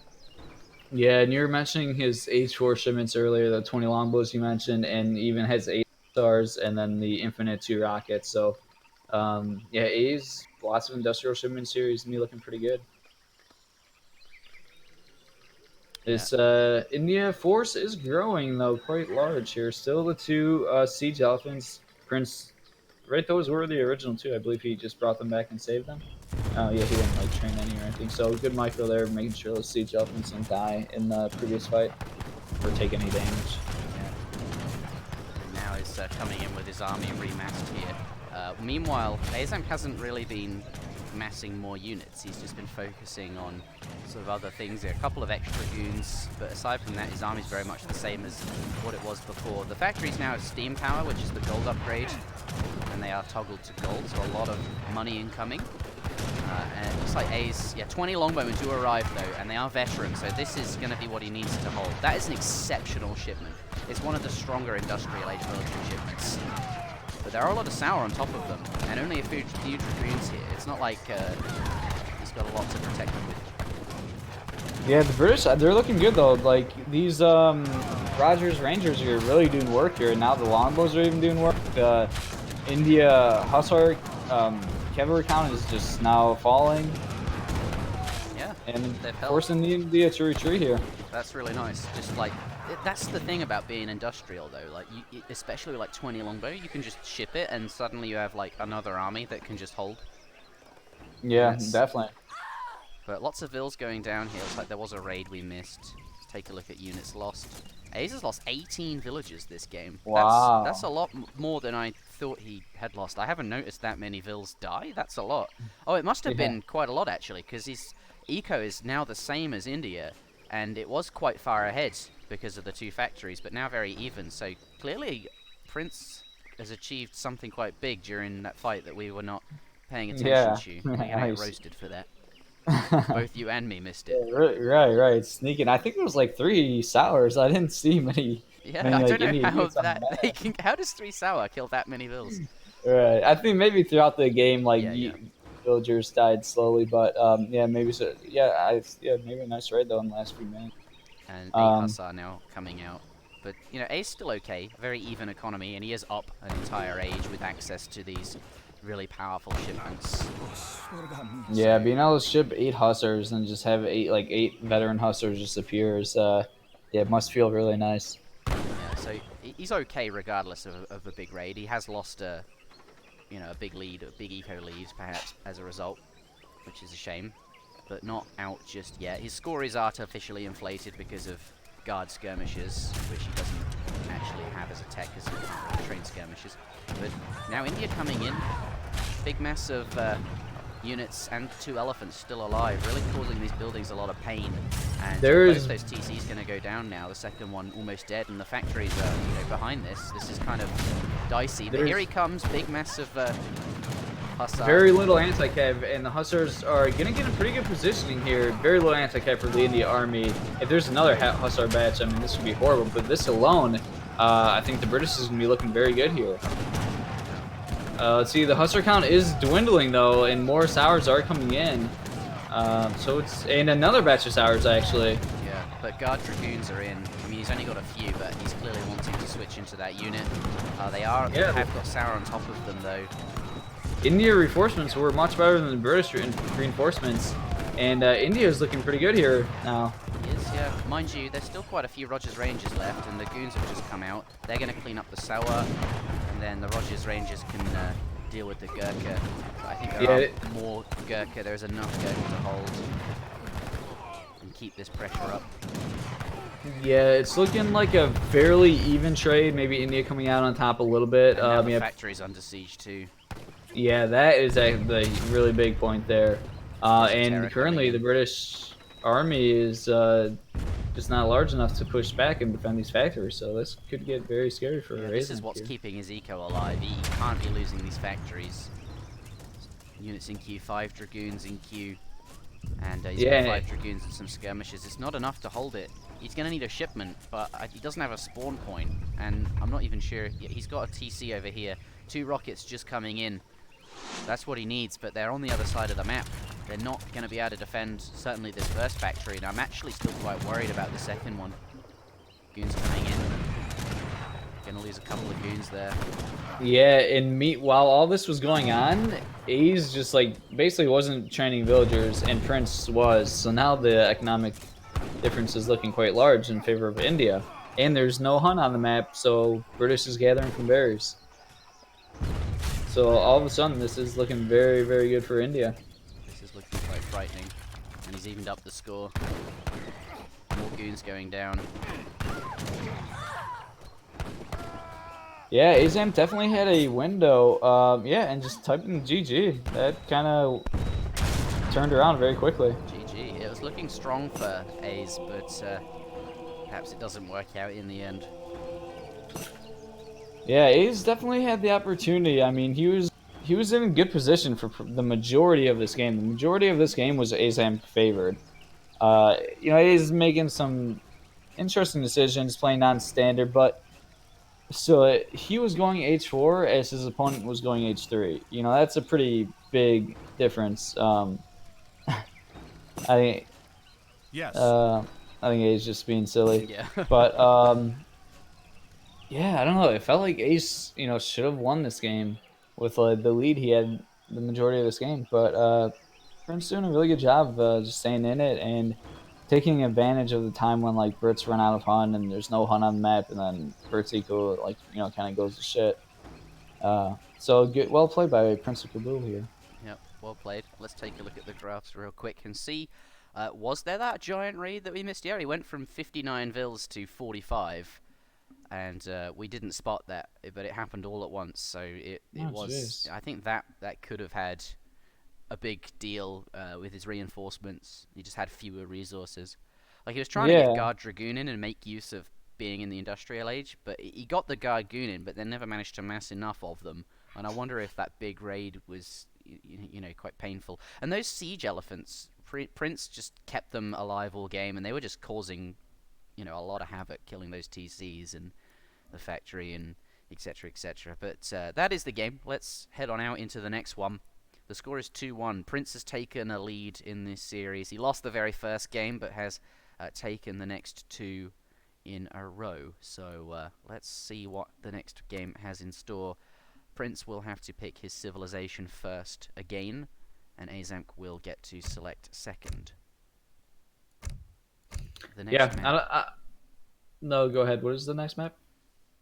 [SPEAKER 2] Yeah, and you were mentioning his H4 shipments earlier, the 20 longbows you mentioned, and even has 8 stars and then the Infinite 2 rockets. So yeah, A's lots of industrial shipments here. He's gonna be looking pretty good. This India force is growing though, quite large here. Still the 2 siege elephants. Prince, right? Those were the original 2. I believe he just brought them back and saved them. Oh yeah, he didn't train any or anything. So good micro there, making sure those siege elephants don't die in the previous fight or take any damage.
[SPEAKER 1] Yeah. And now he's coming in with his army remassed here. Meanwhile, Aizamk hasn't really been massing more units. He's just been focusing on sort of other things. There are a couple of extra goons, but aside from that, his army's very much the same as what it was before. The factories now have steam power, which is the gold upgrade, and they are toggled to gold, so a lot of money incoming. And it looks like A's, 20 longbowmen do arrive though, and they are veterans, so this is going to be what he needs to hold. That is an exceptional shipment. It's one of the stronger industrial age military shipments. But there are a lot of sour on top of them, and only a few dragoons here. It's not like he's got a lot to protect them with.
[SPEAKER 2] Yeah, the British, they're looking good though. Like, these Rogers Rangers are really doing work here. Now the longbows are even doing work. India Hussar cavalry count is just now falling.
[SPEAKER 1] Yeah,
[SPEAKER 2] and forcing the India to retreat here.
[SPEAKER 1] That's really nice. Just like, that's the thing about being industrial though. Like, especially with like 20 longbow, you can just ship it and suddenly you have like another army that can just hold.
[SPEAKER 2] Yeah, definitely.
[SPEAKER 1] But lots of vills going down here. Looks like there was a raid we missed. Let's take a look at units lost. Ace has lost 18 villagers this game.
[SPEAKER 2] Wow.
[SPEAKER 1] That's a lot more than I thought he had lost. I haven't noticed that many vills die. That's a lot. Oh, it must have been quite a lot actually, because his eco is now the same as India. and it was quite far ahead because of the 2 factories, but now very even. So clearly, Prince has achieved something quite big during that fight that we were not paying attention
[SPEAKER 2] Yeah,
[SPEAKER 1] to. We're gonna get
[SPEAKER 2] nice.
[SPEAKER 1] roasted for that. Both you and me missed it.
[SPEAKER 2] Yeah, right. Sneaking. I think it was like 3 sours. I didn't see
[SPEAKER 1] Yeah,
[SPEAKER 2] many
[SPEAKER 1] I
[SPEAKER 2] like
[SPEAKER 1] don't know
[SPEAKER 2] Indian
[SPEAKER 1] how
[SPEAKER 2] units on the
[SPEAKER 1] that they
[SPEAKER 2] map.
[SPEAKER 1] can. How does 3 sour kill that many vills?
[SPEAKER 2] Right. I think maybe throughout the game, like
[SPEAKER 1] Yeah.
[SPEAKER 2] villagers died slowly, but yeah, maybe so. Yeah, maybe a nice raid though in the last few minutes.
[SPEAKER 1] And 8
[SPEAKER 2] Um,
[SPEAKER 1] Hussar now coming out. But, you know, A's still okay. Very even economy, and he is up an entire age with access to these really powerful shipments.
[SPEAKER 2] yeah,
[SPEAKER 1] So,
[SPEAKER 2] being able to ship 8 hussars and just have eight veteran hussars just appear is yeah, it must feel really nice.
[SPEAKER 1] yeah, so he's okay regardless of a big raid. He has lost a big lead, a big eco lead, perhaps, as a result, which is a shame. But not out just yet. His score is artificially inflated because of guard skirmishes, which he doesn't actually have as a tech because he can't really train skirmishes. But now India coming in, big mass of units and 2 elephants still alive, really causing these buildings a lot of pain. And
[SPEAKER 2] There's
[SPEAKER 1] both those TCs going to go down now. The second one almost dead, and the factories are behind this. This is kind of dicey. But here he comes, big mass of Hussar.
[SPEAKER 2] very little anti-cav, and the hussars are gonna get in pretty good positioning here. Very little anti-cav for the India army. If there's another hussar batch, I mean, this would be horrible. But this alone, I think the British is gonna be looking very good here. Let's see, the hussar count is dwindling though, and more sours are coming in. So it's and another batch of sours actually.
[SPEAKER 1] Yeah, but guard dragoons are in. I mean, he's only got a few, but he's clearly wanting to switch into that unit. They have got sour on top of them though.
[SPEAKER 2] India reinforcements were much better than the British reinforcements, and India is looking pretty good here now.
[SPEAKER 1] Yes, yeah. Mind you, there's still quite a few Rogers Rangers left, and the goons have just come out. They're going to clean up the sour, and then the Rogers Rangers can deal with the Gurkha. But I think there are more Gurkha. There's enough Gurkha to hold and keep this pressure up.
[SPEAKER 2] Yeah, it's looking like a fairly even trade. Maybe India coming out on top a little bit.
[SPEAKER 1] And now the factory's under siege too.
[SPEAKER 2] Yeah, that is a really big point there. And currently the British army is just not large enough to push back and defend these factories, so this could get very scary for Aizamk.
[SPEAKER 1] This is what's keeping his eco alive. He can't be losing these factories. Units in queue, 5 dragoons in queue, and he's got 5 dragoons and some skirmishes. It's not enough to hold it. He's going to need a shipment, but he doesn't have a spawn point, and I'm not even sure. He's got a TC over here. 2 rockets just coming in. That's what he needs, but they're on the other side of the map. They're not going to be able to defend, certainly this first factory, and I'm actually still quite worried about the second one. Goons coming in. Going to lose a couple of goons there.
[SPEAKER 2] Yeah, and while all this was going on, A's just like basically wasn't training villagers, and Prince was. So now the economic difference is looking quite large in favor of India. And there's no Hun on the map, so British is gathering from berries. So all of a sudden, this is looking very, very good for India.
[SPEAKER 1] This is looking quite frightening, and he's evened up the score. More goons going down.
[SPEAKER 2] Yeah, Aizamk definitely had a window. Yeah, and just typing GG. That kind of turned around very quickly.
[SPEAKER 1] GG. It was looking strong for A's, but perhaps it doesn't work out in the end.
[SPEAKER 2] Yeah, A's definitely had the opportunity. I mean, he was in a good position for the majority of this game. The majority of this game was Aizamk favored. You know, A's making some interesting decisions, playing non-standard, but so he was going H4 as his opponent was going H3. You know, that's a pretty big difference. I think.
[SPEAKER 3] Yes.
[SPEAKER 2] I think A's just being silly.
[SPEAKER 1] Yeah.
[SPEAKER 2] But yeah, I don't know. It felt like Ace, you know, should have won this game with the lead he had the majority of this game. But Prince doing a really good job just staying in it and taking advantage of the time when like Brits run out of Hun and there's no Hun on the map, and then Brits eco like kind of goes to shit. So good, well played by PrinceofKabul here.
[SPEAKER 1] Yep, well played. Let's take a look at the graphs real quick and see. Was there that giant raid that we missed? Yeah, he went from 59 vills to 45. And we didn't spot that, but it happened all at once. So it was.
[SPEAKER 2] Geez.
[SPEAKER 1] I think that could have had a big deal with his reinforcements. He just had fewer resources. Like he was trying to get
[SPEAKER 2] Yeah,
[SPEAKER 1] Guard Dragoon in and make use of being in the Industrial Age, but he got the Guard Goon in, but then never managed to mass enough of them. And I wonder if that big raid was, quite painful. And those siege elephants, Prince just kept them alive all game, and they were just causing, a lot of havoc, killing those TCs and the factory and etc. etc. But that is the game. Let's head on out into the next one. The score is 2-1. Prince has taken a lead in this series. He lost the very first game, but has taken the next two in a row. So let's see what the next game has in store. Prince will have to pick his civilization first again, and Aizamk will get to select second. The next
[SPEAKER 2] yeah.
[SPEAKER 1] map.
[SPEAKER 2] No, go ahead. What is the next map?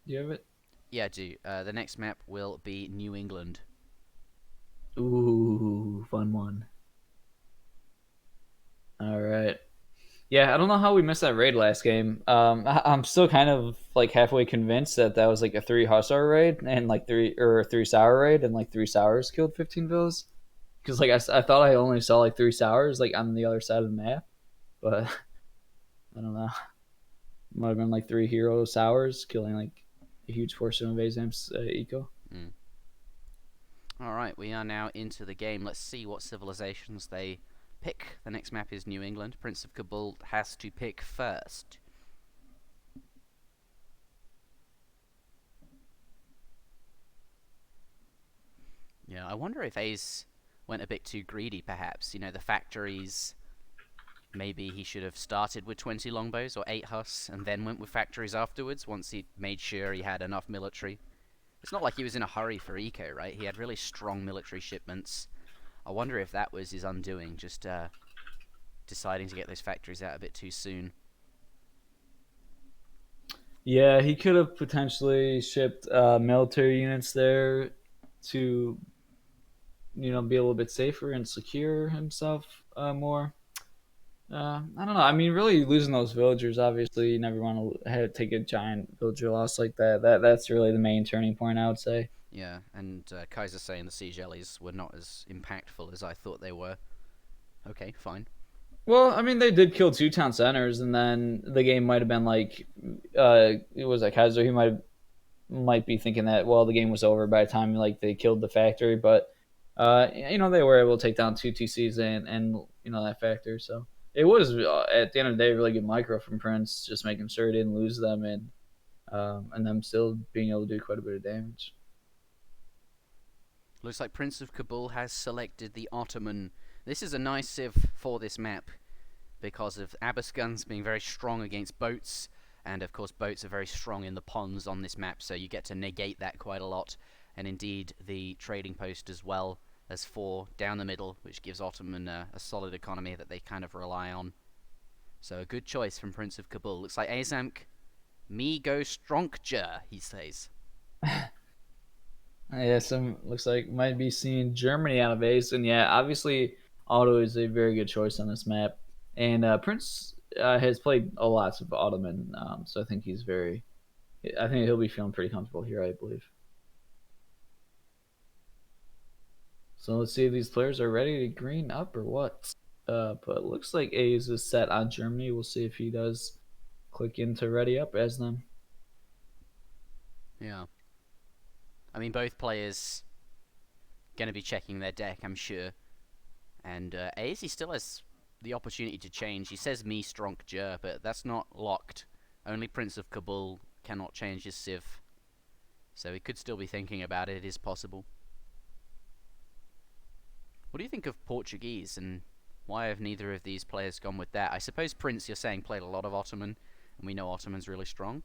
[SPEAKER 2] Do you have it?
[SPEAKER 1] Yeah, I do. The next map will be New England.
[SPEAKER 2] Ooh, fun one. All right. Yeah, I don't know how we missed that raid last game. I'm still kind of like halfway convinced that that was like a three hussar raid and like three sour raid and like three sours killed 15 villas. Because like I thought I only saw like three sours like on the other side of the map, but I don't know. Might have been like three hero sours killing like a huge portion of Azam's eco.
[SPEAKER 1] Mm. Alright, we are now into the game. Let's see what civilizations they pick. The next map is New England. Prince of Kabul has to pick first. Yeah, I wonder if Ace went a bit too greedy, perhaps. The factories. Maybe he should have started with 20 longbows or 8 Huss and then went with factories afterwards once he made sure he had enough military. It's not like he was in a hurry for eco, right? He had really strong military shipments. I wonder if that was his undoing, just deciding to get those factories out a bit too soon.
[SPEAKER 2] Yeah, he could have potentially shipped military units there to be a little bit safer and secure himself more. I don't know. I mean, really losing those villagers, obviously, you never want to take a giant villager loss like that. That's really the main turning point, I would say.
[SPEAKER 1] Yeah, and Kaiser saying the siege jellies were not as impactful as I thought they were. Okay, fine.
[SPEAKER 2] Well, I mean, they did kill two town centers, and then the game might have been like, it was like Kaiser. He might be thinking that the game was over by the time like they killed the factory, but they were able to take down two TCs and that factor. So it was at the end of the day really good micro from Prince, just making sure he didn't lose them and them still being able to do quite a bit of damage.
[SPEAKER 1] Looks like Prince of Kabul has selected the Ottoman. This is a nice civ for this map because of Abbas guns being very strong against boats, and of course boats are very strong in the ponds on this map, so you get to negate that quite a lot. And indeed the trading post as well as 4 down the middle, which gives Ottoman a solid economy that they kind of rely on. So a good choice from Prince of Kabul. Looks like Aizamk, me go stronger, he says.
[SPEAKER 2] Yeah, some looks like might be seeing Germany out of Ace, and yeah, obviously Otto is a very good choice on this map, and Prince has played a lot of Ottoman, so I think I think he'll be feeling pretty comfortable here, I believe. So let's see if these players are ready to green up or what. But it looks like A's is set on Germany. We'll see if he does click into ready up as them.
[SPEAKER 1] Yeah. I mean, both players going to be checking their deck, I'm sure. And Ace, still has the opportunity to change. He says me Stronk Jer, but that's not locked. Only Prince of Kabul cannot change his civ. So he could still be thinking about it. It is possible. What do you think of Portuguese, and why have neither of these players gone with that? I suppose Prince, you're saying, played a lot of Ottoman, and we know Ottoman's really strong.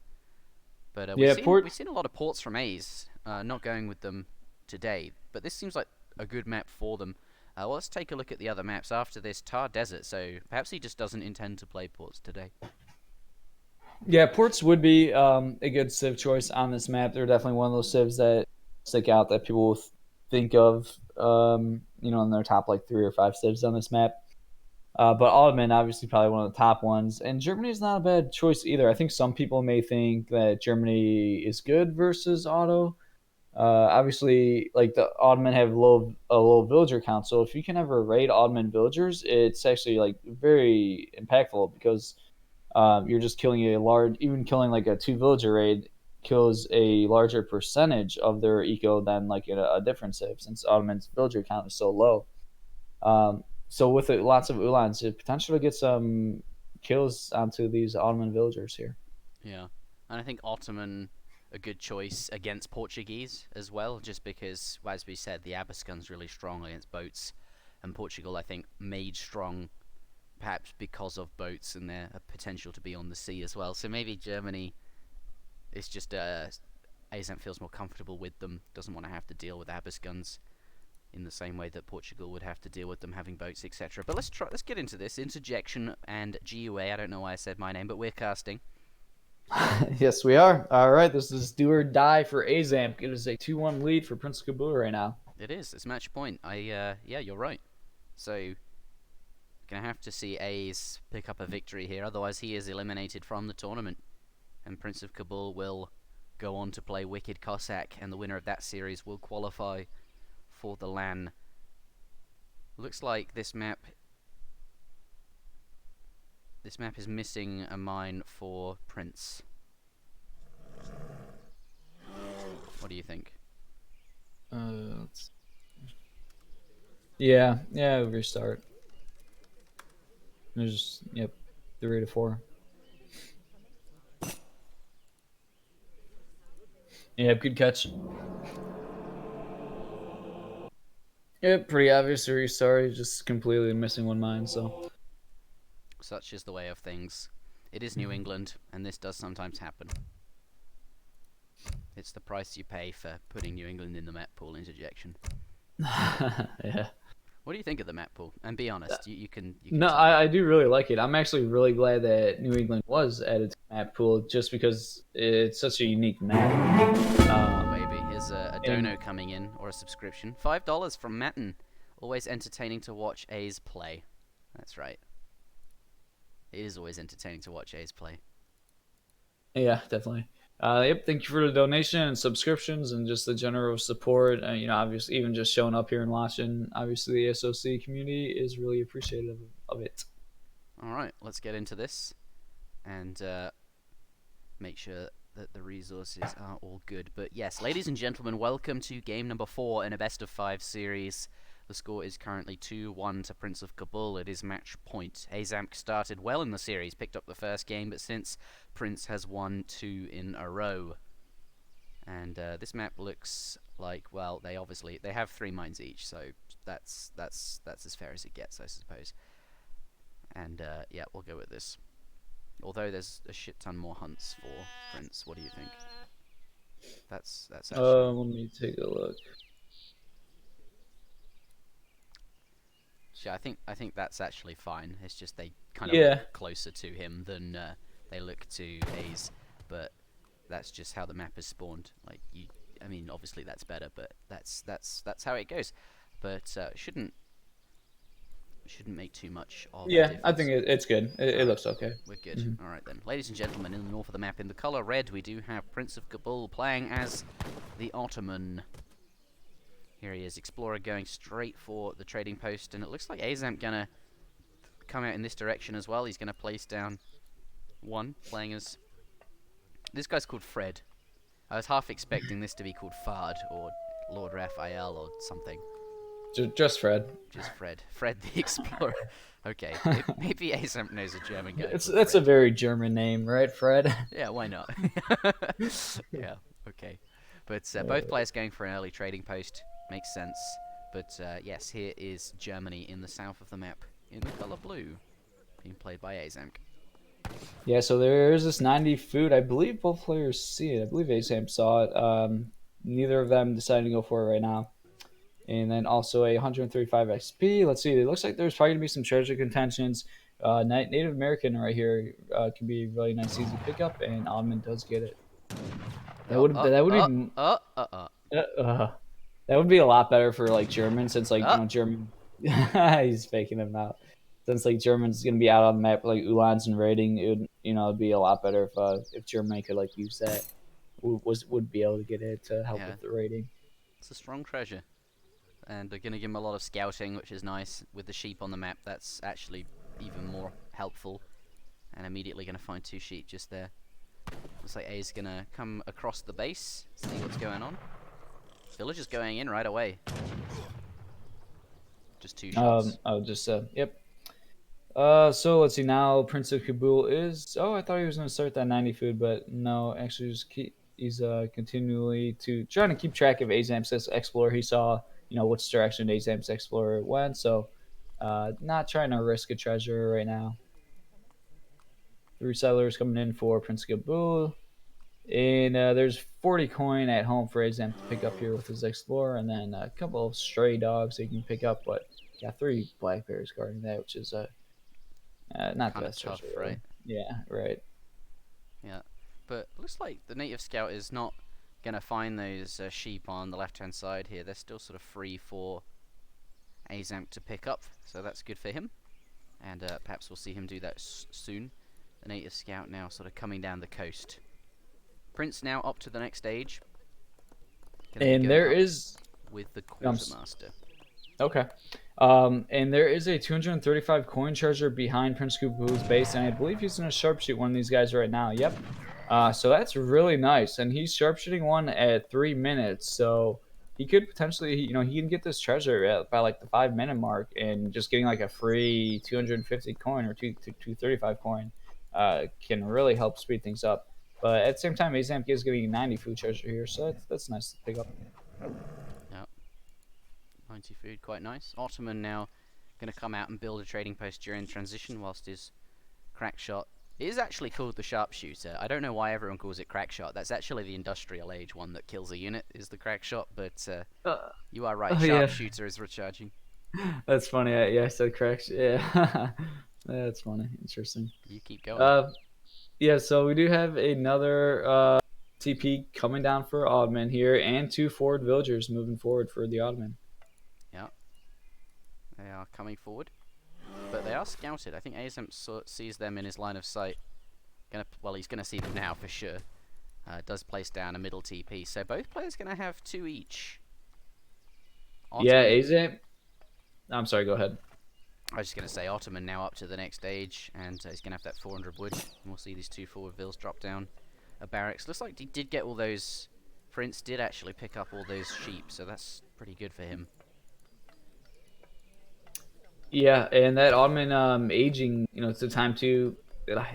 [SPEAKER 1] But
[SPEAKER 2] Yeah,
[SPEAKER 1] we've seen a lot of ports from A's, not going with them today. But this seems like a good map for them. Well, let's take a look at the other maps after this. Thar Desert, so perhaps he just doesn't intend to play ports today.
[SPEAKER 2] Yeah, ports would be a good civ choice on this map. They're definitely one of those civs that stick out that people will think of, in their top like 3 or 5 civs on this map. But Ottoman, obviously, probably one of the top ones. And Germany is not a bad choice either. I think some people may think that Germany is good versus Otto. Obviously, like the Ottoman have a low villager count, so if you can ever raid Ottoman villagers, it's actually like very impactful because you're just killing a large, even killing like a 2 villager raid kills a larger percentage of their eco than like a different civ, since Ottoman's villager count is so low. So with it, lots of Ulans, it potentially get some kills onto these Ottoman villagers here.
[SPEAKER 1] Yeah, and I think Ottoman a good choice against Portuguese as well, just because, well, as we said, the Abascun's really strong against boats, and Portugal I think made strong perhaps because of boats and their potential to be on the sea as well. So maybe Germany is just Aizamk feels more comfortable with them, doesn't want to have to deal with Abascuns in the same way that Portugal would have to deal with them having boats, etc. But let's get into this. Interjection and GUA. I don't know why I said my name, but we're casting.
[SPEAKER 2] Yes, we are. All right, this is do or die for Aizamk. It is a 2-1 lead for PrinceofKabul right now.
[SPEAKER 1] It is. It's match point. Yeah, you're right. So gonna have to see A's pick up a victory here, otherwise he is eliminated from the tournament, and PrinceofKabul will go on to play Wicked Cossack, and the winner of that series will qualify for the LAN. Looks like this map is missing a mine for Prince. What do you think?
[SPEAKER 2] Yeah, restart. There's 3 to 4. Yeah, good catch. Yep, pretty obvious to restart. Just completely missing one mine. So
[SPEAKER 1] such is the way of things. It is New England, and this does sometimes happen. It's the price you pay for putting New England in the map pool. Interjection.
[SPEAKER 2] Yeah.
[SPEAKER 1] What do you think of the map pool? And be honest, you can
[SPEAKER 2] no, I do really like it. I'm actually really glad that New England was added to the map pool, just because it's such a unique map.
[SPEAKER 1] Maybe here's a dono coming in, or a subscription. $5 from Matten. Always entertaining to watch A's play. That's right. It is always entertaining to watch A's play.
[SPEAKER 2] Yeah, definitely. Yep, thank you for the donation and subscriptions and just the general support. Obviously, even just showing up here and watching. Obviously, the SOC community is really appreciative of it.
[SPEAKER 1] All right, let's get into this and make sure that the resources are all good. But yes, ladies and gentlemen, welcome to game number 4 in a best-of-5 series. The score is currently 2-1 to PrinceofKabul. It is match point. Aizamk started well in the series, picked up the first game, but since Prince has won 2 in a row. And this map looks like, well, they have 3 mines each, so that's as fair as it gets, I suppose. And yeah, we'll go with this. Although there's a shit ton more hunts for Prince. What do you think? That's actually...
[SPEAKER 2] let me take a look.
[SPEAKER 1] Yeah, I think that's actually fine. It's just they kind of look closer to him than they look to A's, but that's just how the map is spawned. Like I mean, obviously that's better, but that's how it goes. But shouldn't make too much of a difference.
[SPEAKER 2] I think it's good. It looks okay.
[SPEAKER 1] We're good. All right then, ladies and gentlemen, in the north of the map, in the color red, we do have PrinceofKabul playing as the Ottoman. Here he is, Explorer, going straight for the trading post, and it looks like Aizamk gonna come out in this direction as well. He's gonna place down 1, playing as... This guy's called Fred. I was half expecting this to be called Fard, or Lord Raphael, or something.
[SPEAKER 2] Just Fred.
[SPEAKER 1] Just Fred. Fred the Explorer. Okay, maybe Aizamk knows a German guy.
[SPEAKER 2] That's a very German name, right, Fred?
[SPEAKER 1] Yeah, why not? Yeah, okay. But both players going for an early trading post. Makes sense. But yes, here is Germany in the south of the map, in the color blue, being played by Aizamk.
[SPEAKER 2] Yeah, so there's this 90 food. I believe both players see it. I believe Aizamk saw it. Neither of them decided to go for it right now. And then also a 135 XP. Let's see. It looks like there's probably going to be some treasure contentions. Native American right here can be a really nice, easy pickup, and Ottoman does get it. That would be a lot better for like German, since like German. He's faking him out. Since like German's gonna be out on the map like Ulans and raiding, it would it'd be a lot better if Germany could like use that. Would be able to get it to help with the raiding.
[SPEAKER 1] It's a strong treasure, and they're gonna give him a lot of scouting, which is nice. With the sheep on the map, that's actually even more helpful. and immediately going to find 2 sheep just there. Looks like A's going to come across the base, see what's going on. Villager's going in right away. Just 2 shots.
[SPEAKER 2] Yep. So let's see now. PrinceofKabul is. Oh, I thought he was going to start that 90 food, but no. Actually, he's continually trying to keep track of Aizamk's Explorer. He saw, which direction Aizamk's Explorer went. So, not trying to risk a treasure right now. 3 settlers coming in for PrinceofKabul. And there's 40 coin at home for Aizamk to pick up here with his Explorer, and then a couple of stray dogs he can pick up. But yeah, 3 black bears guarding that, which is not the best
[SPEAKER 1] tough,
[SPEAKER 2] treasure,
[SPEAKER 1] right?
[SPEAKER 2] really. Yeah, right.
[SPEAKER 1] Yeah, but looks like the native scout is not gonna find those sheep on the left-hand side here. They're still sort of free for Aizamk to pick up, so that's good for him. And perhaps we'll see him do that soon. The native scout now sort of coming down the coast. Prince now up to the next stage.
[SPEAKER 2] And there is
[SPEAKER 1] with the quartermaster.
[SPEAKER 2] Okay. And there is a 235 coin treasure behind PrinceofKabul's base, and I believe he's going to sharpshoot one of these guys right now. Yep. So that's really nice, and he's sharpshooting one at 3 minutes, so he could potentially, he can get this treasure by like the 5-minute mark, and just getting like a free 250 coin or 235 coin can really help speed things up. But at the same time, Aizamk is getting 90 food treasure here, so that's nice to pick up.
[SPEAKER 1] Yep. 90 food, quite nice. Ottoman now going to come out and build a trading post during transition, whilst his crack shot is actually called the sharpshooter. I don't know why everyone calls it crack shot. That's actually the industrial age one that kills a unit, is the crack shot, but you are right, sharpshooter is recharging.
[SPEAKER 2] That's funny. I said crack. Yeah. That's funny. Interesting.
[SPEAKER 1] You keep going.
[SPEAKER 2] Yeah, so we do have another TP coming down for Ottoman here, and 2 forward villagers moving forward for the Ottoman.
[SPEAKER 1] Yeah, they are coming forward, but they are scouted. I think Aizamk sees them in his line of sight. He's gonna see them now for sure. Does place down a middle TP, so both players gonna have 2 each. Ottoman,
[SPEAKER 2] yeah, Aizamk. I'm sorry. Go ahead.
[SPEAKER 1] I was just going to say, Ottoman now up to the next stage, and he's going to have that 400 wood, and we'll see these 2 forward vills drop down a barracks. Looks like he did get all those, Prince did actually pick up all those sheep, so that's pretty good for him.
[SPEAKER 2] Yeah, and that Ottoman aging, to time 2,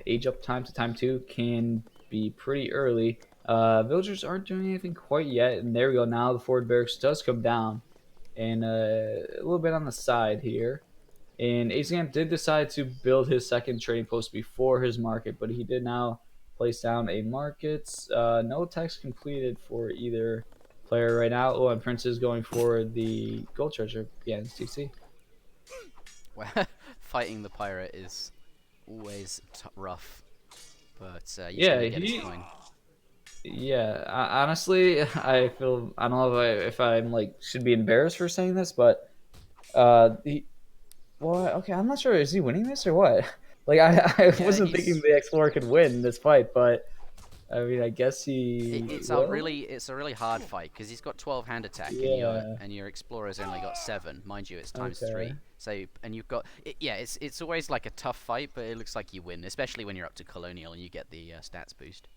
[SPEAKER 2] age up time to time 2 can be pretty early. Villagers aren't doing anything quite yet, and there we go. Now the forward barracks does come down, and a little bit on the side here. And Aizamk did decide to build his second trading post before his market, but he did now place down a market. No text completed for either player right now. Oh, and Prince is going for the gold treasure behind TC.
[SPEAKER 1] Well, fighting the pirate is always rough, but you can get his coin.
[SPEAKER 2] Yeah, honestly, I don't know if I'm should be embarrassed for saying this, but well, okay, I'm not sure. Is he winning this or what? I wasn't thinking the Explorer could win this fight, but I mean, I guess
[SPEAKER 1] it's a really hard fight because he's got 12 hand attack, and your Explorer's only got 7. Mind you, it's times 3. So and you've got it's always like a tough fight, but it looks like you win, especially when you're up to Colonial and you get the stats boost.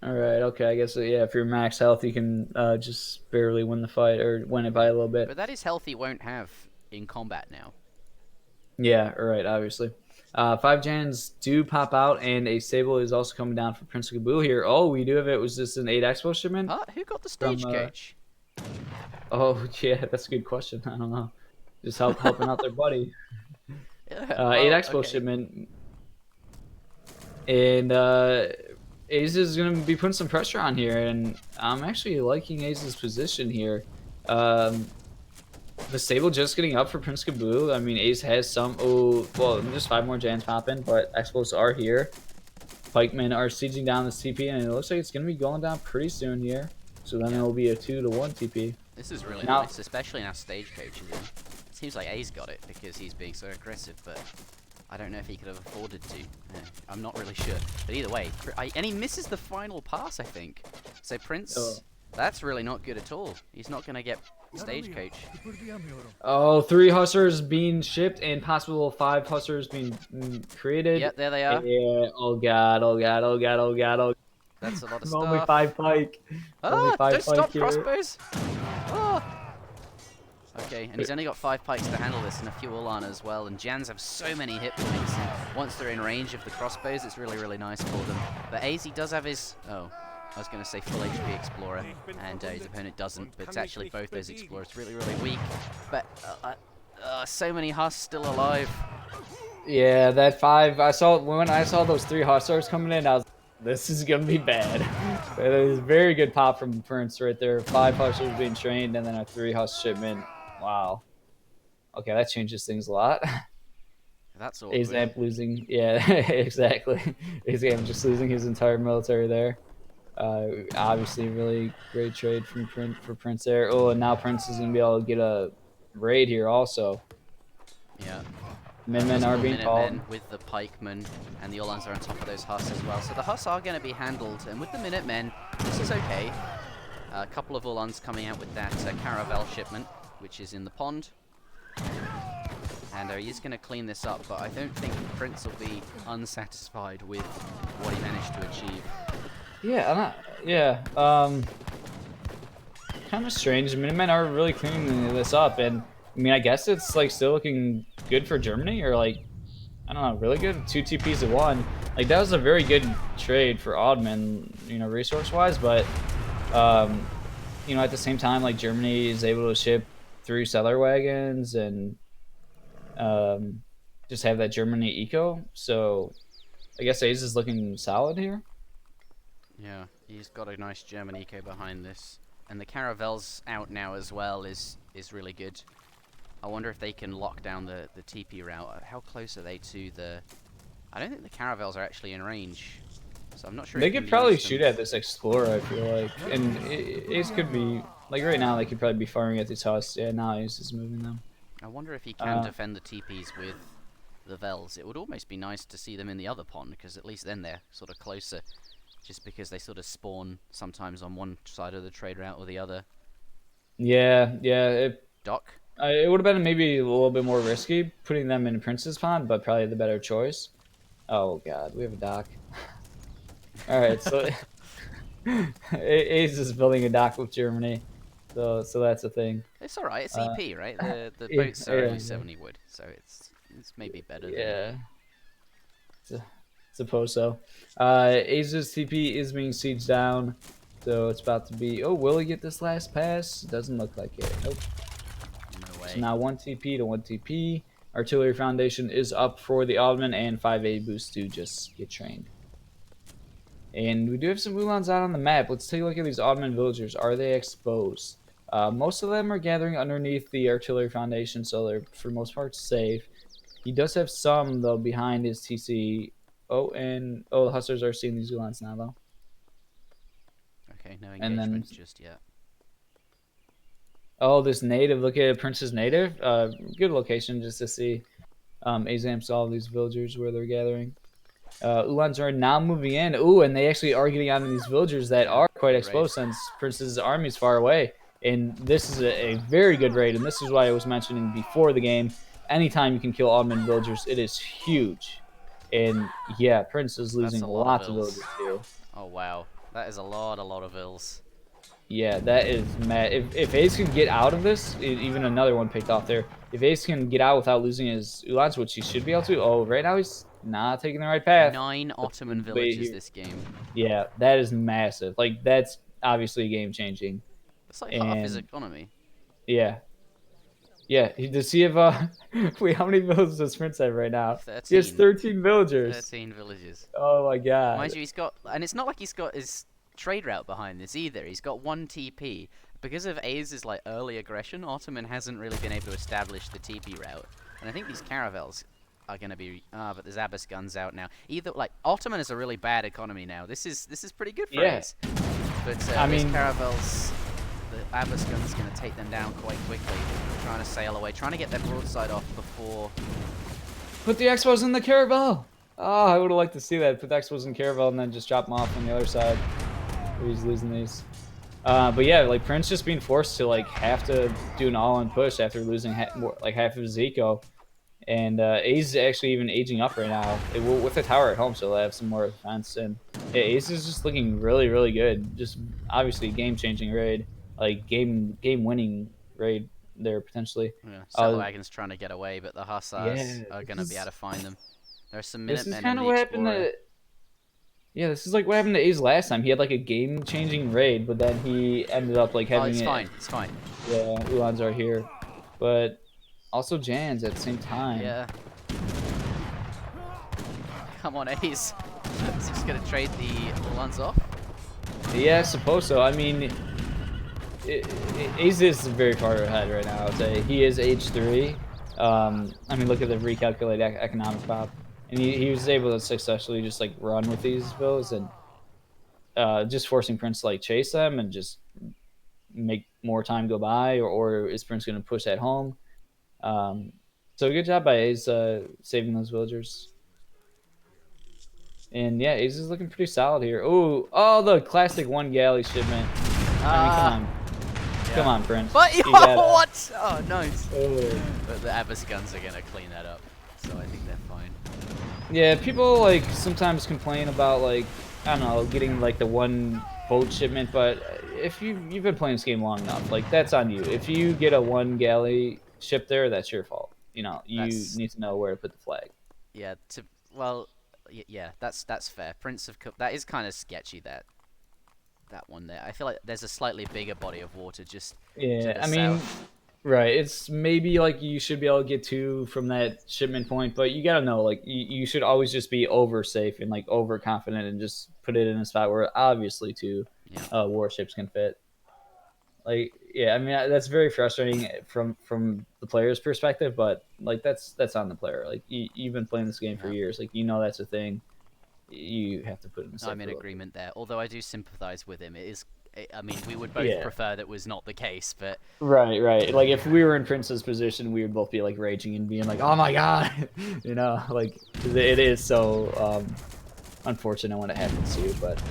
[SPEAKER 2] All right, okay, I guess if you're max health, you can just barely win the fight or win it by a little bit.
[SPEAKER 1] But that is health he won't have in combat now.
[SPEAKER 2] Yeah, right, obviously. 5 Jans do pop out, and a Sable is also coming down for PrinceofKabul here. Oh, we do have it. Was this an 8 Expo shipment?
[SPEAKER 1] Who got the stagecoach?
[SPEAKER 2] Oh, yeah, that's a good question. I don't know. Just helping out their buddy. 8 Expo shipment. And Ace is going to be putting some pressure on here, and I'm actually liking Ace's position here. The Sable just getting up for PrinceofKabul. I mean, Ace has some. Oh, well, just 5 more Jans popping, but Expos are here. Pikemen are sieging down this TP, and it looks like it's going to be going down pretty soon here. So then it will be a 2-to-1 TP.
[SPEAKER 1] This is really nice, especially now Stagecoach is in. It seems like Ace got it because he's being so aggressive, but I don't know if he could have afforded to. I'm not really sure. But either way, and he misses the final pass, I think. So Prince That's really not good at all. He's not going to get stagecoach.
[SPEAKER 2] Oh, 3 Hussars being shipped and possible 5 Hussars being created.
[SPEAKER 1] Yep, there they are.
[SPEAKER 2] Yeah. Oh god. Oh god. Oh god. Oh god. Oh.
[SPEAKER 1] That's a lot of stuff.
[SPEAKER 2] Only 5 pike. Only
[SPEAKER 1] Ah,
[SPEAKER 2] 5
[SPEAKER 1] don't
[SPEAKER 2] pike
[SPEAKER 1] stop
[SPEAKER 2] here.
[SPEAKER 1] crossbows. Ah. Okay, and he's only got 5 pikes to handle this and a few Ulan as well. And Jans have so many hit points. And once they're in range of the crossbows, it's really, really nice for them. But AZ does have his... Oh, I was going to say full HP Explorer, and his opponent doesn't. But it's actually both those Explorers really, really weak. But so many Huss still alive.
[SPEAKER 2] Yeah, that 5. When I saw those 3 Hussars coming in, I was this is gonna be bad. It was a very good pop from Prince right there. 5 Hussars being trained and then a 3 Huss shipment. Wow. Okay, that changes things a lot.
[SPEAKER 1] That's all.
[SPEAKER 2] Aizamk losing. Yeah, exactly. Aizamk just losing his entire military there. Obviously, really great trade from Prince there. Oh, and now Prince is gonna be able to get a raid here also.
[SPEAKER 1] Yeah.
[SPEAKER 2] Minutemen are being called.
[SPEAKER 1] With the pikemen, and the Ulans are on top of those Huss as well. So the Huss are going to be handled, and with the Minutemen, this is okay. A couple of Ulans coming out with that caravel shipment, which is in the pond. And he's going to clean this up, but I don't think Prince will be unsatisfied with what he managed to achieve.
[SPEAKER 2] Yeah, kind of strange. Minutemen are really cleaning this up, and I mean, I guess it's like still looking good for Germany, or like, I don't know, really good. 2 TPs to 1. Like that was a very good trade for Ottoman, you know, resource-wise. But you know, at the same time, like Germany is able to ship 3 settler wagons and just have that Germany eco. So I guess Ace is looking solid here.
[SPEAKER 1] Yeah, he's got a nice German eco behind this, and the caravel's out now as well is really good. I wonder if they can lock down the TP route. How close are they to the... I don't think the caravels are actually in range, so I'm not sure.
[SPEAKER 2] They could probably shoot at this Explorer, I feel like. And Ace could be... Like right now, they could probably be firing at these Huss. Yeah, now Ace is moving them.
[SPEAKER 1] I wonder if he can defend the TPs with the Vels. It would almost be nice to see them in the other pond, because at least then they're sort of closer. Just because they sort of spawn sometimes on one side of the trade route or the other.
[SPEAKER 2] Yeah.
[SPEAKER 1] Doc?
[SPEAKER 2] It would have been maybe a little bit more risky putting them in Prince's Pond, but probably the better choice. Oh god, we have a dock. Alright, so Ace is building a dock with Germany. So that's a thing.
[SPEAKER 1] It's alright, it's EP, right? The boats are only 70 wood, so it's maybe better than...
[SPEAKER 2] Suppose so. Ace's TP is being sieged down, so it's about to be... Oh, will he get this last pass? Doesn't look like it. Nope.
[SPEAKER 1] No way.
[SPEAKER 2] So now 1 TP to 1 TP. Artillery Foundation is up for the Ottoman, and 5A boost to just get trained. And we do have some Ulans out on the map. Let's take a look at these Ottoman villagers. Are they exposed? Most of them are gathering underneath the Artillery Foundation, so they're for the most part safe. He does have some, though, behind his TC. The Hussars are seeing these Ulans now, though.
[SPEAKER 1] Okay, no engagement just yet.
[SPEAKER 2] Oh, this native. Look at Prince's native. Good location just to see Aizamk all these villagers where they're gathering. Ulans are now moving in. Ooh, and they actually are getting on these villagers that are quite exposed since Prince's army is far away. And this is a very good raid, and this is why I was mentioning before the game. Anytime you can kill Ottoman villagers, it is huge. And yeah, Prince is losing lots of villagers too.
[SPEAKER 1] Oh wow, that is a lot of ills.
[SPEAKER 2] Yeah, that is mad. If Ace can get out of this, even another one picked off there. If Ace can get out without losing his Ulans, which he should be able to. Oh, right now he's not taking the right path.
[SPEAKER 1] 9 Ottoman villages this game.
[SPEAKER 2] Yeah, that is massive. Like, that's obviously game-changing.
[SPEAKER 1] It's like half his economy.
[SPEAKER 2] Yeah. Yeah, does he have, wait, how many villages does Prince have right now?
[SPEAKER 1] 13.
[SPEAKER 2] He has 13 villagers.
[SPEAKER 1] 13 villages.
[SPEAKER 2] Oh my god.
[SPEAKER 1] Mind you, he's got, and it's not like he's got his trade route behind this either. He's got 1 TP. Because of Aze's like early aggression, Ottoman hasn't really been able to establish the TP route. And I think these caravels are going to be, but there's Abbas guns out now. Either, like, Ottoman is a really bad economy now. This is pretty good for Aze. But I mean, caravels, the Abbas gun's going to take them down quite quickly. Trying to sail away, trying to get their broadside off before...
[SPEAKER 2] Put the Expos in the caravel! Oh, I would have liked to see that. Put the Expos in caravel and then just drop them off on the other side. He's losing these. But yeah, like Prince just being forced to like have to do an all-in push after losing like half of his eco, and Ace is actually even aging up right now with the tower at home, so they have some more defense. And yeah, Ace is just looking really, really good. Just obviously game-changing raid, like game-winning raid there potentially.
[SPEAKER 1] Yeah,
[SPEAKER 2] Uh,
[SPEAKER 1] Saddlewagon's trying to get away, but the Hussars
[SPEAKER 2] yeah,
[SPEAKER 1] are going to be able to find them. There are some
[SPEAKER 2] this is
[SPEAKER 1] Minutemen in
[SPEAKER 2] kind of
[SPEAKER 1] the
[SPEAKER 2] what happened
[SPEAKER 1] Explorer.
[SPEAKER 2] to. Yeah, this is like what happened to Ace last time. He had like a game-changing raid, but then he ended up like
[SPEAKER 1] Oh,
[SPEAKER 2] having
[SPEAKER 1] it's
[SPEAKER 2] it.
[SPEAKER 1] fine. It's fine.
[SPEAKER 2] Yeah, Ulans are here, but also Jans at the same time.
[SPEAKER 1] Yeah. Come on, Ace. Is he just going to trade the ones off?
[SPEAKER 2] Yeah, I suppose so. I mean, Ace is very far ahead right now. I would say he is H3. I mean, look at the recalculated economic pop, and he was able to successfully just like run with these bills and just forcing Prince to like chase them and just make more time go by, or is Prince going to push that home? So good job by Ace saving those villagers. And yeah, Ace is looking pretty solid here. Oh, the classic one galley shipment. I mean, come
[SPEAKER 1] Yeah.
[SPEAKER 2] on, Prince.
[SPEAKER 1] But
[SPEAKER 2] You gotta.
[SPEAKER 1] what? Oh, nice.
[SPEAKER 2] Oh.
[SPEAKER 1] But the Abyss guns are going to clean that up, so I think they're fine.
[SPEAKER 2] Yeah, people like sometimes complain about like I don't know getting like the one boat shipment, but if you've been playing this game long enough, like that's on you. If you get a one galley ship there, that's your fault. You know, you
[SPEAKER 1] That's
[SPEAKER 2] need to know where to put the flag.
[SPEAKER 1] yeah. Well, yeah. That's fair. That is kind of sketchy. That one there. I feel like there's a slightly bigger body of water just to
[SPEAKER 2] Yeah,
[SPEAKER 1] the
[SPEAKER 2] I mean,
[SPEAKER 1] south.
[SPEAKER 2] right. It's maybe like you should be able to get two from that shipment point, but you gotta know like you should always just be over safe and like overconfident and just put it in a spot where obviously two
[SPEAKER 1] Yeah.
[SPEAKER 2] warships can fit. Like, yeah, I mean that's very frustrating from the player's perspective, but like that's on the player. Like you've been playing this game for
[SPEAKER 1] Yeah.
[SPEAKER 2] years, like you know that's a thing. You have to put it in a
[SPEAKER 1] I'm
[SPEAKER 2] safer
[SPEAKER 1] in
[SPEAKER 2] location.
[SPEAKER 1] agreement there. Although I do sympathise with him. It is. I mean, we would both
[SPEAKER 2] Yeah.
[SPEAKER 1] prefer that was not the case, but
[SPEAKER 2] Right, right. Like if we were in Prince's position, we would both be like raging and being like, "Oh my god," you know, like 'cause it is so unfortunate when it happens to you. But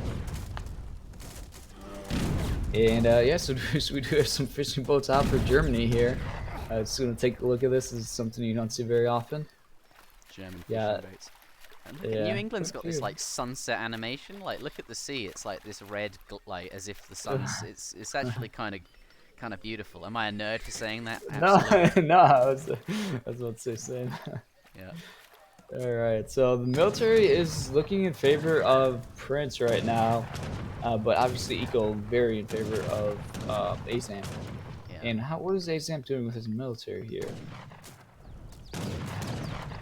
[SPEAKER 2] and yeah, so we do have some fishing boats out for Germany here. Just gonna take a look at this. This is something you don't see very often.
[SPEAKER 1] German fishing
[SPEAKER 2] Yeah,
[SPEAKER 1] boats. And look, New
[SPEAKER 2] yeah.
[SPEAKER 1] England's
[SPEAKER 2] Quite a
[SPEAKER 1] got this
[SPEAKER 2] few.
[SPEAKER 1] like sunset animation. Like, look at the sea. It's like this red, like as if the sun's. It's actually kind of beautiful. Am I a nerd for saying that?
[SPEAKER 2] No,
[SPEAKER 1] Absolutely.
[SPEAKER 2] no, I was about to say same.
[SPEAKER 1] Yeah.
[SPEAKER 2] All right, so the military is looking in favor of Prince right now, but obviously Eco very in favor of Azam.
[SPEAKER 1] Yeah.
[SPEAKER 2] And what is Azam doing with his military here?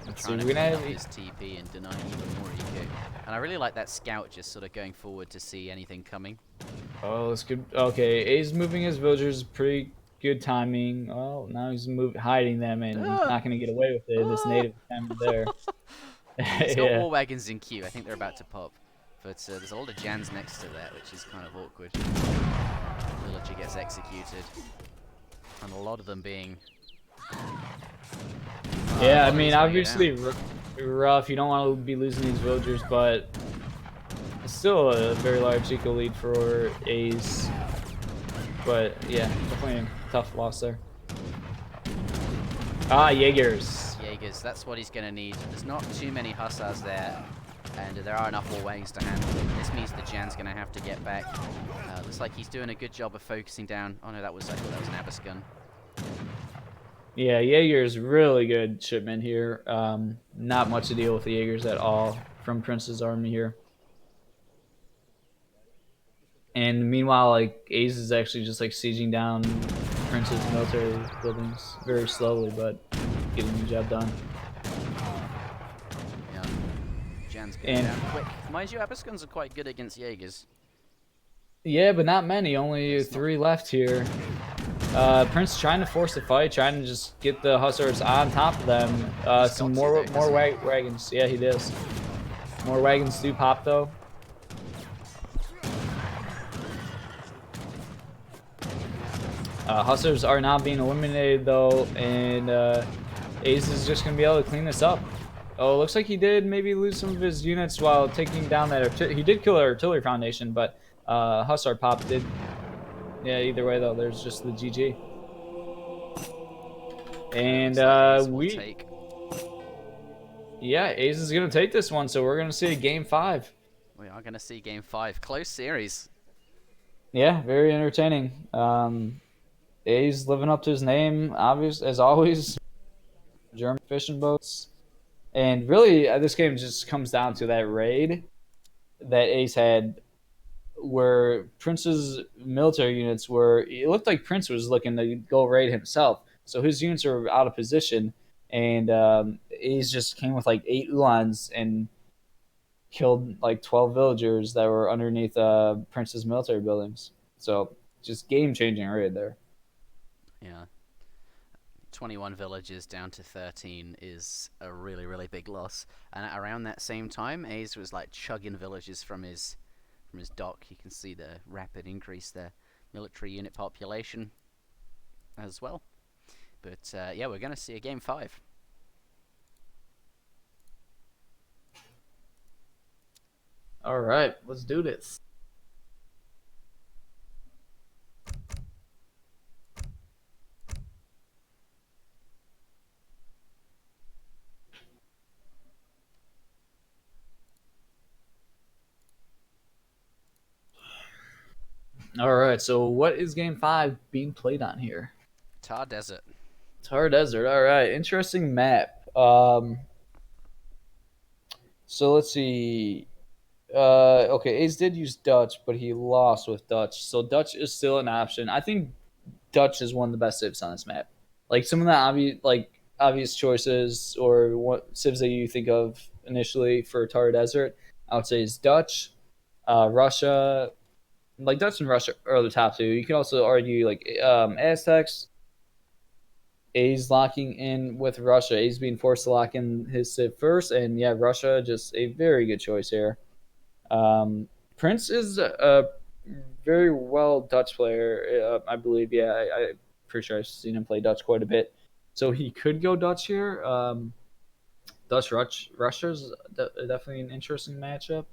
[SPEAKER 2] Let's see,
[SPEAKER 1] Trying to
[SPEAKER 2] we're
[SPEAKER 1] clean
[SPEAKER 2] gonna
[SPEAKER 1] up
[SPEAKER 2] have.
[SPEAKER 1] his TP and deny even more eco. And I really like that scout just sort of going forward to see anything coming.
[SPEAKER 2] Oh, that's good. Okay, A's moving his villagers, pretty good timing. Oh, now he's hiding them, and he's
[SPEAKER 1] Ah!
[SPEAKER 2] not gonna get away with it. This
[SPEAKER 1] Ah!
[SPEAKER 2] native family there.
[SPEAKER 1] He's got
[SPEAKER 2] Yeah.
[SPEAKER 1] war wagons in queue. I think they're about to pop. But there's a lot of Jans next to that, which is kind of awkward. Villager gets executed. And a lot of them being...
[SPEAKER 2] Yeah, I
[SPEAKER 1] a lot of
[SPEAKER 2] mean,
[SPEAKER 1] these gonna go
[SPEAKER 2] obviously
[SPEAKER 1] down.
[SPEAKER 2] rough. You don't want to be losing these villagers, but it's still a very large eco lead for A's. But yeah, definitely a tough loss there. Ah, Jaegers.
[SPEAKER 1] Jaegers, that's what he's going to need. There's not too many Hussars there, and there are enough war wagons to handle them. This means the Jan's going to have to get back. Looks like he's doing a good job of focusing down. Oh no, I thought that was an Abyss gun.
[SPEAKER 2] Yeah, Jaeger's really good shipment here. Not much to deal with the Jaegers at all from Prince's army here. And meanwhile, like Ace is actually just like sieging down Prince's military buildings very slowly, but getting the job done.
[SPEAKER 1] Yeah, Jan's going
[SPEAKER 2] And
[SPEAKER 1] down quick. Mind you, Abyss guns are quite good against Jaegers.
[SPEAKER 2] yeah, but not many. Only
[SPEAKER 1] It's not.
[SPEAKER 2] 3 left here. Prince trying to force the fight, trying to just get the Hussars on top of them.
[SPEAKER 1] He's
[SPEAKER 2] Some
[SPEAKER 1] got to, though,
[SPEAKER 2] more
[SPEAKER 1] hasn't he?
[SPEAKER 2] wagons. Yeah, he does. More wagons do pop though. Hussars are now being eliminated though, and Ace is just gonna be able to clean this up. Oh, looks like he did maybe lose some of his units while taking down that. He did kill the artillery foundation, but Hussar pop did Yeah, either way though, there's just the GG. And
[SPEAKER 1] Looks like Ace will take.
[SPEAKER 2] yeah, Ace is gonna take this one, so we're gonna see a game 5.
[SPEAKER 1] We are going to see game 5. Close series.
[SPEAKER 2] Yeah, very entertaining. Ace living up to his name, obvious as always. German fishing boats, and really, this game just comes down to that raid that Ace had, where Prince's military units were. It looked like Prince was looking to go raid himself, so his units are out of position, and Ace just came with like 8 Ulans and killed like 12 villagers that were underneath Prince's military buildings. So just game changing raid there.
[SPEAKER 1] Yeah. 21 villages down to 13 is a really, really big loss. And around that same time, Ace was like chugging villages from his dock. You can see the rapid increase there. Military unit population as well. But yeah, we're going to see a game 5.
[SPEAKER 2] All right, let's do this. All right, so what is game 5 being played on here?
[SPEAKER 1] Thar Desert.
[SPEAKER 2] Thar Desert. All right, interesting map. So let's see. Okay, Ace did use Dutch, but he lost with Dutch. So Dutch is still an option. I think Dutch is one of the best civs on this map. Like some of the obvious choices or what civs that you think of initially for Thar Desert, I would say is Dutch, Russia. Like Dutch and Russia are the top two. You could also argue like Aztecs. A's locking in with Russia. A's being forced to lock in his civ first, and yeah, Russia just a very good choice here. Um, Prince is a very well Dutch player, I believe. Yeah, I'm pretty sure I've seen him play Dutch quite a bit. So he could go Dutch here. Russia's definitely an interesting matchup.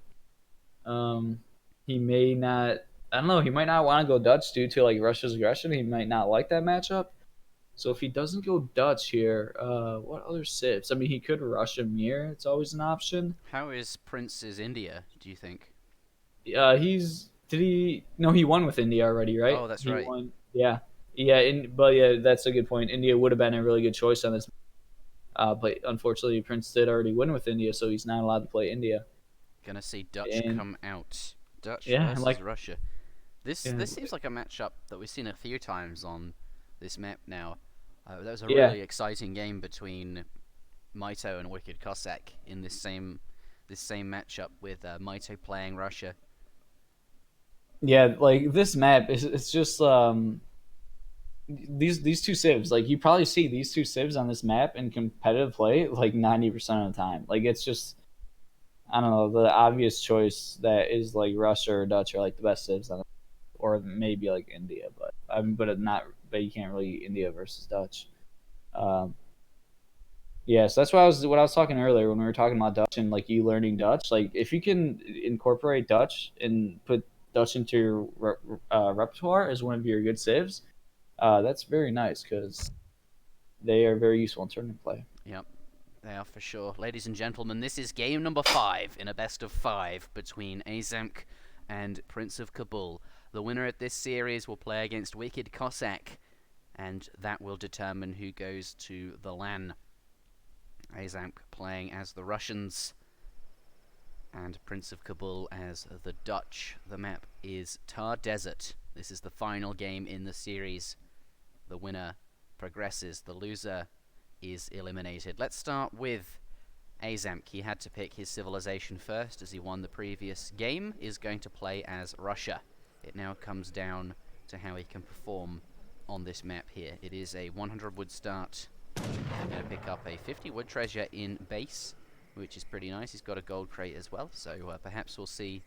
[SPEAKER 2] Um, he may not. I don't know. He might not want to go Dutch due to like Russia's aggression. He might not like that matchup. So if he doesn't go Dutch here, what other civs? I mean, he could Russia Mir. It's always an option.
[SPEAKER 1] How is Prince's India, do you think?
[SPEAKER 2] He's did he? No, he won with India already, right?
[SPEAKER 1] Oh, that's
[SPEAKER 2] He
[SPEAKER 1] right.
[SPEAKER 2] won. Yeah, yeah. But yeah, that's a good point. India would have been a really good choice on this. But unfortunately, Prince did already win with India, so he's not allowed to play India.
[SPEAKER 1] Gonna see Dutch
[SPEAKER 2] And
[SPEAKER 1] come out. Dutch
[SPEAKER 2] yeah,
[SPEAKER 1] versus
[SPEAKER 2] like
[SPEAKER 1] Russia. This
[SPEAKER 2] yeah,
[SPEAKER 1] this seems like a matchup that we've seen a few times on this map now. That was a
[SPEAKER 2] yeah,
[SPEAKER 1] really exciting game between Maito and Wicked Cossack in this same matchup with Maito playing Russia.
[SPEAKER 2] yeah. Like this map is it's just these two civs. Like you probably see these two civs on this map in competitive play like 90% of the time. Like it's just I don't know the obvious choice that is like Russia or Dutch are like the best civs on, or maybe like India, but I mean, but you can't really India versus Dutch. Um, yeah, so that's what I was talking earlier when we were talking about Dutch and like you learning Dutch. Like if you can incorporate Dutch and put Dutch into your repertoire as one of your good civs, that's very nice because they are very useful in tournament play.
[SPEAKER 1] Yep, they are for sure. Ladies and gentlemen, this is game number 5 in a best of 5 between Aizamk and Prince of Kabul. The winner of this series will play against Wicked Cossack, and that will determine who goes to the LAN. Aizamk playing as the Russians, and Prince of Kabul as the Dutch. The map is Thar Desert. This is the final game in the series. The winner progresses, the loser is eliminated. Let's start with Aizamk. He had to pick his civilization first as he won the previous game, is going to play as Russia. It now comes down to how he can perform on this map here. It is a 100 wood start. I'm going to pick up a 50 wood treasure in base, which is pretty nice. He's got a gold crate as well, so perhaps we'll see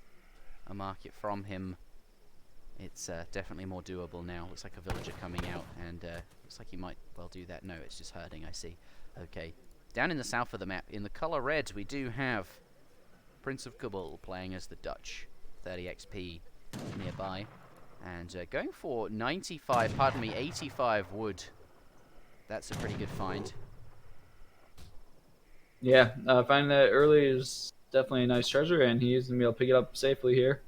[SPEAKER 1] a market from him. It's definitely more doable now. Looks like a villager coming out, and looks like he might well do that. No, it's just herding, I see. Okay. Down in the south of the map, in the colour red, we do have Prince of Kabul playing as the Dutch. 30 XP nearby. And going for 95, pardon me, 85 wood. That's a pretty good find.
[SPEAKER 2] Yeah, finding that early is definitely a nice treasure, and he's going to be able to pick it up safely here.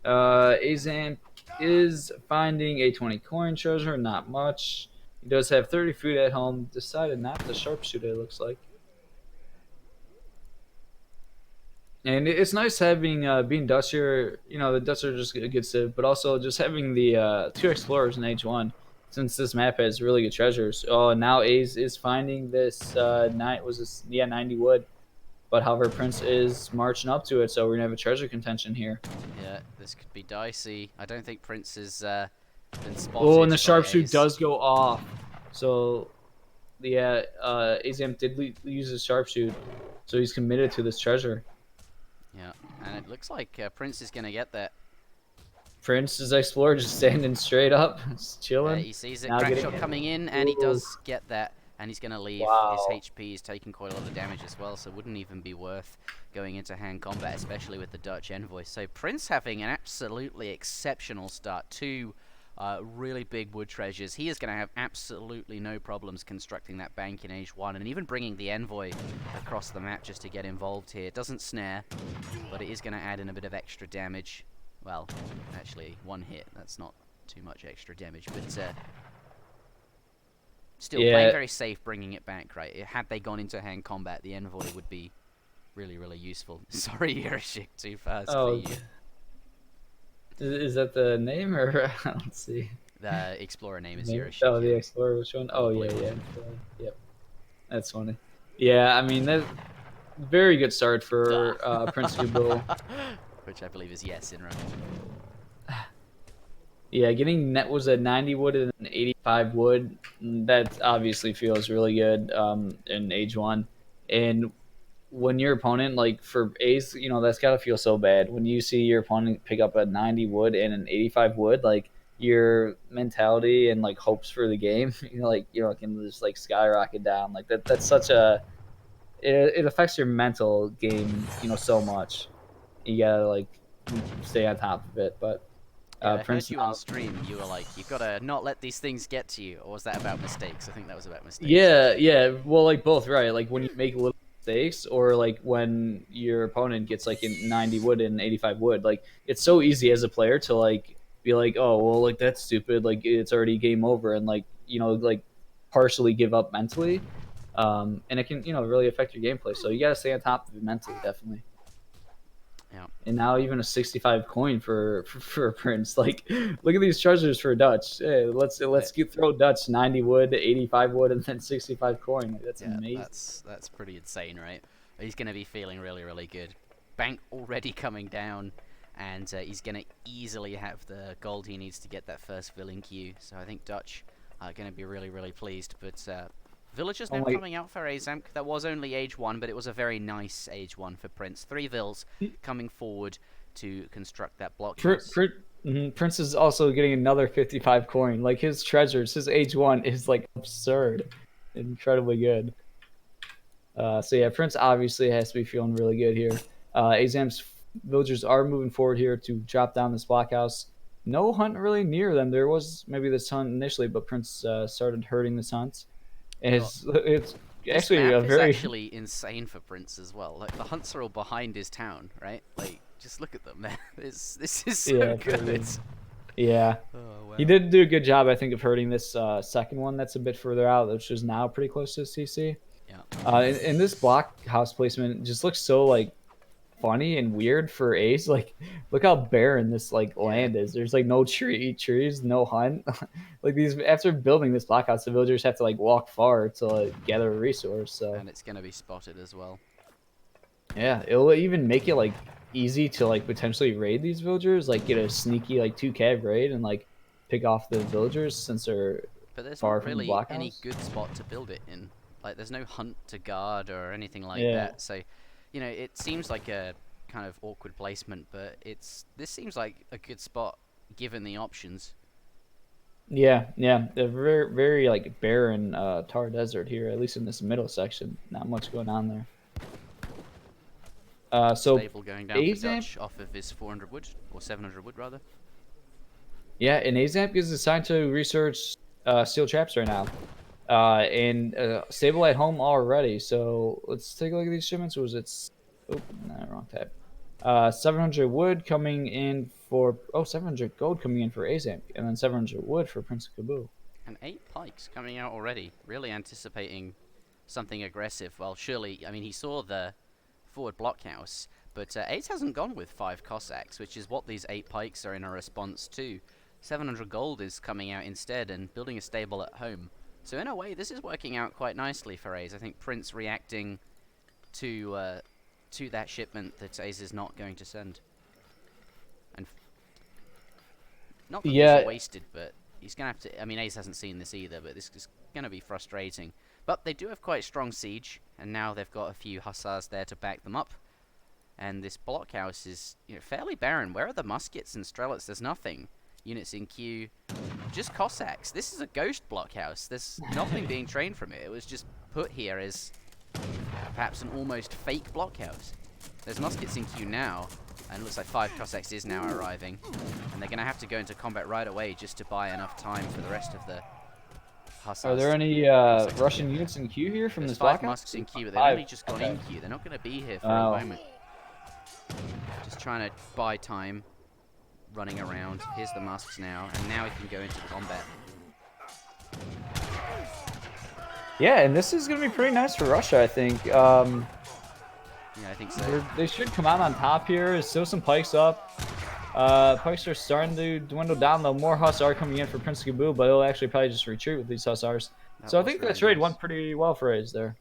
[SPEAKER 2] Aizamk is finding a 20 coin treasure, not much. He does have 30 food at home. Decided not to sharpshoot it, looks like. And it's nice having being Dutch here. You know, the Dutch are just a good civ, but also just having the two explorers in H1, since this map has really good treasures. Oh, now A's is finding this 90 wood, but however Prince is marching up to it, so we're gonna have a treasure contention here.
[SPEAKER 1] Yeah, this could be dicey. I don't think Prince has been
[SPEAKER 2] Oh, and
[SPEAKER 1] spotted
[SPEAKER 2] the
[SPEAKER 1] by
[SPEAKER 2] sharpshoot
[SPEAKER 1] A's.
[SPEAKER 2] does go off. So yeah, Azam did use his sharpshoot, so he's committed to this treasure.
[SPEAKER 1] Yeah, and it looks like Prince is going to get that.
[SPEAKER 2] Prince's explorer just standing straight up, just chilling.
[SPEAKER 1] He sees it,
[SPEAKER 2] Now
[SPEAKER 1] crack
[SPEAKER 2] getting
[SPEAKER 1] shot
[SPEAKER 2] it.
[SPEAKER 1] coming in, and he
[SPEAKER 2] Ooh.
[SPEAKER 1] does get that. And he's going to leave.
[SPEAKER 2] Wow.
[SPEAKER 1] His HP is taking quite a lot of damage as well, so it wouldn't even be worth going into hand combat, especially with the Dutch envoy. So Prince having an absolutely exceptional start. Two really big wood treasures. He is going to have absolutely no problems constructing that bank in Age 1, and even bringing the envoy across the map just to get involved here. It doesn't snare, but it is going to add in a bit of extra damage. Well, actually, one hit. That's not too much extra damage, but still, playing very safe, bringing it back, right? Had they gone into hand combat, the envoy would be really, really useful. Sorry, Yerishik, too fast for you.
[SPEAKER 2] Is that the name, or let's see?
[SPEAKER 1] The explorer name is Yerishik.
[SPEAKER 2] Oh, the explorer, which one? Oh, yeah. Yep. That's funny. Yeah, I mean, that very good start for PrinceofKabul.
[SPEAKER 1] Which I believe is yes in Russian.
[SPEAKER 2] Yeah, getting net was a 90 wood and an 85 wood. That obviously feels really good in Age 1. And when your opponent, like for A's, you know, that's got to feel so bad. When you see your opponent pick up a 90 wood and an 85 wood, like your mentality and like hopes for the game, can just like skyrocket down. Like that's such a, it affects your mental game, so much. You gotta like stay on top of it. But
[SPEAKER 1] I heard you on stream. You were like, "You've got to not let these things get to you," or was that about mistakes? I think that was about mistakes.
[SPEAKER 2] Yeah. Well, like both, right? Like when you make little mistakes, or like when your opponent gets like in 90 wood and 85 wood. Like it's so easy as a player to like be like, "Oh, well, like that's stupid. Like it's already game over," and like like partially give up mentally. And it can really affect your gameplay. So you gotta stay on top of it mentally, definitely.
[SPEAKER 1] Yeah.
[SPEAKER 2] And now even a 65 coin for Prince. Like, look at these treasures for Dutch. Hey, let's throw Dutch 90 wood, 85 wood, and then 65 coin. Like, that's amazing.
[SPEAKER 1] That's pretty insane, right? He's gonna be feeling really, really good. Bank already coming down, and he's gonna easily have the gold he needs to get that first villain queue. So I think Dutch are gonna be really, really pleased. But villagers now coming out for Aizamk. That was only Age 1, but it was a very nice Age 1 for Prince. 3 vills coming forward to construct that block.
[SPEAKER 2] Prince is also getting another 55 coin. Like his treasures, his Age 1 is like absurd, incredibly good. So yeah, Prince obviously has to be feeling really good here. Azam's villagers are moving forward here to drop down this blockhouse. No hunt really near them. There was maybe this hunt initially, but Prince started hurting this hunt. It's actually
[SPEAKER 1] a very actually insane for Prince as well. Like the hunts are all behind his town, right? Like just look at them. This is so good.
[SPEAKER 2] Yeah. Oh, wow. He did do a good job, I think, of hurting this second one that's a bit further out, which is now pretty close to CC.
[SPEAKER 1] Yeah.
[SPEAKER 2] And this blockhouse placement just looks so like funny and weird for Ace. Like, look how barren this land is. There's like no trees, no hunt. Like these, after building this blockhouse, the villagers have to like walk far to gather a resource. So
[SPEAKER 1] and it's gonna be spotted as well.
[SPEAKER 2] Yeah, it'll even make it like easy to like potentially raid these villagers, like get a sneaky like 2 raid and like pick off the villagers since they're far from the blockhouse.
[SPEAKER 1] But there's not really any good spot to build it in. Like there's no hunt to guard or anything like that. So it seems like a kind of awkward placement, but this seems like a good spot given the options.
[SPEAKER 2] Yeah, a very, very like barren Thar desert here, at least in this middle section. Not much going on there. So
[SPEAKER 1] Stable going down for Dutch off of his 400 wood, or 700 wood rather.
[SPEAKER 2] Yeah, and Aizamk is assigned to research steel traps right now. And stable at home already. So let's take a look at these shipments. Was it? Oh, no, wrong tab. 700 wood coming in for 700 gold coming in for Aizamk, and then 700 wood for Prince of Kabul.
[SPEAKER 1] And 8 pikes coming out already, really anticipating something aggressive. Well, surely, I mean, he saw the forward blockhouse, but Ace hasn't gone with 5 Cossacks, which is what these 8 pikes are in a response to. 700 gold is coming out instead and building a stable at home. So in a way, this is working out quite nicely for Ace. I think Prince reacting to that shipment that Ace is not going to send. And not that these
[SPEAKER 2] Yeah,
[SPEAKER 1] are wasted, but he's going to have to... I mean, Ace hasn't seen this either, but this is going to be frustrating. But they do have quite strong siege, and now they've got a few hussars there to back them up. And this blockhouse is, you know, fairly barren. Where are the muskets and strelets? There's nothing. Units in queue. Just Cossacks. This is a ghost blockhouse. There's nothing being trained from it. It was just put here as perhaps an almost fake blockhouse. There's muskets in queue now, and it looks like 5 Cossacks is now arriving. And they're going to have to go into combat right away just to buy enough time for the rest of the hussars.
[SPEAKER 2] are there any Russian units in queue here from
[SPEAKER 1] There's
[SPEAKER 2] this
[SPEAKER 1] 5
[SPEAKER 2] blockhouse?
[SPEAKER 1] musks in queue, but they've only just gone in queue. They're not going to be here for a moment. Just trying to buy time, running around. Here's the musks now, and now he can go into combat.
[SPEAKER 2] Yeah, and this is going to be pretty nice for Russia, I think.
[SPEAKER 1] Yeah, I think so.
[SPEAKER 2] They should come out on top here. There's still some pikes up. Pikes are starting to dwindle down, though. More hussar coming in for Prince of Kabul, but he'll actually probably just retreat with these hussars. So I think that trade went pretty well for Ace there.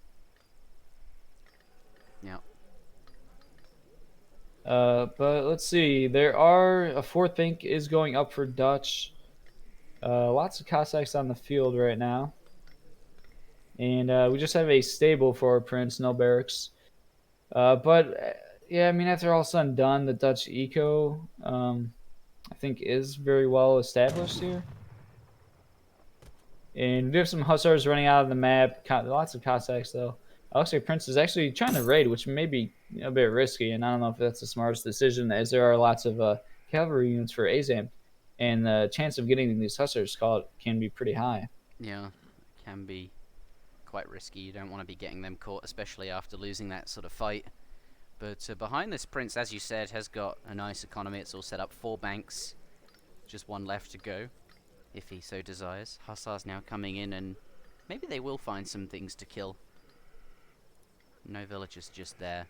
[SPEAKER 1] Yeah.
[SPEAKER 2] But let's see. There are a 4th bank is going up for Dutch. Lots of Cossacks on the field right now. And we just have a stable for Prince, no barracks. Yeah, I mean, after all said and done, the Dutch eco, I think, is very well established here. And we do have some hussars running out of the map. Lots of Cossacks, though. It looks like Prince is actually trying to raid, which may be a bit risky, and I don't know if that's the smartest decision, as there are lots of cavalry units for Aizamk, and the chance of getting these hussars caught can be pretty high.
[SPEAKER 1] Yeah, it can be quite risky. You don't want to be getting them caught, especially after losing that sort of fight. But behind this, Prince, as you said, has got a nice economy. It's all set up. 4 banks, just 1 left to go, if he so desires. Hussars now coming in, and maybe they will find some things to kill. No villagers just there,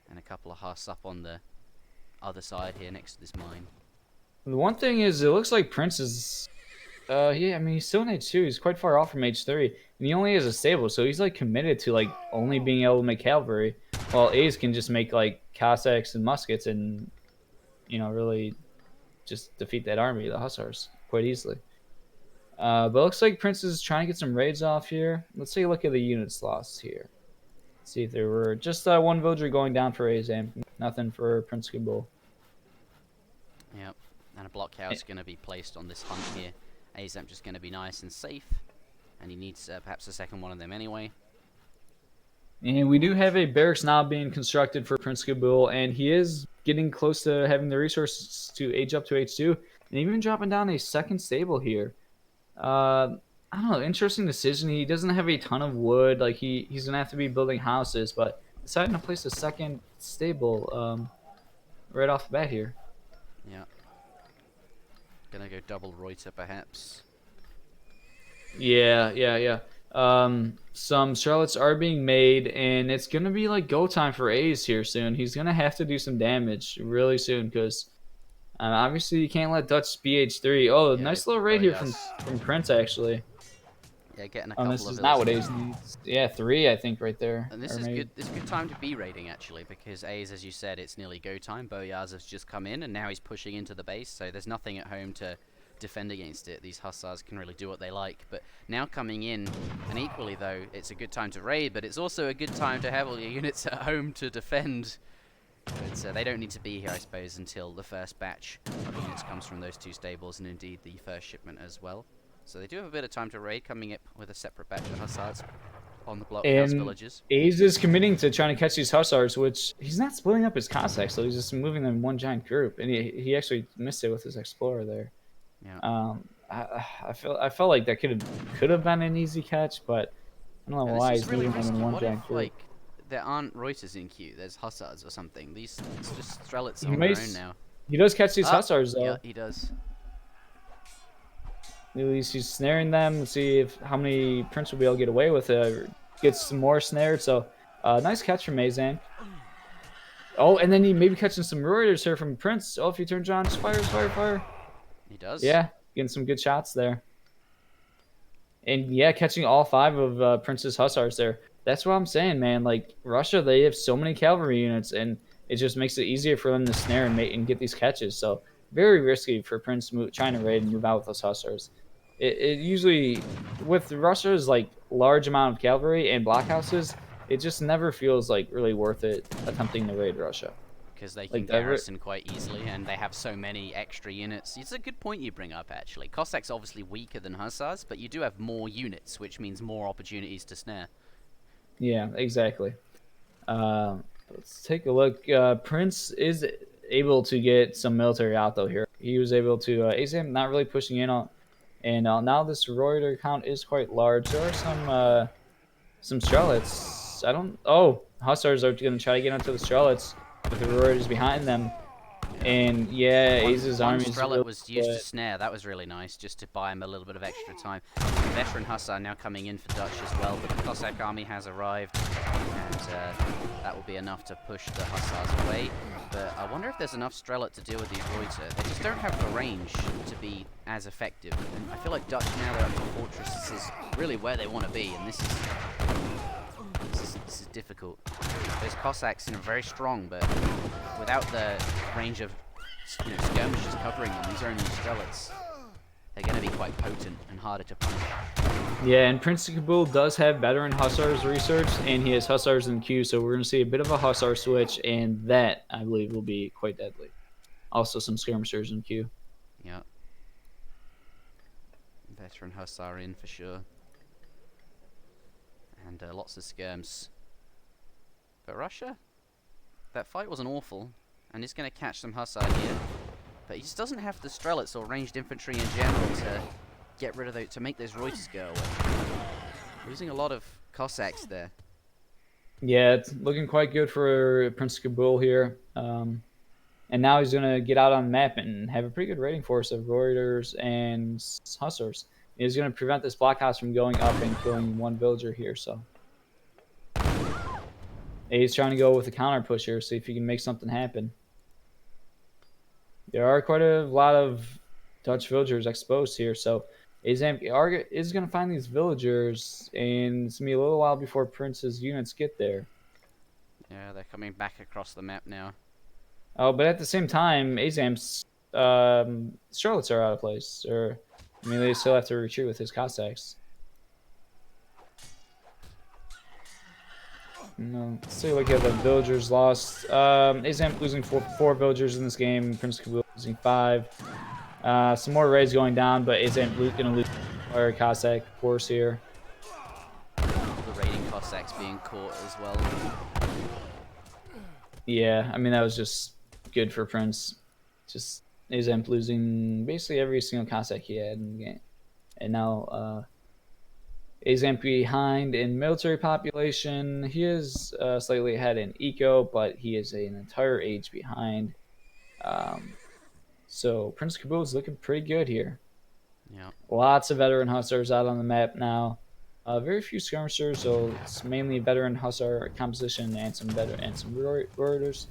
[SPEAKER 1] and a couple of huss up on the other side here next to this mine.
[SPEAKER 2] The one thing is, it looks like Prince is... yeah, I mean, he's still in H2. He's quite far off from H3. And he only has a stable, so he's, like, committed to, like, only being able to make cavalry. While Ace can just make, like, Cossacks and muskets and, you know, really just defeat that army, the hussars, quite easily. But it looks like Prince is trying to get some raids off here. Let's take a look at the units lost here. Let's see if there were just 1 villager going down for Aizamk. Nothing for Prince Kabul.
[SPEAKER 1] Yep, and a blockhouse going to be placed on this hunt here. Aizamk just going to be nice and safe, and he needs perhaps a second one of them anyway.
[SPEAKER 2] And we do have a barracks now being constructed for Prince Kabul, and he is getting close to having the resources to age up to H2, and even dropping down a 2nd stable here. I don't know, interesting decision. He doesn't have a ton of wood, like he's gonna have to be building houses, but deciding to place a 2nd stable right off the bat here.
[SPEAKER 1] Yeah. Gonna go double Reuter perhaps.
[SPEAKER 2] Yeah. Some Charlottes are being made, and it's gonna be like go time for Ace here soon. He's gonna have to do some damage really soon, because obviously you can't let Dutch BH3. Oh,
[SPEAKER 1] yeah,
[SPEAKER 2] nice little raid here from Prince, actually.
[SPEAKER 1] Yeah, getting a couple of
[SPEAKER 2] this is not what Ace needs. Yeah, 3, I think, right there.
[SPEAKER 1] And this is good. It's a good time to be raiding, actually, because A's, as you said, it's nearly go time. Boyars has just come in, and now he's pushing into the base, so there's nothing at home to defend against it. These hussars can really do what they like. But now coming in, and equally though, it's a good time to raid, but it's also a good time to have all your units at home to defend. But they don't need to be here, I suppose, until the first batch of units comes from those 2 stables, and indeed the first shipment as well. So they do have a bit of time to raid, coming up with a separate batch of hussars on the blockhouse villages.
[SPEAKER 2] Ace is committing to trying to catch these hussars, which he's not splitting up his Cossacks, so he's just moving them in one giant group. And he actually missed it with his explorer there.
[SPEAKER 1] Yeah.
[SPEAKER 2] I felt like that could have been an easy catch, but I don't know
[SPEAKER 1] And this
[SPEAKER 2] why
[SPEAKER 1] is
[SPEAKER 2] he's
[SPEAKER 1] really
[SPEAKER 2] moving them in
[SPEAKER 1] risky.
[SPEAKER 2] one
[SPEAKER 1] What if,
[SPEAKER 2] giant group.
[SPEAKER 1] like, there aren't Reuters in queue? There's Hussars or something. It's just Strelets
[SPEAKER 2] He
[SPEAKER 1] on
[SPEAKER 2] may
[SPEAKER 1] their own now.
[SPEAKER 2] he does catch these
[SPEAKER 1] Ah,
[SPEAKER 2] hussars
[SPEAKER 1] yeah,
[SPEAKER 2] though.
[SPEAKER 1] he does.
[SPEAKER 2] At least he's snaring them. Let's see if how many Prince will be able to get away with it. Gets some more snared. So nice catch from Aizamk. Oh, and then he may be catching some Reuters here from Prince. Oh, if he turns on, just fire.
[SPEAKER 1] He does.
[SPEAKER 2] Yeah, getting some good shots there. And yeah, catching all 5 of Prince's hussars there. That's what I'm saying, man. Like Russia, they have so many cavalry units, and it just makes it easier for them to snare and get these catches. So very risky for Prince trying to raid and move out with those hussars. It usually with Russia's like large amount of cavalry and blockhouses, it just never feels like really worth it attempting to raid Russia.
[SPEAKER 1] Because they can
[SPEAKER 2] Like
[SPEAKER 1] garrison quite easily, and they have so many extra units. It's a good point you bring up, actually. Cossacks obviously weaker than Hussars, but you do have more units, which means more opportunities to snare.
[SPEAKER 2] yeah, exactly. Let's take a look. Prince is able to get some military out though here. He was able to Aizamk not really pushing in on, and now this Reuter count is quite large. There are some Strelets. I don't. Oh, Hussars are going to try to get onto the Strelets with the Reuters behind them. And yeah, Aze's
[SPEAKER 1] One
[SPEAKER 2] army is
[SPEAKER 1] Strelet
[SPEAKER 2] really
[SPEAKER 1] was used to
[SPEAKER 2] good.
[SPEAKER 1] snare. That was really nice, just to buy him a little bit of extra time. Veteran Hussar now coming in for Dutch as well, but the Cossack army has arrived, and that will be enough to push the Hussars away. But I wonder if there's enough Strelet to deal with these Reuter. They just don't have the range to be as effective. And I feel like Dutch, now they're up to fortresses, is really where they want to be, and this is difficult. Those Cossacks are very strong, but without the range of skirmishers covering them, these are only Strelets. They're going to be quite potent and harder to punish.
[SPEAKER 2] Yeah, and Prince of Kabul does have veteran Hussars research, and he has Hussars in queue, so we're going to see a bit of a Hussar switch, and that, I believe, will be quite deadly. Also some skirmishers in queue.
[SPEAKER 1] Yeah. Veteran Hussar in for sure. And lots of skirms. But Russia? That fight wasn't awful, and he's going to catch some Hussar here. But he just doesn't have the Strelets or ranged infantry in general to get rid of those, to make those Reuters go away. Losing a lot of Cossacks there.
[SPEAKER 2] Yeah, it's looking quite good for Prince of Kabul here. And now he's going to get out on the map and have a pretty good raiding force of Reuters and Hussars. He's going to prevent this blockhouse from going up and killing one villager here. So he's trying to go with a counter push here, see if he can make something happen. There are quite a lot of Dutch villagers exposed here, so Aizamk is going to find these villagers, and it's going to be a little while before Prince's units get there.
[SPEAKER 1] Yeah, they're coming back across the map now.
[SPEAKER 2] Oh, but at the same time, Aizamk's Charlottes are out of place. I mean, they still have to retreat with his Cossacks. No, let's take a look at the villagers lost. Aizamk losing four villagers in this game. Prince Kabul losing 5. Some more raids going down, but Aizamk going to lose our Cossack force here.
[SPEAKER 1] The raiding Cossacks being caught as well.
[SPEAKER 2] Yeah, I mean, that was just good for Prince. Just Aizamk losing basically every single Cossack he had in the game. And now Aizamk behind in military population. He is slightly ahead in eco, but he is an entire age behind. So Prince Kabul is looking pretty good here.
[SPEAKER 1] Yeah.
[SPEAKER 2] Lots of veteran hussars out on the map now. Very few skirmishers, so it's mainly veteran hussar composition and some Reuters.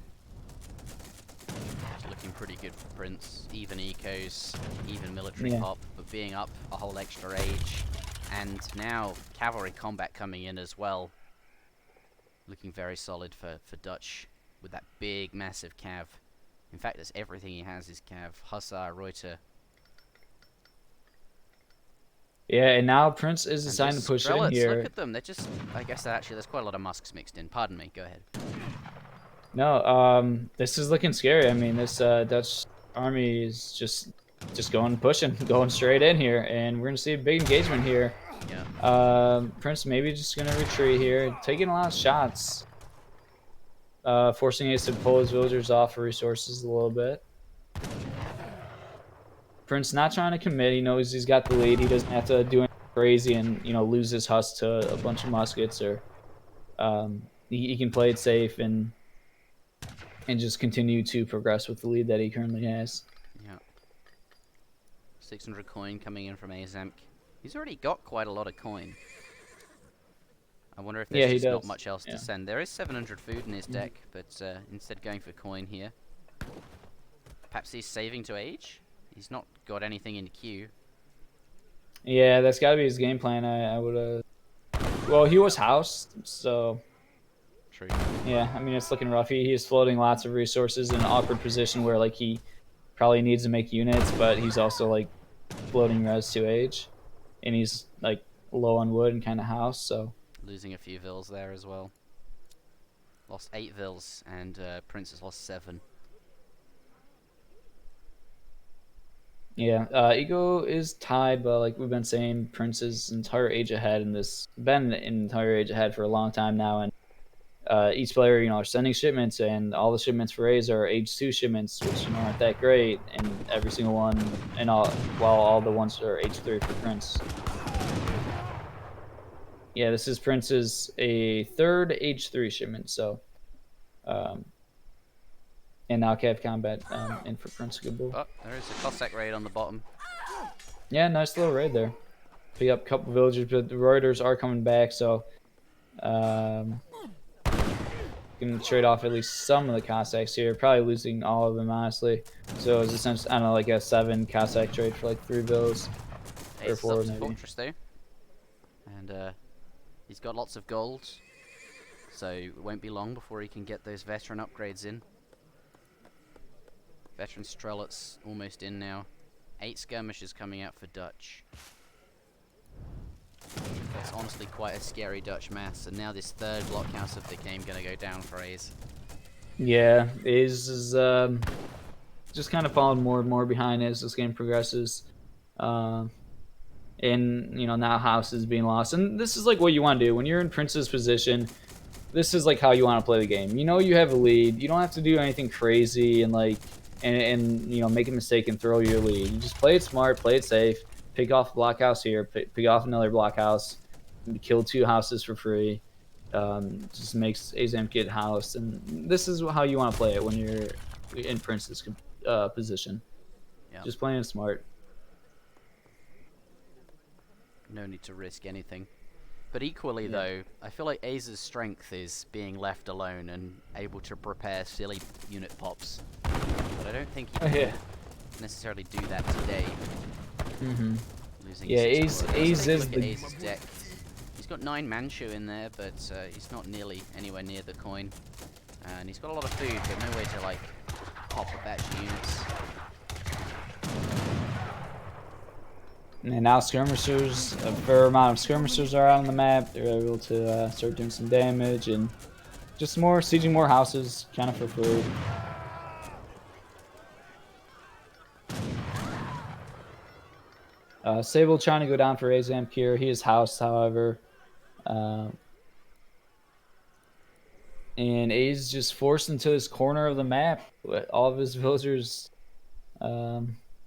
[SPEAKER 1] It's looking pretty good for Prince. Even ecos, even military
[SPEAKER 2] Yeah.
[SPEAKER 1] pop, but being up a whole extra age. And now cavalry combat coming in as well. Looking very solid for Dutch with that big, massive cav. In fact, that's everything he has is cav. Hussar, Reuter.
[SPEAKER 2] Yeah, and now Prince is
[SPEAKER 1] And
[SPEAKER 2] deciding
[SPEAKER 1] those
[SPEAKER 2] to push
[SPEAKER 1] Strelets,
[SPEAKER 2] in here.
[SPEAKER 1] look at them. They're just, I guess actually there's quite a lot of musks mixed in. Pardon me, go ahead.
[SPEAKER 2] No, this is looking scary. I mean, this Dutch army is just pushing, going straight in here, and we're gonna see a big engagement here.
[SPEAKER 1] Yeah.
[SPEAKER 2] Prince maybe just gonna retreat here, taking a lot of shots, forcing Ace to pull his villagers off of resources a little bit. Prince not trying to commit. He knows he's got the lead. He doesn't have to do anything crazy and lose his husk to a bunch of muskets, or he can play it safe and just continue to progress with the lead that he currently has.
[SPEAKER 1] Yeah. 600 coin coming in from Aizamk. He's already got quite a lot of coin. I wonder if there's just not much else to send. There is 700 food in his deck, but instead going for coin here. Perhaps he's saving to age? He's not got anything in queue.
[SPEAKER 2] Yeah, that's got to be his game plan. I would have... Well, he was housed, so...
[SPEAKER 1] True.
[SPEAKER 2] Yeah, I mean, it's looking rough. He's floating lots of resources in an awkward position where, like, he probably needs to make units, but he's also, like, floating res to age. And he's, like, low on wood and kind of housed, so...
[SPEAKER 1] Losing a few vills there as well. Lost 8 vills, and Prince has lost 7.
[SPEAKER 2] Yeah, Ego is tied, but like we've been saying, Prince's entire age ahead in this, been an entire age ahead for a long time now, and each player, are sending shipments, and all the shipments for A's are age 2 shipments, which aren't that great, and every single one, and while all the ones are age 3 for Prince. Yeah, this is Prince's a 3rd age 3 shipment, so, and now Cav Combat in for PrinceofKabul.
[SPEAKER 1] Oh, there is a Cossack raid on the bottom.
[SPEAKER 2] Yeah, nice little raid there. Pick up a couple villagers, but the Reuters are coming back, so can trade off at least some of the Cossacks here. Probably losing all of them, honestly. So it's essentially, I don't know, like a 7 Cossack trade for like 3 villas. Or 4 maybe.
[SPEAKER 1] Fortress though. And he's got lots of gold. So it won't be long before he can get those veteran upgrades in. Veteran Strelets almost in now. 8 skirmishers coming out for Dutch. That's honestly quite a scary Dutch mass, and now this 3rd blockhouse of the game gonna go down for A's.
[SPEAKER 2] Yeah, A's is just kind of falling more and more behind as this game progresses. And now house is being lost, and this is like what you want to do when you're in Prince's position. This is like how you want to play the game. You have a lead. You don't have to do anything crazy and like and make a mistake and throw your lead. You just play it smart, play it safe. Pick off a blockhouse here, pick off another blockhouse, kill 2 houses for free. Just makes Aizamk get housed, and this is how you want to play it when you're in Prince's position.
[SPEAKER 1] Yep.
[SPEAKER 2] Just playing it smart.
[SPEAKER 1] No need to risk anything. But equally though, I feel like A's strength is being left alone and able to prepare silly unit pops. But I don't think he can necessarily do that today. Losing
[SPEAKER 2] A's is the...
[SPEAKER 1] A's deck. He's got 9 Manchu in there, but he's not nearly anywhere near the coin. And he's got a lot of food, but no way to like pop a batch of units.
[SPEAKER 2] And now skirmishers, a fair amount of skirmishers are out on the map. They're able to start doing some damage and just sieging more houses, kind of for free. Sable trying to go down for Aizamk here. He is housed, however. And A's just forced into this corner of the map with all of his villagers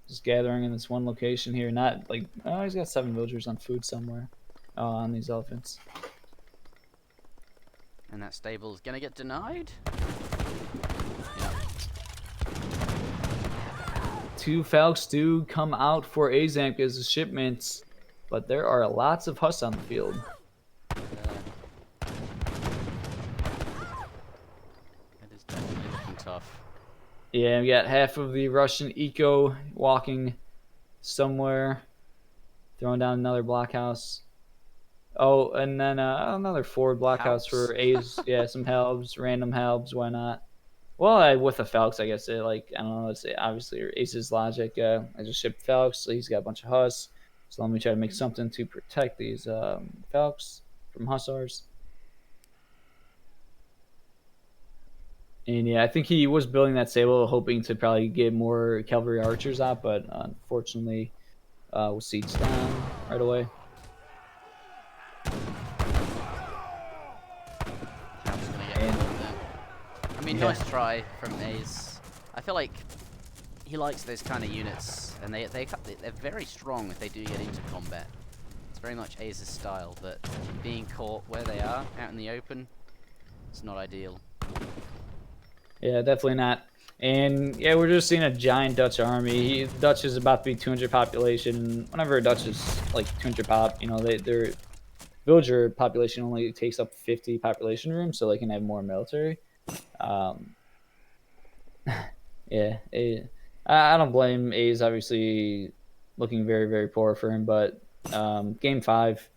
[SPEAKER 2] just gathering in this one location here. Not like, oh, he's got 7 villagers on food somewhere. On these elephants.
[SPEAKER 1] And that stable is gonna get denied.
[SPEAKER 2] 2 Falcons do come out for Aizamk as shipments, but there are lots of husks on the field.
[SPEAKER 1] It is definitely looking tough.
[SPEAKER 2] Yeah, we got half of the Russian eco walking somewhere, throwing down another blockhouse. Oh, and then another forward blockhouse for A's. Yeah, some helps, random helps. Why not? Well, with the Falcons, I guess I don't know. It's obviously Ace's logic. I just shipped Falcons, so he's got a bunch of husks. So let me try to make something to protect these Falcons from hussars. And yeah, I think he was building that stable, hoping to probably get more cavalry archers out, but unfortunately, was sieged down right away.
[SPEAKER 1] I mean, nice try from A's. I feel like he likes those kind of units, and they're very strong if they do get into combat. It's very much Aze's style, but being caught where they are, out in the open, it's not ideal.
[SPEAKER 2] Yeah, definitely not. And yeah, we're just seeing a giant Dutch army. Dutch is about to be 200 population. Whenever a Dutch is like 200 pop, you know, their villager population only takes up 50 population room, so they can have more military. Um, yeah, I don't blame A's. Obviously, looking very very poor for him, but game 5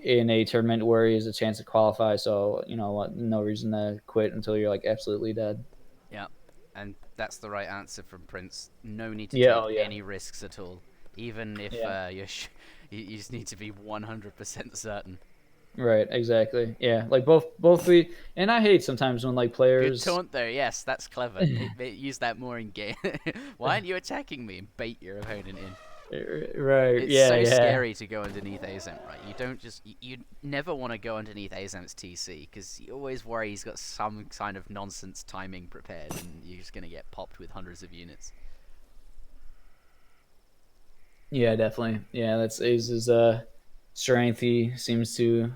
[SPEAKER 2] in a tournament where he has a chance to qualify, so you know what, no reason to quit until you're like absolutely dead.
[SPEAKER 1] Yeah, and that's the right answer from Prince. No need to
[SPEAKER 2] Yeah,
[SPEAKER 1] take
[SPEAKER 2] oh, yeah.
[SPEAKER 1] any risks at all, even if
[SPEAKER 2] Yeah.
[SPEAKER 1] you just need to be 100% certain.
[SPEAKER 2] Right, exactly. Yeah, like both we, and I hate sometimes when like
[SPEAKER 1] Good
[SPEAKER 2] players.
[SPEAKER 1] taunt though, yes, that's clever. Use that more in game. Why aren't you attacking me? And bait your opponent in.
[SPEAKER 2] Right,
[SPEAKER 1] It's
[SPEAKER 2] yeah,
[SPEAKER 1] so
[SPEAKER 2] yeah.
[SPEAKER 1] scary to go underneath Aizamk, right? You don't just you never want to go underneath Aizamk's TC because you always worry he's got some kind of nonsense timing prepared, and you're just gonna get popped with hundreds of units.
[SPEAKER 2] Yeah, definitely. Yeah, that's Aze's strength. He seems to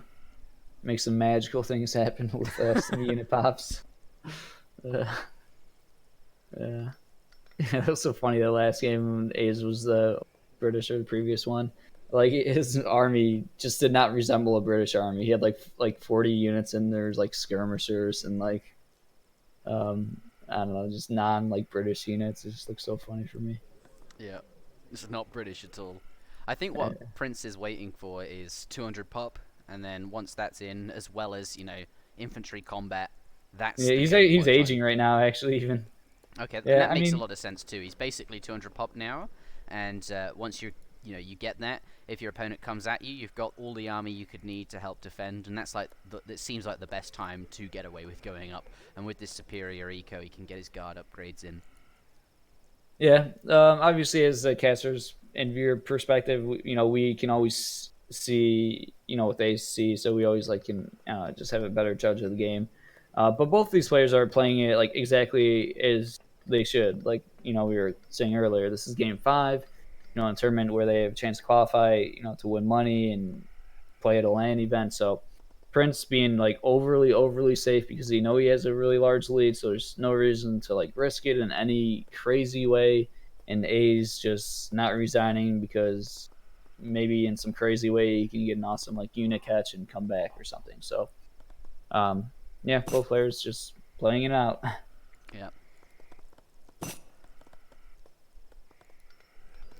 [SPEAKER 2] make some magical things happen with some unit pops. Uh, yeah. Yeah, that was so funny. The last game when A's was the British or the previous one. Like his army just did not resemble a British army. He had like 40 units and there's like skirmishers and like I don't know, just non like British units. It just looks so funny for me.
[SPEAKER 1] Yeah, it's not British at all. I think what Prince is waiting for is 200 pop, and then once that's in, as well as infantry combat, that's
[SPEAKER 2] Yeah,
[SPEAKER 1] the
[SPEAKER 2] he's
[SPEAKER 1] gameplay
[SPEAKER 2] aging
[SPEAKER 1] time.
[SPEAKER 2] right now actually even.
[SPEAKER 1] Okay, and
[SPEAKER 2] Yeah,
[SPEAKER 1] that
[SPEAKER 2] I
[SPEAKER 1] makes a
[SPEAKER 2] mean,
[SPEAKER 1] lot of sense too. He's basically 200 pop now, and once you get that, if your opponent comes at you, you've got all the army you could need to help defend, and that's like that seems like the best time to get away with going up. And with this superior eco, he can get his guard upgrades in.
[SPEAKER 2] yeah, obviously, as a caster's and viewer perspective, we can always see, what they see, so we always like can just have a better judge of the game. But both these players are playing it like exactly as they should. Like we were saying earlier, this is game 5. In a tournament where they have a chance to qualify, to win money and play at a LAN event. So Prince being like overly safe because he has a really large lead, so there's no reason to like risk it in any crazy way. And A's just not resigning because maybe in some crazy way he can get an awesome like unit catch and come back or something. So yeah, both players just playing it out.
[SPEAKER 1] Yeah.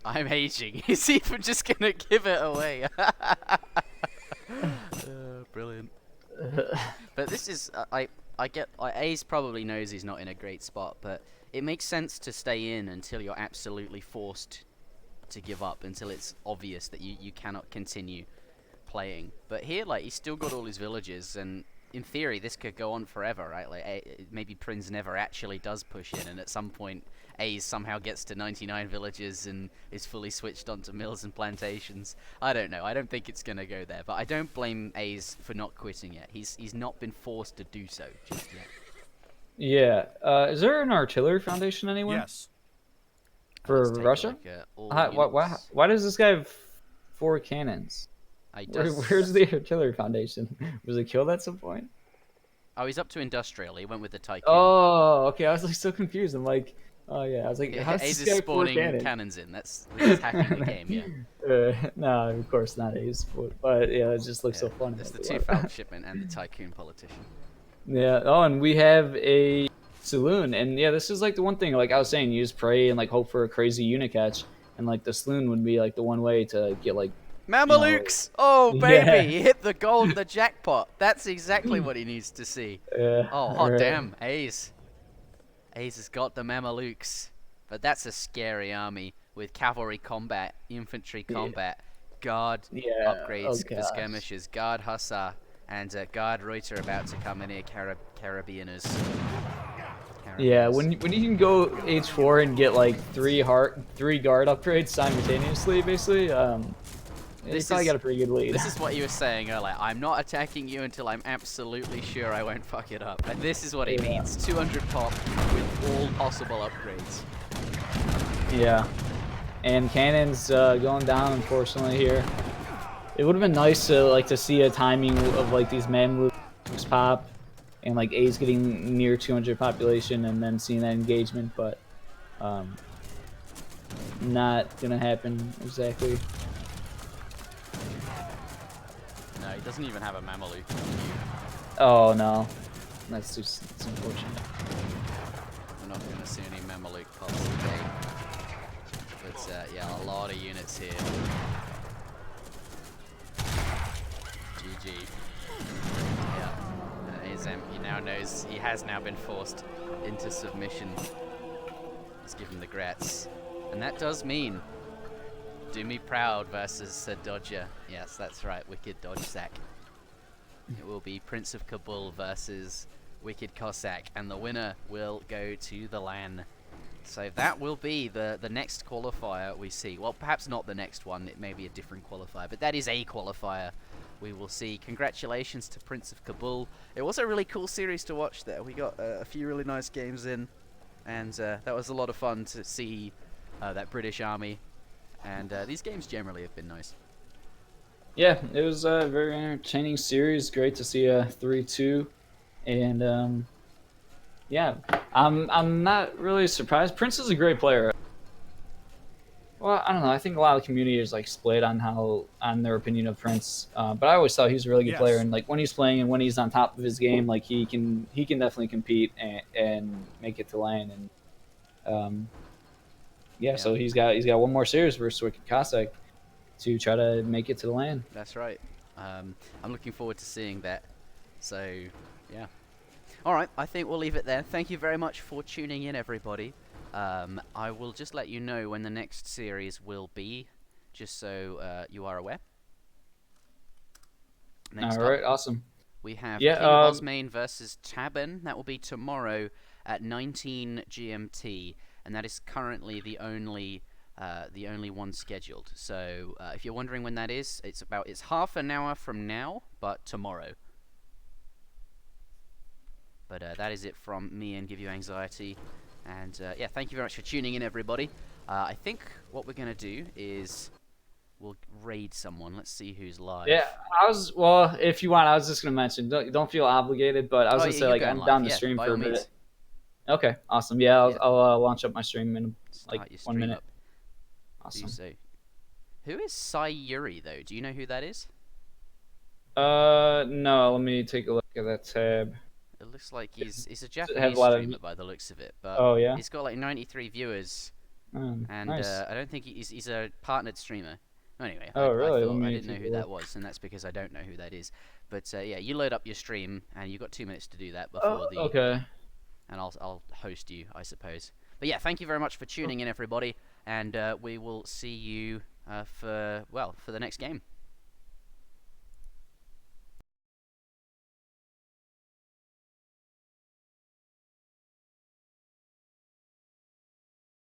[SPEAKER 1] I'm aging. He's even just gonna give it away. Brilliant. But this is I get Ace probably knows he's not in a great spot, but it makes sense to stay in until you're absolutely forced to give up, until it's obvious that you cannot continue playing. But here, like, he's still got all his villages, and in theory this could go on forever, right? Like maybe Prince never actually does push in, and at some point A's somehow gets to 99 villages and is fully switched onto mills and plantations. I don't know. I don't think it's gonna go there, but I don't blame A's for not quitting yet. He's not been forced to do so just yet.
[SPEAKER 2] Yeah. Is there an artillery foundation anywhere?
[SPEAKER 3] Yes.
[SPEAKER 2] For
[SPEAKER 1] Let's take a
[SPEAKER 2] Russia?
[SPEAKER 1] look at all
[SPEAKER 2] Why
[SPEAKER 1] units.
[SPEAKER 2] does this guy have 4 cannons? Where's the artillery foundation? Was it killed at some point?
[SPEAKER 1] Oh, he's up to industrial. He went with the Tycoon.
[SPEAKER 2] Oh, okay. I was like so confused. I'm like, oh yeah. I was like, how's
[SPEAKER 1] A's
[SPEAKER 2] this
[SPEAKER 1] is
[SPEAKER 2] guy 4
[SPEAKER 1] spawning
[SPEAKER 2] cannons?
[SPEAKER 1] cannons in. That's hacking the game, yeah.
[SPEAKER 2] No, of course not A's, but yeah, it just looks
[SPEAKER 1] Yeah,
[SPEAKER 2] so funny.
[SPEAKER 1] there's the
[SPEAKER 2] Like,
[SPEAKER 1] two
[SPEAKER 2] what?
[SPEAKER 1] Falcon shipment and the Tycoon politician.
[SPEAKER 2] Yeah. Oh, and we have a saloon, and yeah, this is like the one thing. Like I was saying, you just pray and like hope for a crazy unit catch, and like the saloon would be like the one way to get like.
[SPEAKER 1] Mamelukes! Oh, baby!
[SPEAKER 2] Yeah.
[SPEAKER 1] He hit the gold, the jackpot. That's exactly what he needs to see. Oh, hot
[SPEAKER 2] right.
[SPEAKER 1] damn. Ace has got the Mamelukes. But that's a scary army with cavalry combat, infantry combat, guard upgrades for skirmishers, guard hussar, and guard Reuter about to come in here, Carabiners.
[SPEAKER 2] Yeah, when you can go H4 and get like 3 guard upgrades simultaneously, basically, you probably got a pretty good lead.
[SPEAKER 1] This is what you were saying earlier. I'm not attacking you until I'm absolutely sure I won't fuck it up. And this is what he needs. 200 pop with all possible upgrades.
[SPEAKER 2] Yeah. And cannons going down, unfortunately, here. It would have been nice to see a timing of like these Mamluks pop and like A's getting near 200 population and then seeing that engagement, but not gonna happen exactly.
[SPEAKER 1] No, he doesn't even have a Mameluke.
[SPEAKER 2] Oh no, that's unfortunate.
[SPEAKER 1] We're not going to see any Mameluke pops today. But yeah, a lot of units here. GG. Yeah. Aizamk, he now knows he has now been forced into submission. Let's give him the grats. And that does mean Do Me Proud versus Dodger. Yes, that's right, Wicked Dodge Sack. It will be PrinceofKabul versus Wicked Cossack, and the winner will go to the LAN. So that will be the next qualifier we see. Well, perhaps not the next one, it may be a different qualifier, but that is a qualifier we will see. Congratulations to PrinceofKabul. It was a really cool series to watch there. We got a few really nice games in, and that was a lot of fun to see that British army. And these games generally have been nice.
[SPEAKER 2] Yeah, it was a very entertaining series. Great to see a 3-2, and yeah, I'm not really surprised. Prince is a great player. Well, I don't know. I think a lot of the community is like split on their opinion of Prince. But I always thought he was a really good player, and like when he's playing and when he's on top of his game, like he can definitely compete and make it to LAN. And yeah, so he's got one more series versus Wicked Cossack to try to make it to the LAN.
[SPEAKER 1] That's right. I'm looking forward to seeing that. So yeah. All right, I think we'll leave it there. Thank you very much for tuning in, everybody. I will just let you know when the next series will be, just so you are aware. Next
[SPEAKER 2] All right, awesome.
[SPEAKER 1] We have King Osmane versus Taban. That will be tomorrow at 19 GMT, and that is currently the only one scheduled. So if you're wondering when that is, it's half an hour from now, but tomorrow. But that is it from me and Give You Anxiety. And yeah, thank you very much for tuning in, everybody. I think what we're going to do is we'll raid someone. Let's see who's live.
[SPEAKER 2] Yeah, well, if you want, I was just going to mention, don't feel obligated, but I was going to say, like, I'm down the stream for a bit. Okay, awesome. Yeah, I'll launch up my stream in like 1 minute. Awesome.
[SPEAKER 1] So. Who is Sayuri, though? Do you know who that is?
[SPEAKER 2] No, let me take a look at that tab.
[SPEAKER 1] It looks like he's a Japanese streamer by the looks of it, but he's got like 93 viewers, and
[SPEAKER 2] nice.
[SPEAKER 1] I don't think he's a partnered streamer. Anyway,
[SPEAKER 2] really?
[SPEAKER 1] I didn't know who that was, and that's because I don't know who that is. But yeah, you load up your stream, and you've got 2 minutes to do that before
[SPEAKER 2] okay.
[SPEAKER 1] And I'll host you, I suppose. But yeah, thank you very much for tuning in, everybody, and we will see you for the next game.